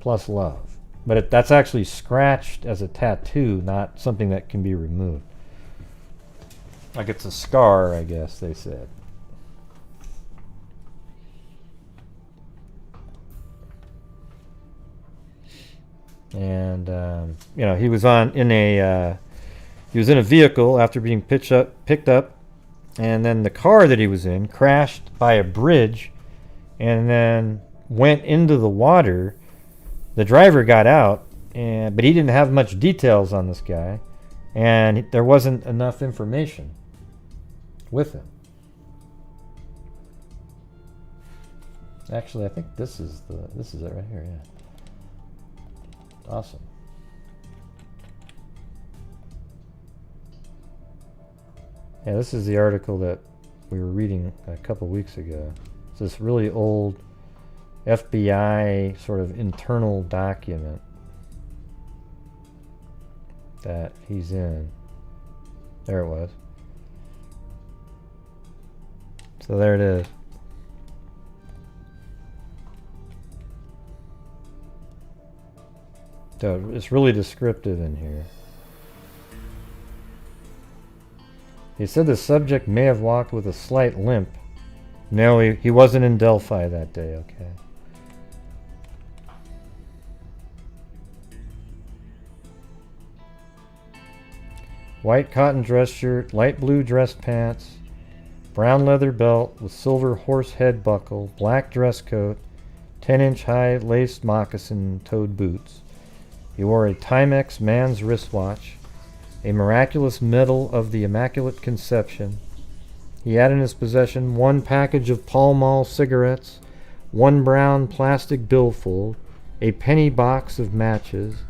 plus love. But that's actually scratched as a tattoo, not something that can be removed. Like it's a scar, I guess they said. And he was in a vehicle after being picked up, and then the car that he was in crashed by a bridge, and then went into the water. The driver got out, but he didn't have much details on this guy, and there wasn't enough information with him. Actually, I think this is it right here. Yeah. Awesome. Yeah, this is the article that we were reading a couple weeks ago. It's this really old FBI sort of internal document that he's in. There it was. So there it is. So it's really descriptive in here. He said the subject may have walked with a slight limp. No, he wasn't in Delphi that day, okay. white cotton dress shirt, light blue dress pants, brown leather belt with silver horse head buckle, black dress coat, 10-inch high laced moccasin-toed boots. He wore a Timex man's wristwatch, a miraculous medal of the Immaculate Conception. He had in his possession 1 package of Pall Mall cigarettes, 1 brown plastic billfold, a penny box of matches,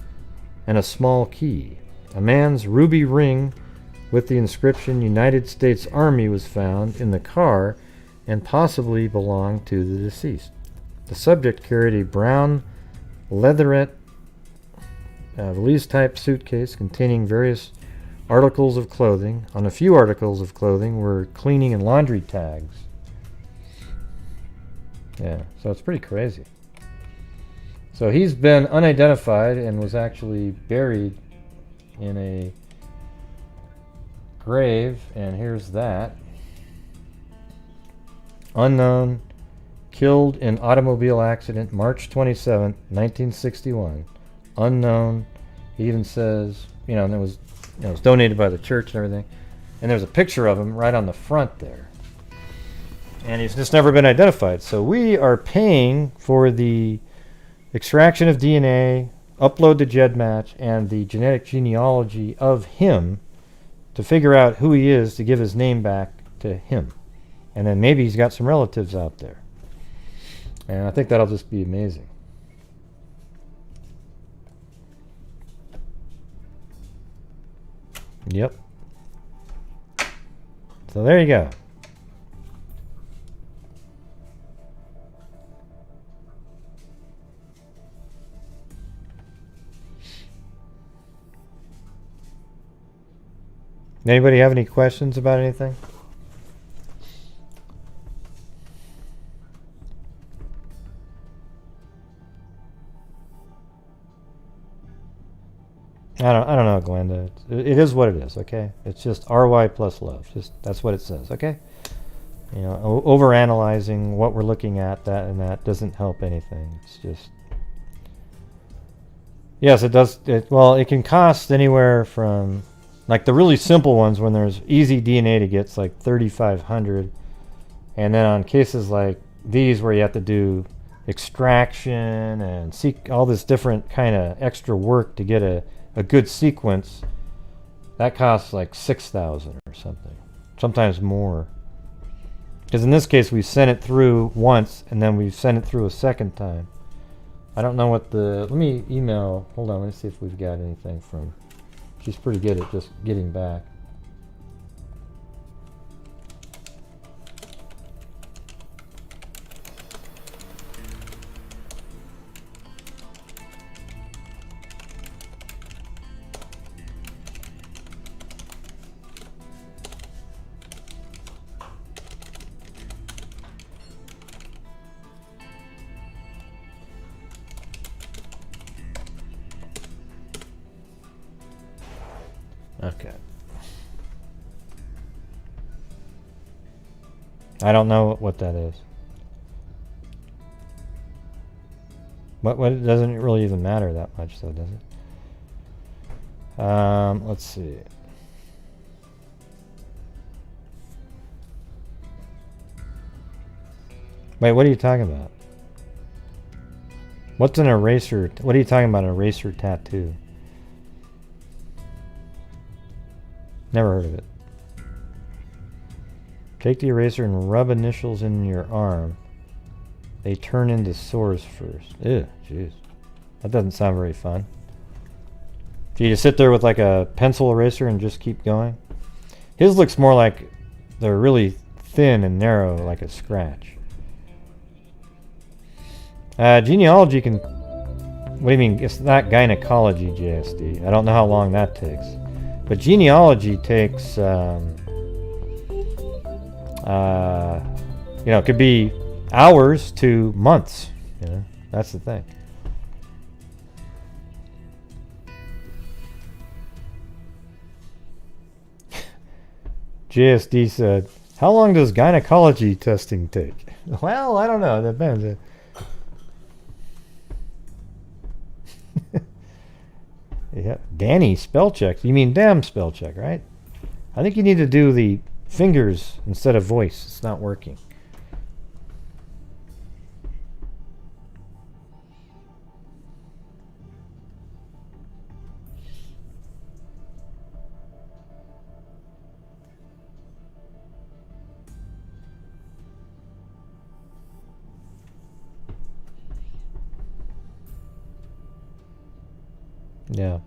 and a small key. A man's ruby ring with the inscription United States Army was found in the car and possibly belonged to the deceased. The subject carried a brown leatherette valise-type suitcase containing various articles of clothing. On a few articles of clothing were cleaning and laundry tags. Yeah, so it's pretty crazy. So he's been unidentified and was actually buried in a grave, and here's that. Unknown, killed in automobile accident March 27th, 1961. Unknown. He even says, you know, and it was donated by the church and everything. And there's a picture of him right on the front there. And he's just never been identified. So we are paying for the extraction of DNA, upload to GEDmatch, and the genetic genealogy of him to figure out who he is, to give his name back to him. And then maybe he's got some relatives out there. And I think that'll just be amazing. Yep. So there you go. Anybody have any questions about anything? I don't know, Glenda. It is what it is, okay? It's just RY plus love. Just that's what it says, okay? You know, overanalyzing what we're looking at, that and that doesn't help anything. It's just, yes, it does. Well, it can cost anywhere from, like the really simple ones, when there's easy DNA to get, it's like $3,500, and then on cases like these where you have to do extraction and seek all this different kind of extra work to get a good sequence, that costs like $6,000 or something, sometimes more. Because in this case, we sent it through once, and then we sent it through a second time. I don't know what the. Let me email. Hold on, let me see if we've got anything from. She's pretty good at just getting back. Okay. I don't know what that is. What it doesn't really even matter that much, though, does it? Let's see. Wait, what are you talking about? What's an eraser? What are you talking about, an eraser tattoo? Never heard of it. Take the eraser and rub initials in your arm. They turn into sores first. Ew, jeez. That doesn't sound very fun. Do you just sit there with like a pencil eraser and just keep going? His looks more like they're really thin and narrow, like a scratch. Genealogy can... What do you mean? It's not gynecology, JSD. I don't know how long that takes. But genealogy takes, you know, it could be hours to months. You know, that's the thing. JSD said, "How long does gynecology testing take?" Well, I don't know. It depends. Yeah, Danny spell check. You mean damn spell check, right? I think you need to do the fingers instead of voice. It's not working. Yeah.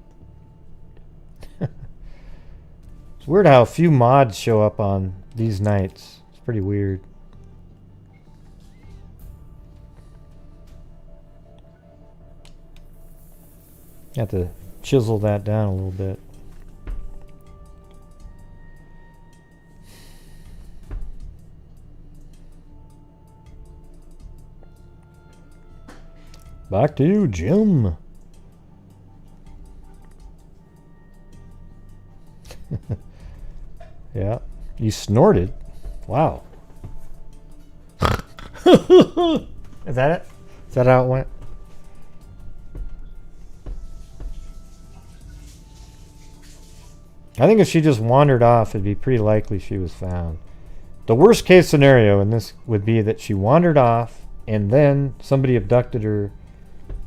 It's weird how few mods show up on these nights. It's pretty weird. Have to chisel that down a little bit. Back to you, Jim. Yeah, you snorted. Wow. Is that it? Is that how it went? I think if she just wandered off, it'd be pretty likely she was found. The worst case scenario in this would be that she wandered off and then somebody abducted her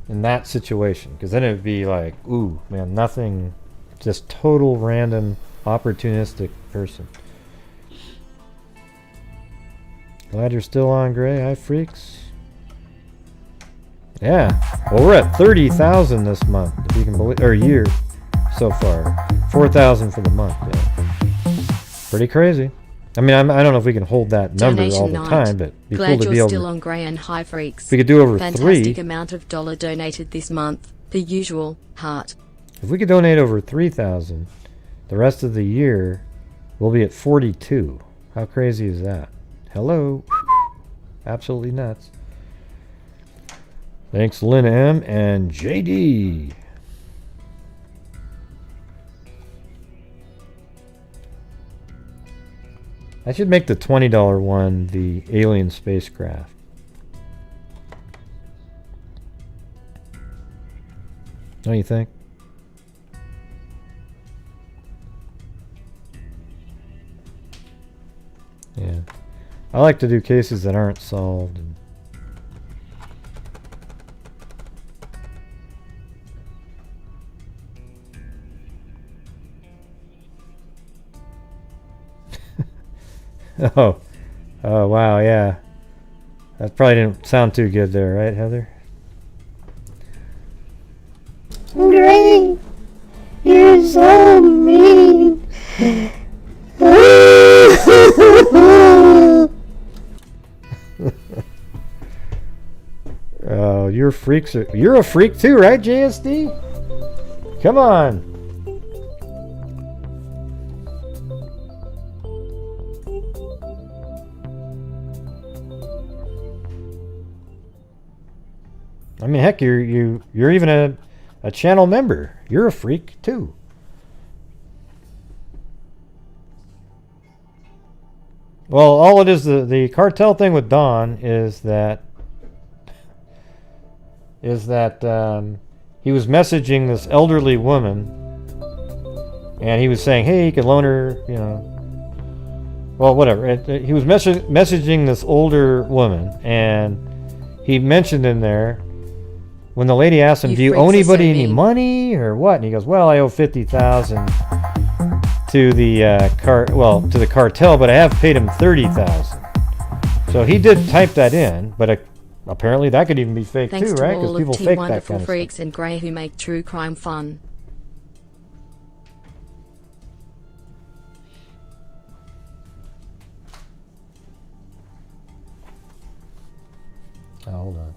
in that situation. Because then it would be like, ooh, man, nothing, just total random, opportunistic person. Glad you're still on, Gray. Hi, freaks. Yeah. Well, we're at 30,000 this month, if you can believe, or year so far. 4,000 for the month. Yeah. Pretty crazy. I mean, I don't know if we can hold that number all the time, but it'd be cool to be able still on Gray and Hi Freaks. If we could do over Fantastic 3. amount of dollar donated this month. The usual heart. If we could donate over 3,000, the rest of the year we'll be at 42. How crazy is that? Hello. Absolutely nuts. Thanks, Lynn M and JD. I should make the $20 one the alien spacecraft. Don't you think? Yeah. I like to do cases that aren't solved. And oh, wow, yeah. That probably didn't sound too good there, right, Heather? Gray, you're so mean. Oh, you're freaks. You're a freak too, right, JSD? Come on. I mean, heck, you're even a channel member. You're a freak too. Well, all it is, the cartel thing with Don is that he was messaging this elderly woman, and he was saying, hey, you can loan her, you know, well, whatever. He was messaging this older woman, and he mentioned in there, when the lady asked him, do you owe anybody any money or what? And he goes, well, I owe 50,000 to the cartel, but I have paid him 30,000. So he did type that in, but apparently that could even be fake Thanks too, right? Because people fake that kind of stuff. Freaks and Grey who make true crime fun. Oh, hold on.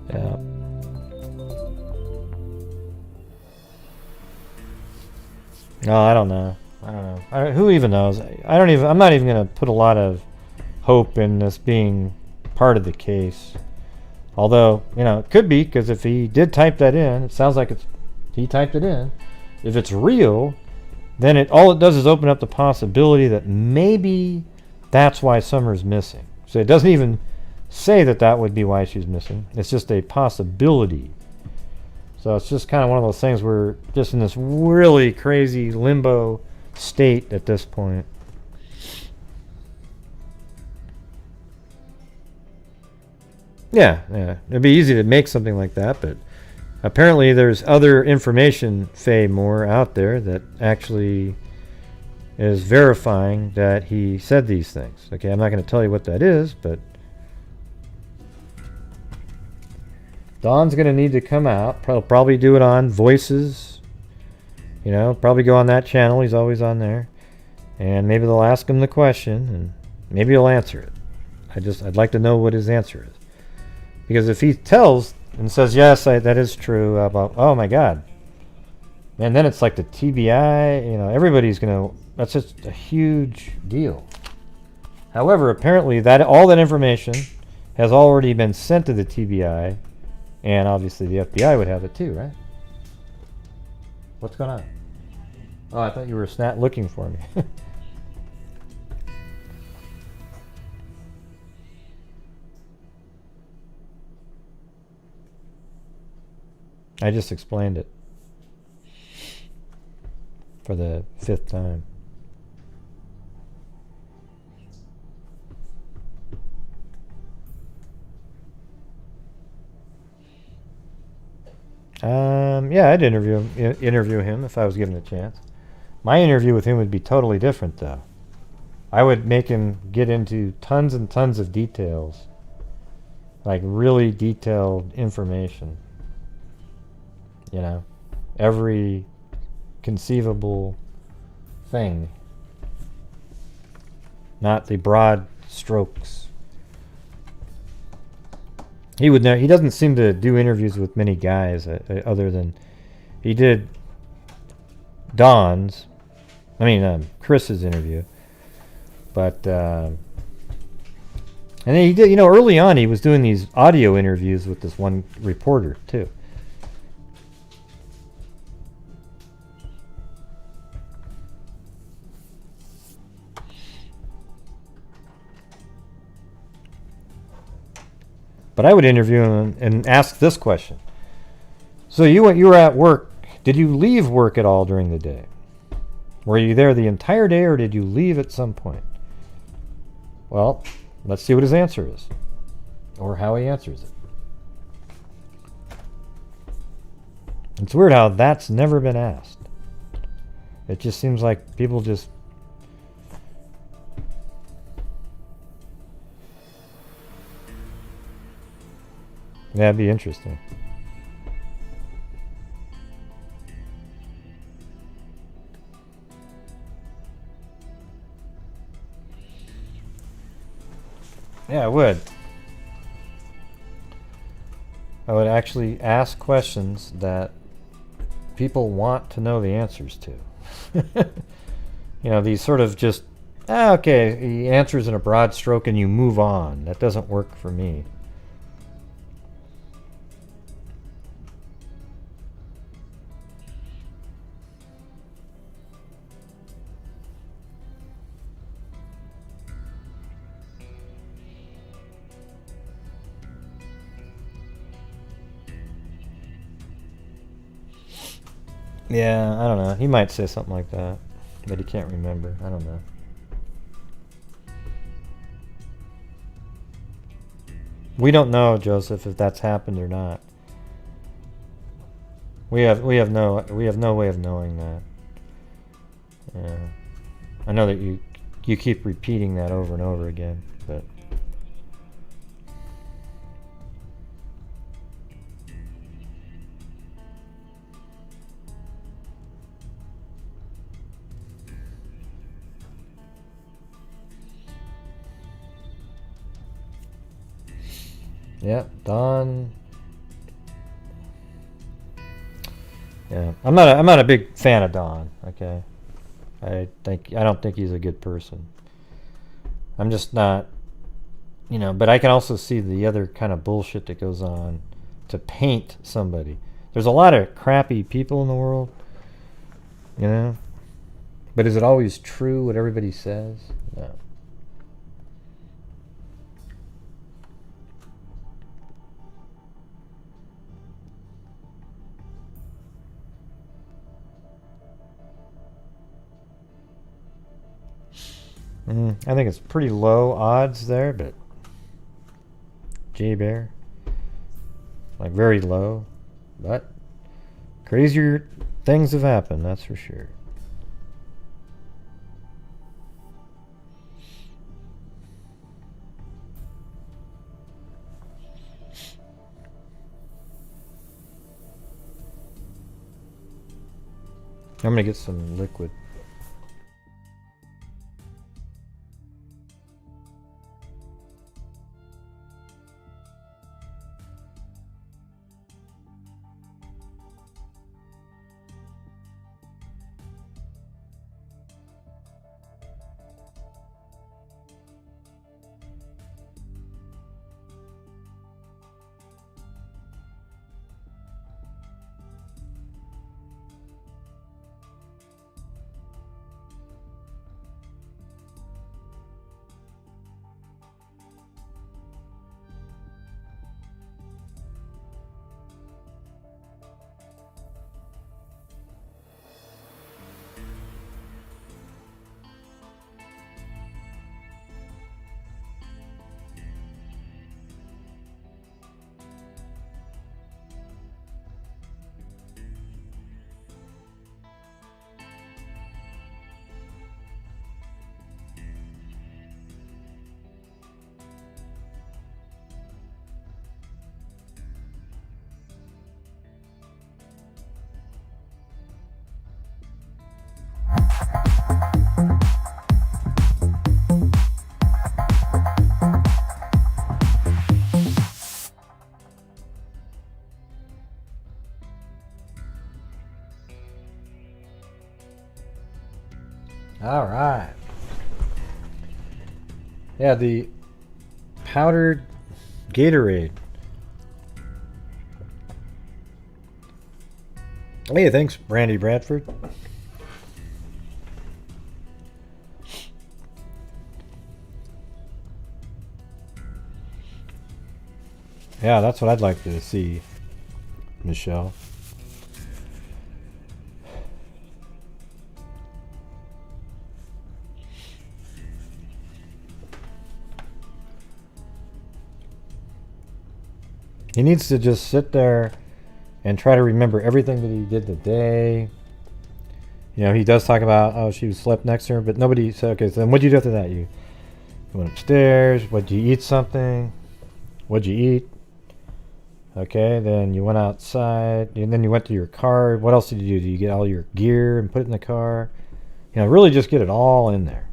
Yeah. No, I don't know. I don't know. Who even knows? I'm not even going to put a lot of hope in this being part of the case. Although, it could be, because if he did type that in, it sounds like he typed it in. If it's real, then all it does is open up the possibility that maybe that's why Summer's missing. So it doesn't even say that would be why she's missing. It's just a possibility. So it's just kind of one of those things where we're just in this really crazy limbo state at this point. Yeah. It'd be easy to make something like that, but apparently there's other information, Faye Moore, out there that actually is verifying that he said these things. Okay, I'm not going to tell you what that is, but Don's going to need to come out. Probably do it on Voices. Probably go on that channel. He's always on there. And maybe they'll ask him the question, and maybe he'll answer it. I'd like to know what his answer is. Because if he tells and says, yes, that is true, about, oh my God. And then it's like the TBI, everybody's going to, that's just a huge deal. However, apparently all that information has already been sent to the TBI, and obviously the FBI would have it too, right? What's going on? Oh, I thought you were looking for me. I just explained it for the 5th time. Yeah, I'd interview him if I was given a chance. My interview with him would be totally different, though. I would make him get into tons and tons of details, like really detailed information. Every conceivable thing, not the broad strokes. He would know. He doesn't seem to do interviews with many guys other than he did Chris's interview. But and then he did, early on he was doing these audio interviews with this one reporter too. But I would interview him and ask this question. So you were at work. Did you leave work at all during the day? Were you there the entire day, or did you leave at some point? Well, let's see what his answer is, or how he answers it. It's weird how that's never been asked. It just seems like people just... Yeah, it'd be interesting. Yeah, I would. I would actually ask questions that people want to know the answers to. These sort of just, okay, he answers in a broad stroke and you move on. That doesn't work for me. Yeah, I don't know. He might say something like that, but he can't remember. I don't know. We don't know, Joseph, if that's happened or not. We have no way of knowing that. Yeah. I know that you keep repeating that over and over again, but yeah, Don. Yeah, I'm not a big fan of Don. Okay, I don't think he's a good person. I'm just not, you know, but I can also see the other kind of bullshit that goes on to paint somebody. There's a lot of crappy people in the world, you know, but is it always true what everybody says? No. I think it's pretty low odds there, but J-Bear, like very low, but crazier things have happened, that's for sure. I'm gonna get some liquid. All right. Yeah, the powdered Gatorade. Hey, thanks, Brandy Bradford. Yeah, that's what I'd like to see, Michelle. He needs to just sit there and try to remember everything that he did today. You know, he does talk about, oh, she slept next to her, but nobody said, okay, so then what'd you do after that? You went upstairs, what'd you eat something? What'd you eat? Okay, then you went outside, and then you went to your car. What else did you do? Did you get all your gear and put it in the car? You know, really just get it all in there.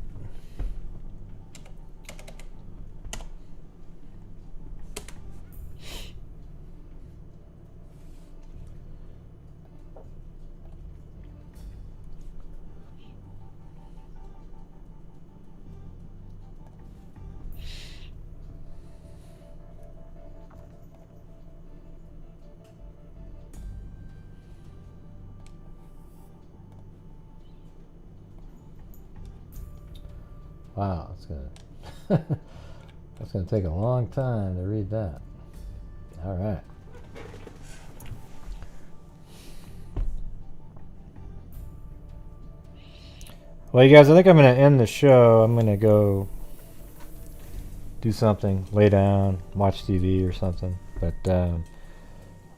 Wow, that's gonna take a long time to read that. All right. Well, you guys, I think I'm gonna end the show. I'm gonna go do something, lay down, watch TV or something. But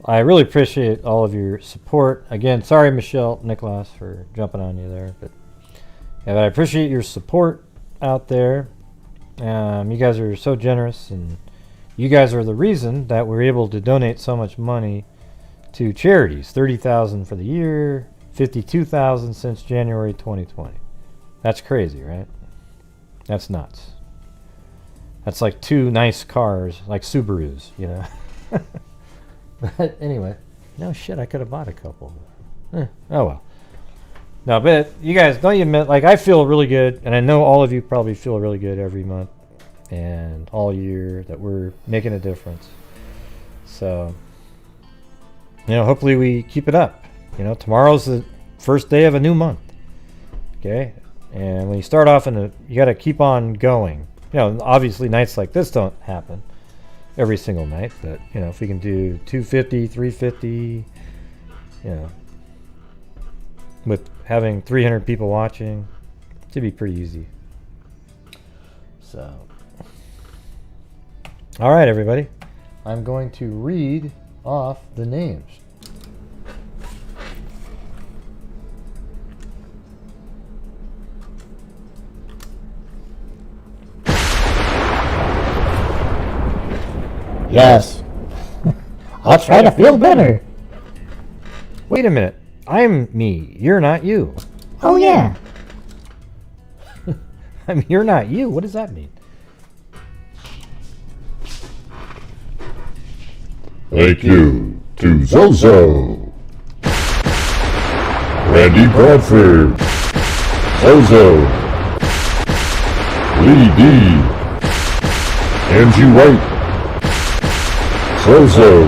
I really appreciate all of your support. Again, sorry, Michelle Nicholas, for jumping on you there, but yeah, I appreciate your support out there. You guys are so generous, and you guys are the reason that we're able to donate so much money to charities. $30,000 for the year, $52,000 since January 2020. That's crazy, right? That's nuts. That's like 2 nice cars, like Subarus, you know. But anyway, no shit, I could have bought a couple. Oh well. No, but you guys, don't you admit, like, I feel really good, and I know all of you probably feel really good every month and all year that we're making a difference. So, hopefully we keep it up. Tomorrow's the first day of a new month. Okay? And when you start off you got to keep on going. Obviously nights like this don't happen every single night, but, if we can do 250, 350, with having 300 people watching, it should be pretty easy. So, all right, everybody. I'm going to read off the names. Yes. I'll try to feel better. Wait a minute. I'm me. You're not you. Oh, yeah. I mean, you're not you. What does that mean? Thank you to Zozo, Randy Bradford, Zozo, Lee D, Angie White, Zozo,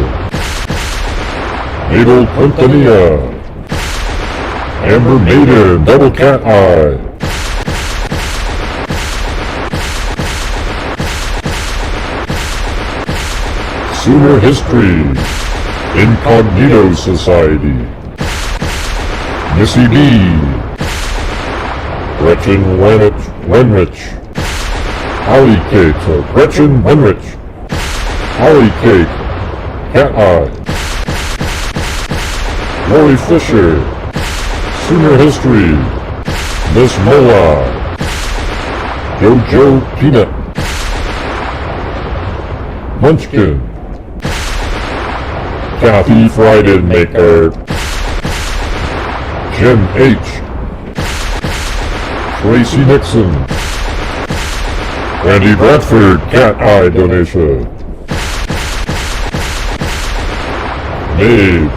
Mabel Quintanilla, Amber Maiden, Double Cat Eye, Sooner History, Incognito Society, Missy B, Gretchen Wenrich, Holly Cake, Gretchen Wenrich, Holly Cake, Cat Eye, Lori Fisher, Sooner History, Miss Mola, Jojo Peanut, Munchkin, Kathy Friday Maker, Jim H, Tracy Nixon, Randy Bradford Cat Eye donation, Maeve,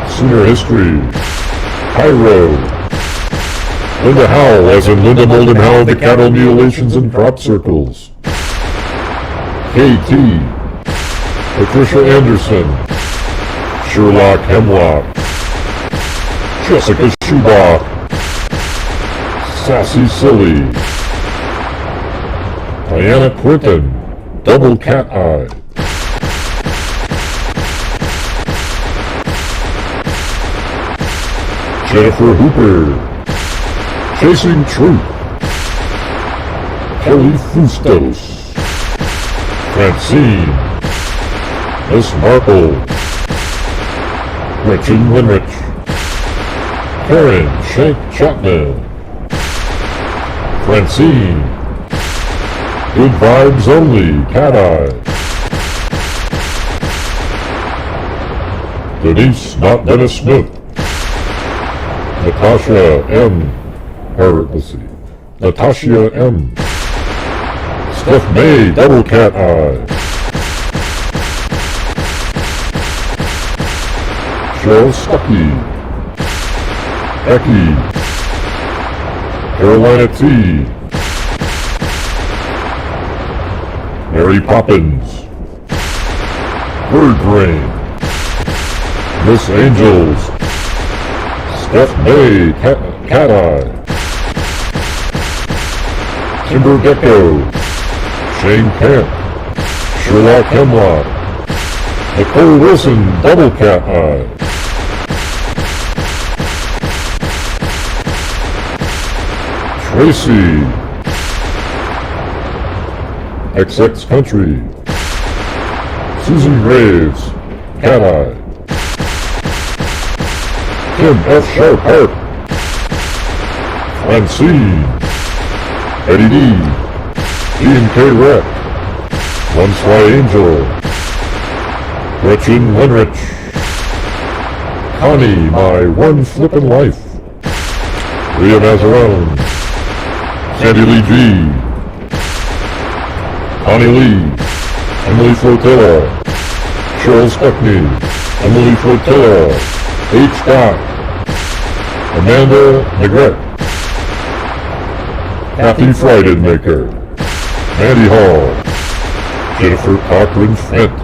Sooner History, Cairo, Linda Howell, as in Linda Moldenhauer, the cattle mutilations and crop circles, KT, Patricia Anderson, Sherlock Hemlock, Jessica Schubach, Sassy Silly, Diana Quinton, Double Cat Eye, Jennifer Hooper, Chasing Truth, Kelly Fustos, Francine, Miss Marple, Gretchen Winrich, Karen Shank Chapman, Francine, Good Vibes Only, Cat Eye, Denise Not Dennis Smith, Natasha M, Natasha M, Steph May, Double Cat Eye, Cheryl Stuckey, Becky, Carolina T, Mary Poppins, Bird Brain, Miss Angels, Steph May, Cat Eye, Timber Gecko, Shane Camp, Sherlock Hemlock, Nicole Wilson, Double Cat Eye, Tracy, XX Country, Susan Graves, Cat Eye, Kim F. Sharp Harp, Francine, Eddie D, Ian K. Reck, One Sly Angel, Gretchen Wenrich, Connie, My One Flippin' Life, Leah Mazzarone, Sandy Lee G, Connie Lee, Emily Flotilla, Cheryl Stuckney, Emily Flotilla, H. Scott, Amanda McGrath, Happy Friday Maker, Mandy Hall, Jennifer Cochran Fent,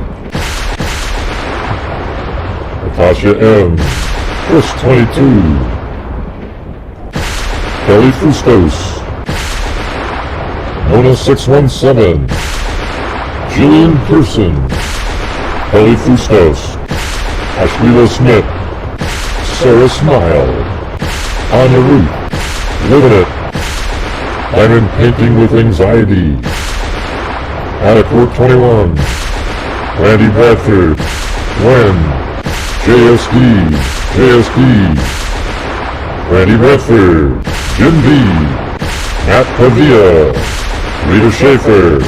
Natasha M, Chris 22, Kelly Fustos, Mona 617, Jillian Pearson, Kelly Fustos, Ashley Smith, Sarah Smile, Anya Ruth, Living It, Diamond Painting with Anxiety, Adequate 21, Randy Bradford, Gwen, JSD, Randy Bradford, Jim B, Matt Pavia, Rita Schaefer,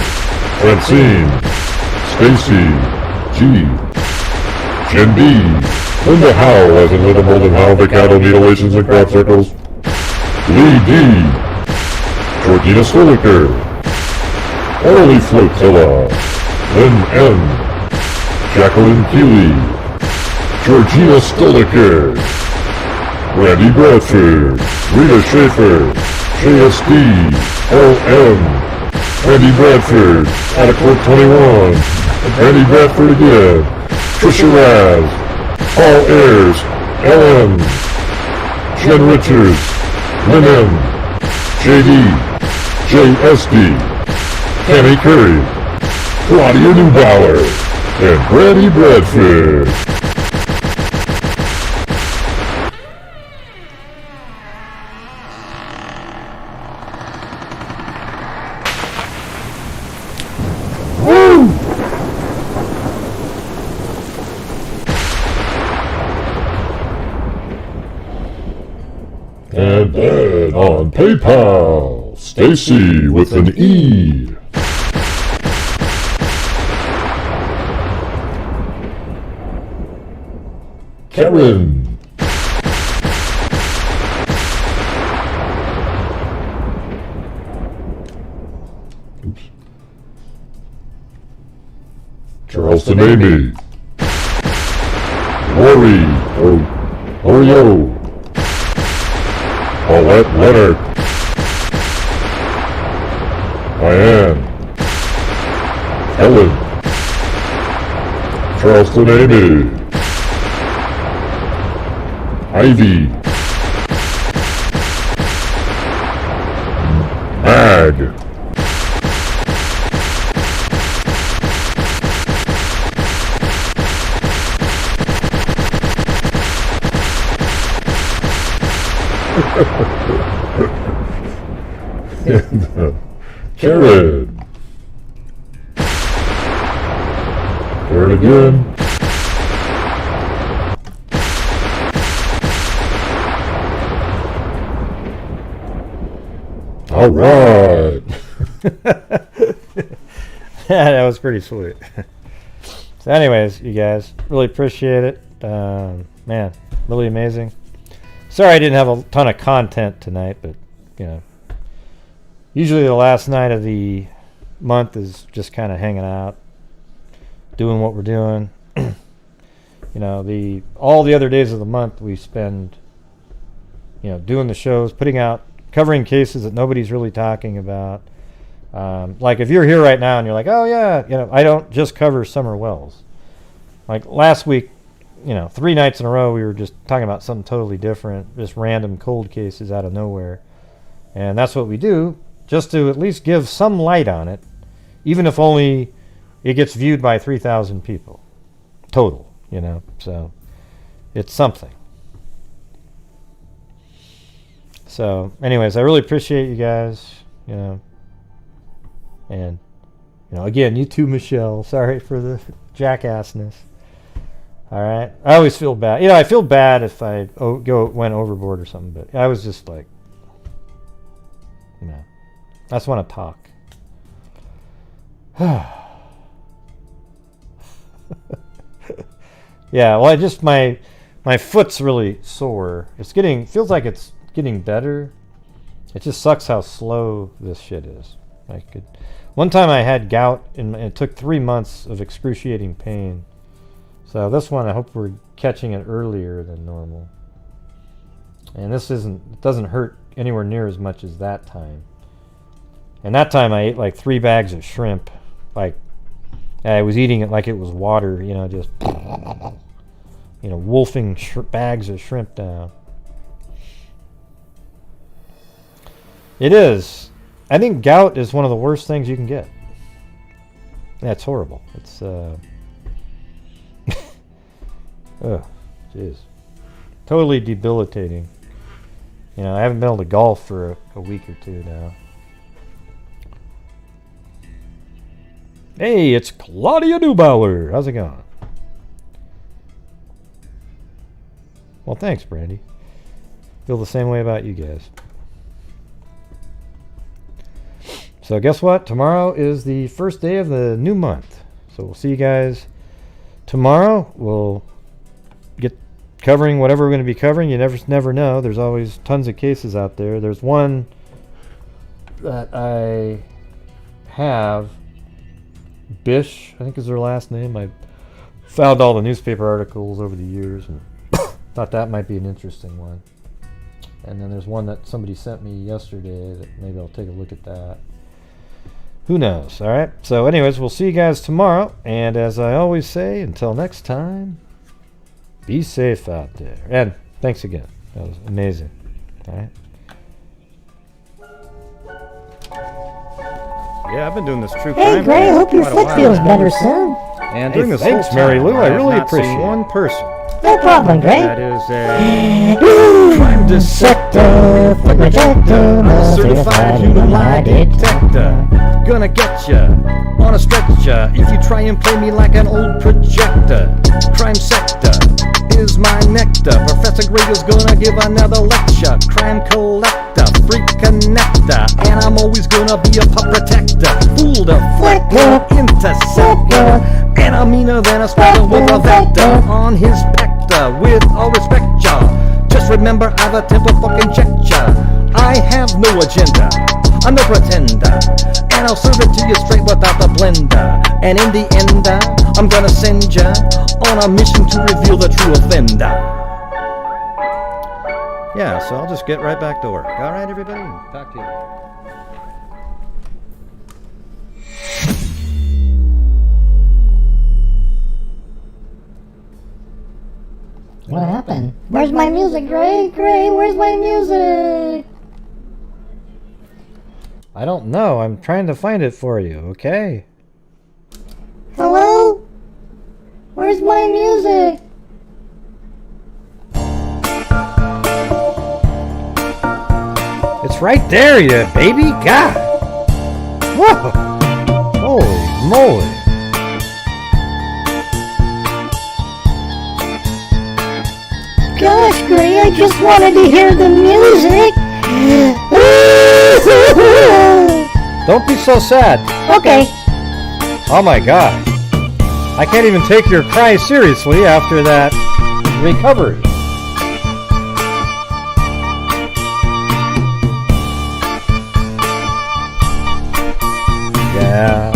Francine, Stacy, G, Jim B, Linda Howe, as in Linda Molden Howe, Vicado Mutilations and Crop Circles, Lee D, Georgina Stoliker, Orly Flotilla, Lynn M, Jacqueline Keeley, Georgina Stoliker, Randy Bradford, Rita Schaefer, JSD, LM, Randy Bradford, Adequate 21, Randy Bradford again, Trisha Raz, Paul Ayers, LM, Jen Richards, Lynn M, JD, JSD, Tammy Curry, Claudia Neubauer, and Brady Bradford. And then on PayPal, Stacy with an E. Karen. Oops. Charleston Amy. Lori. Oreo. Paulette Leonard, Diane, Ellen, Charleston Amy, Ivy, Mag, and Karen. Karen again. All right. Yeah, that was pretty sweet. So anyways, you guys, really appreciate it. Man, really amazing. Sorry I didn't have a ton of content tonight, but, you know, usually the last night of the month is just kind of hanging out, doing what we're doing. You know, all the other days of the month we spend, you know, doing the shows, putting out, covering cases that nobody's really talking about. Like if you're here right now and you're like, oh yeah, you know, I don't just cover Summer Wells. Like last week, you know, 3 nights in a row we were just talking about something totally different, just random cold cases out of nowhere. And that's what we do, just to at least give some light on it, even if only it gets viewed by 3,000 people total, you know. So it's something. So anyways, I really appreciate you guys, you know. And, you know, again, you too, Michelle. Sorry for the jackassness. All right. I always feel bad. You know, I feel bad if I went overboard or something, but I was just like, you know, I just want to talk. Yeah, well, my foot's really sore. Feels like it's getting better. It just sucks how slow this shit is. One time I had gout and it took 3 months of excruciating pain. So this one, I hope we're catching it earlier than normal. And this it doesn't hurt anywhere near as much as that time. And that time I ate like 3 bags of shrimp. Like, I was eating it like it was water, you know, just, you know, wolfing bags of shrimp down. It is. I think gout is one of the worst things you can get. That's horrible. It's, oh, jeez. Totally debilitating. You know, I haven't been able to golf for a week or two now. Hey, it's Claudia Neubauer. How's it going? Well, thanks, Brandy. Feel the same way about you guys. So guess what? Tomorrow is the first day of the new month. So we'll see you guys tomorrow. We'll get covering whatever we're going to be covering. You never know. There's always tons of cases out there. There's one that I have, Bish, I think is her last name. I found all the newspaper articles over the years and thought that might be an interesting one. And then there's one that somebody sent me yesterday that maybe I'll take a look at that. Who knows? All right. So anyways, we'll see you guys tomorrow. And as I always say, until next time, be safe out there. And thanks again. That was amazing. All right. Yeah, I've been doing this true crime. Hey, Gray, I hope your foot feels better soon. And doing this thanks, Mary Lou. I really appreciate one person. No problem, Gray. That is a crime dissector, foot projector, certified human lie detector. Gonna get ya on a stretcher if you try and play me like an old projector. Crime sector is my nectar. Professor Gray is gonna give another lecture. Crime collector, freak connector, and I'm always gonna be a pup protector. Fool deflector, interceptor, and I'm meaner than a spider with a vector on his pector. With all respect, y'all, just remember I've a temper fucking check ya. I have no agenda, I'm no pretender, and I'll serve it to you straight without the blender. And in the end, I'm gonna send ya on a mission to reveal the true offender. Yeah, so I'll just get right back to work. All right, everybody? Talk to you later. What happened? Where's my music, Gray? Gray, where's my music? I don't know. I'm trying to find it for you, okay? Hello? Where's my music? It's right there, you baby. God. Whoa. Holy moly. Gosh, Gray, I just wanted to hear the music. Don't be so sad. Okay. Oh my god. I can't even take your cry seriously after that recovery. Yeah.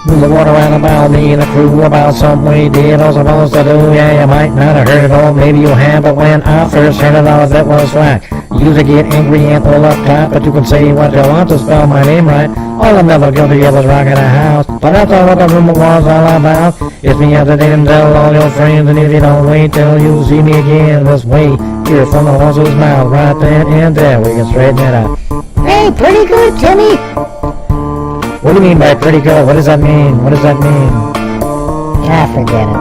The water ran about me and the crew about something we did I was supposed to do. Yeah, you might not have heard it all, maybe you have, but when I first heard it all, that was right. You usually get angry and pull up top, but you can say what you want to spell my name right. All I'm never guilty of was rocking a house, but that's all what the rumor was all about. It's me out today and tell all your friends, and if you don't wait till you see me again, just wait. Hear from the horse's mouth right then and there, we can straighten it out. Hey, pretty good, Timmy. What do you mean by pretty good? What does that mean? What does that mean? Ah, forget it.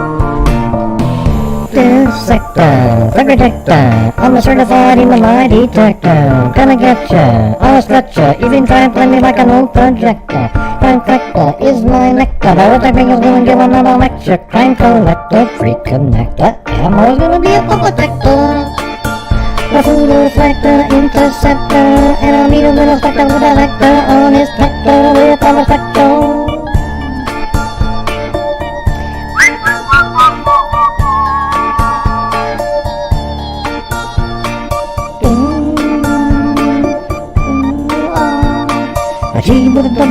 Dissector, freak detector, I'm a certified human lie detector. Gonna get ya, on a stretcher, even try and play me like an old projector. Crime factor is my nectar, the detecting is gonna give another lecture. Crime collector, freak connector, I'm always gonna be a pup protector. The fool reflector, interceptor, and I'll meet a little spectre with a vector on his pector with all the spectrum.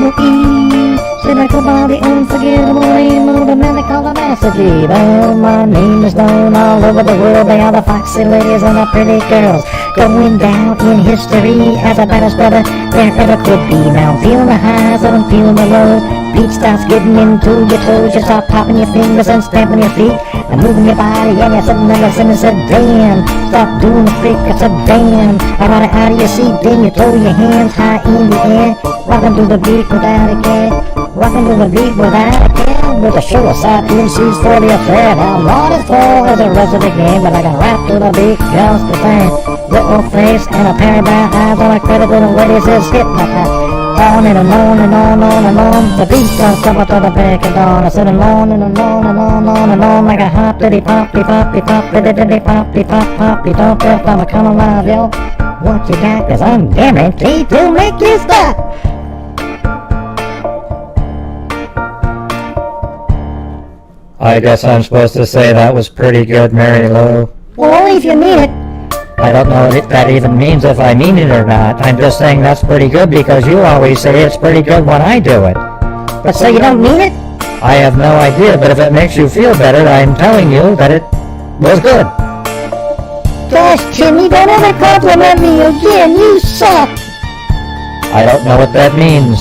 buc-ee. Said I could buy the unforgettable name of the man they call the Master G. Well, my name is known all over the world. They are the foxy ladies and the pretty girls. Going down in history as the baddest brother there ever could be. Now I'm feeling the highs and I'm feeling the lows. Beat starts getting into your toes. You start popping your fingers and stamping your feet and moving your body, and you're sitting there listening and said, damn, stop doing the freak, I said, damn. I got it out of your seat, then you throw your hands high in the air, rocking to the beat without a care, rocking to the beat without a care, with a show of side MCs for the affair. Now what is for is the rest of the game, but I can rap to the beat just the same. Little face and a pair of brown eyes on a credit little ladies is hypnotized. On and on and on and on. The beat don't stop until the break of dawn. I said on and on and on and on like a hop diddy poppy poppy poppy diddy poppy pop poppy. Don't tell if I'm coming alive, yo. What you got? 'Cause I'm guaranteed to make you stop. I guess I'm supposed to say that was pretty good, Mary Lou. Well, only if you mean it. I don't know if that even means if I mean it or not. I'm just saying that's pretty good because you always say it's pretty good when I do it. But so you don't mean it? I have no idea, but if it makes you feel better, I'm telling you that it was good. Gosh, Timmy, don't ever compliment me again. You suck. I don't know what that means.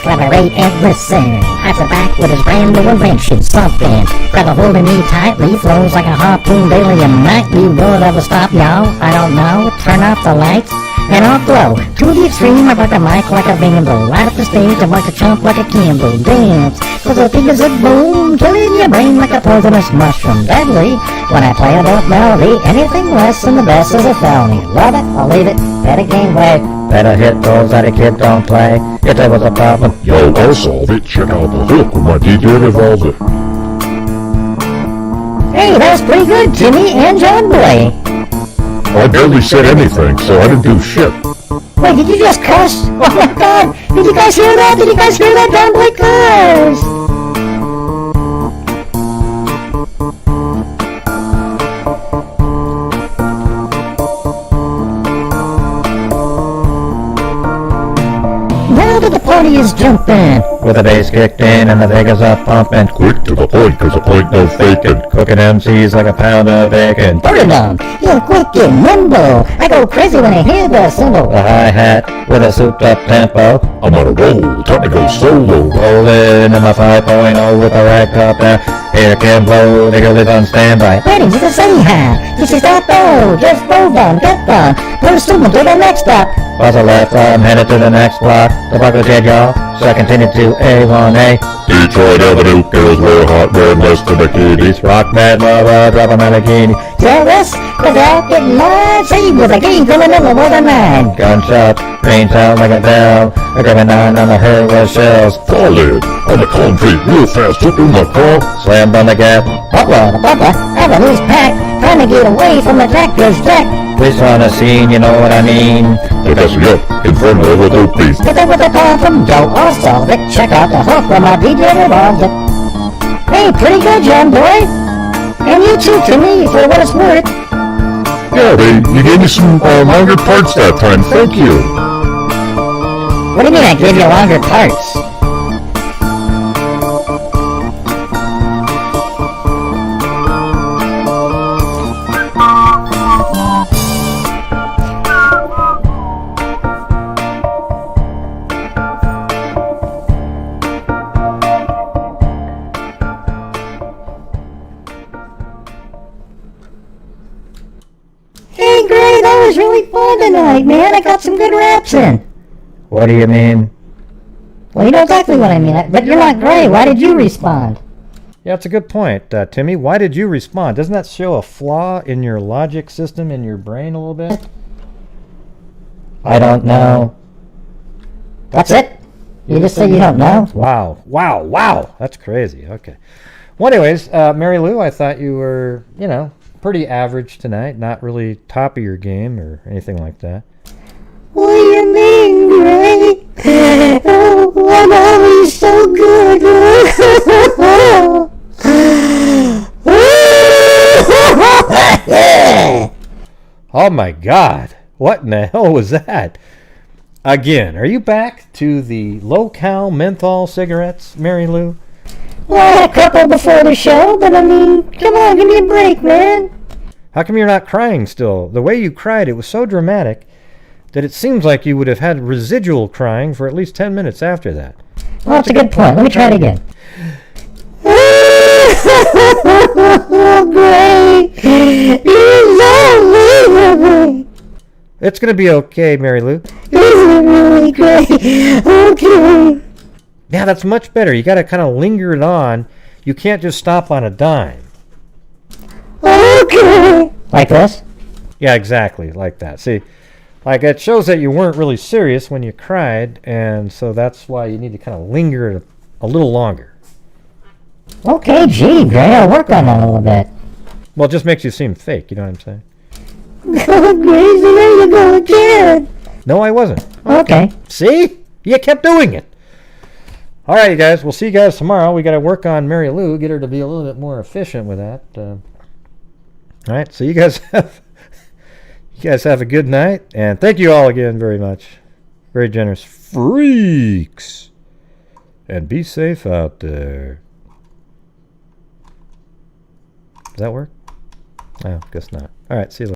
Collaborate and listen. I sit back with his brand new invention, something. Grab a hold of me tightly, flows like a harpoon daily and nightly. Will it ever stop, y'all? I don't know. Turn off the lights and I'll glow. To the extreme, I rock the mic like a bimbo. Light up the stage, I like to chomp like a candle. Dance, cause the fingers that boom, killing your brain like a poisonous mushroom. Deadly, when I play a dope melody, anything less than the best is a felony. Love it, I'll leave it, better game way. Better hit those that a kid don't play. If there was a problem, Yo, I'll solve it. Check out the hook with my DJ revolver. Hey, that was pretty good, Jimmy and John Boy. I barely said anything, so I didn't do shit. Wait, did you just cuss? Oh my god! Did you guys hear that? Did you guys hear that? John Boy cuss! Now that the party is jumping, with the bass kicked in and the Vegas up pumping. Quick to the point, 'cause the point no faking. Cooking MCs like a pound of bacon. put it on, you're quick and nimble. I go crazy when I hear the cymbal. The hi-hat with a souped up tempo. I'm on a roll, time to go solo. Rolling in my 5.0 with a rack up there. Air can blow, the girl is on standby. Waiting just to say hi. This is that though, just move on, get on. Put a student to the next stop. Buzz a left, I'm headed to the next block. The buckle jet, y'all, so I continue to A1A. Detroit Avenue, girls wear hot red less than bikinis. Rock bad lover, drop on a bikini. Jealous, cause out getting mad. Say with a game filling in the more than mine. Gunshot, rain sound like a bell. A grabbing 9 on the herd with shells. Falling on the concrete real fast, up in my car. Slammed on the gap. Bubba, Avenue's packed. Trying to get away from the tractor's jack. Police on the scene, you know what I mean. They mess me up in front of a dope piece. Get that with a call from Joe or solve it. Check out the hook where my DJ revolved it. Hey, pretty good, John Boy. And you too, Timmy, for what it's worth. Yeah, you gave me some longer parts that time. Thank you. What do you mean I gave you longer parts? Hey, Gray, that was really fun tonight, man. I got some good raps in. What do you mean? Well, you know exactly what I mean. But you're not Gray. Why did you respond? Yeah, it's a good point, Timmy. Why did you respond? Doesn't that show a flaw in your logic system, in your brain a little bit? I don't know. That's it? You just say you don't know? Wow. That's crazy. Okay. Well, anyways, Mary Lou, I thought you were, pretty average tonight. Not really top of your game or anything like that. What do you mean, Gray? Oh, I'm always so good, Gray. Oh my God. What in the hell was that? Again, are you back to the low-cal menthol cigarettes, Mary Lou? Well, I had a couple before the show, but I mean, come on, give me a break, man. How come you're not crying still? The way you cried, it was so dramatic that it seems like you would have had residual crying for at least 10 minutes after that. Well, that's a good point. Let me try it again. Great! You're so unbelievable! It's going to be okay, Mary Lou. This is really great. Okay. Yeah, that's much better. You got to kind of linger it on. You can't just stop on a dime. Okay. Like this? Yeah, exactly, like that. See, like it shows that you weren't really serious when you cried, and so that's why you need to kind of linger it a little longer. Okay, gee, Gray, I'll work on that a little bit. Well, it just makes you seem fake, you know what I'm saying? Oh, Grace, there you go again. No, I wasn't. Okay. See? You kept doing it. All right, you guys. We'll see you guys tomorrow. We got to work on Mary Lou, get her to be a little bit more efficient with that. All right. So you guys have a good night, and thank you all again very much. Very generous freaks, and be safe out there. Does that work? Oh, guess not. All right. See you later.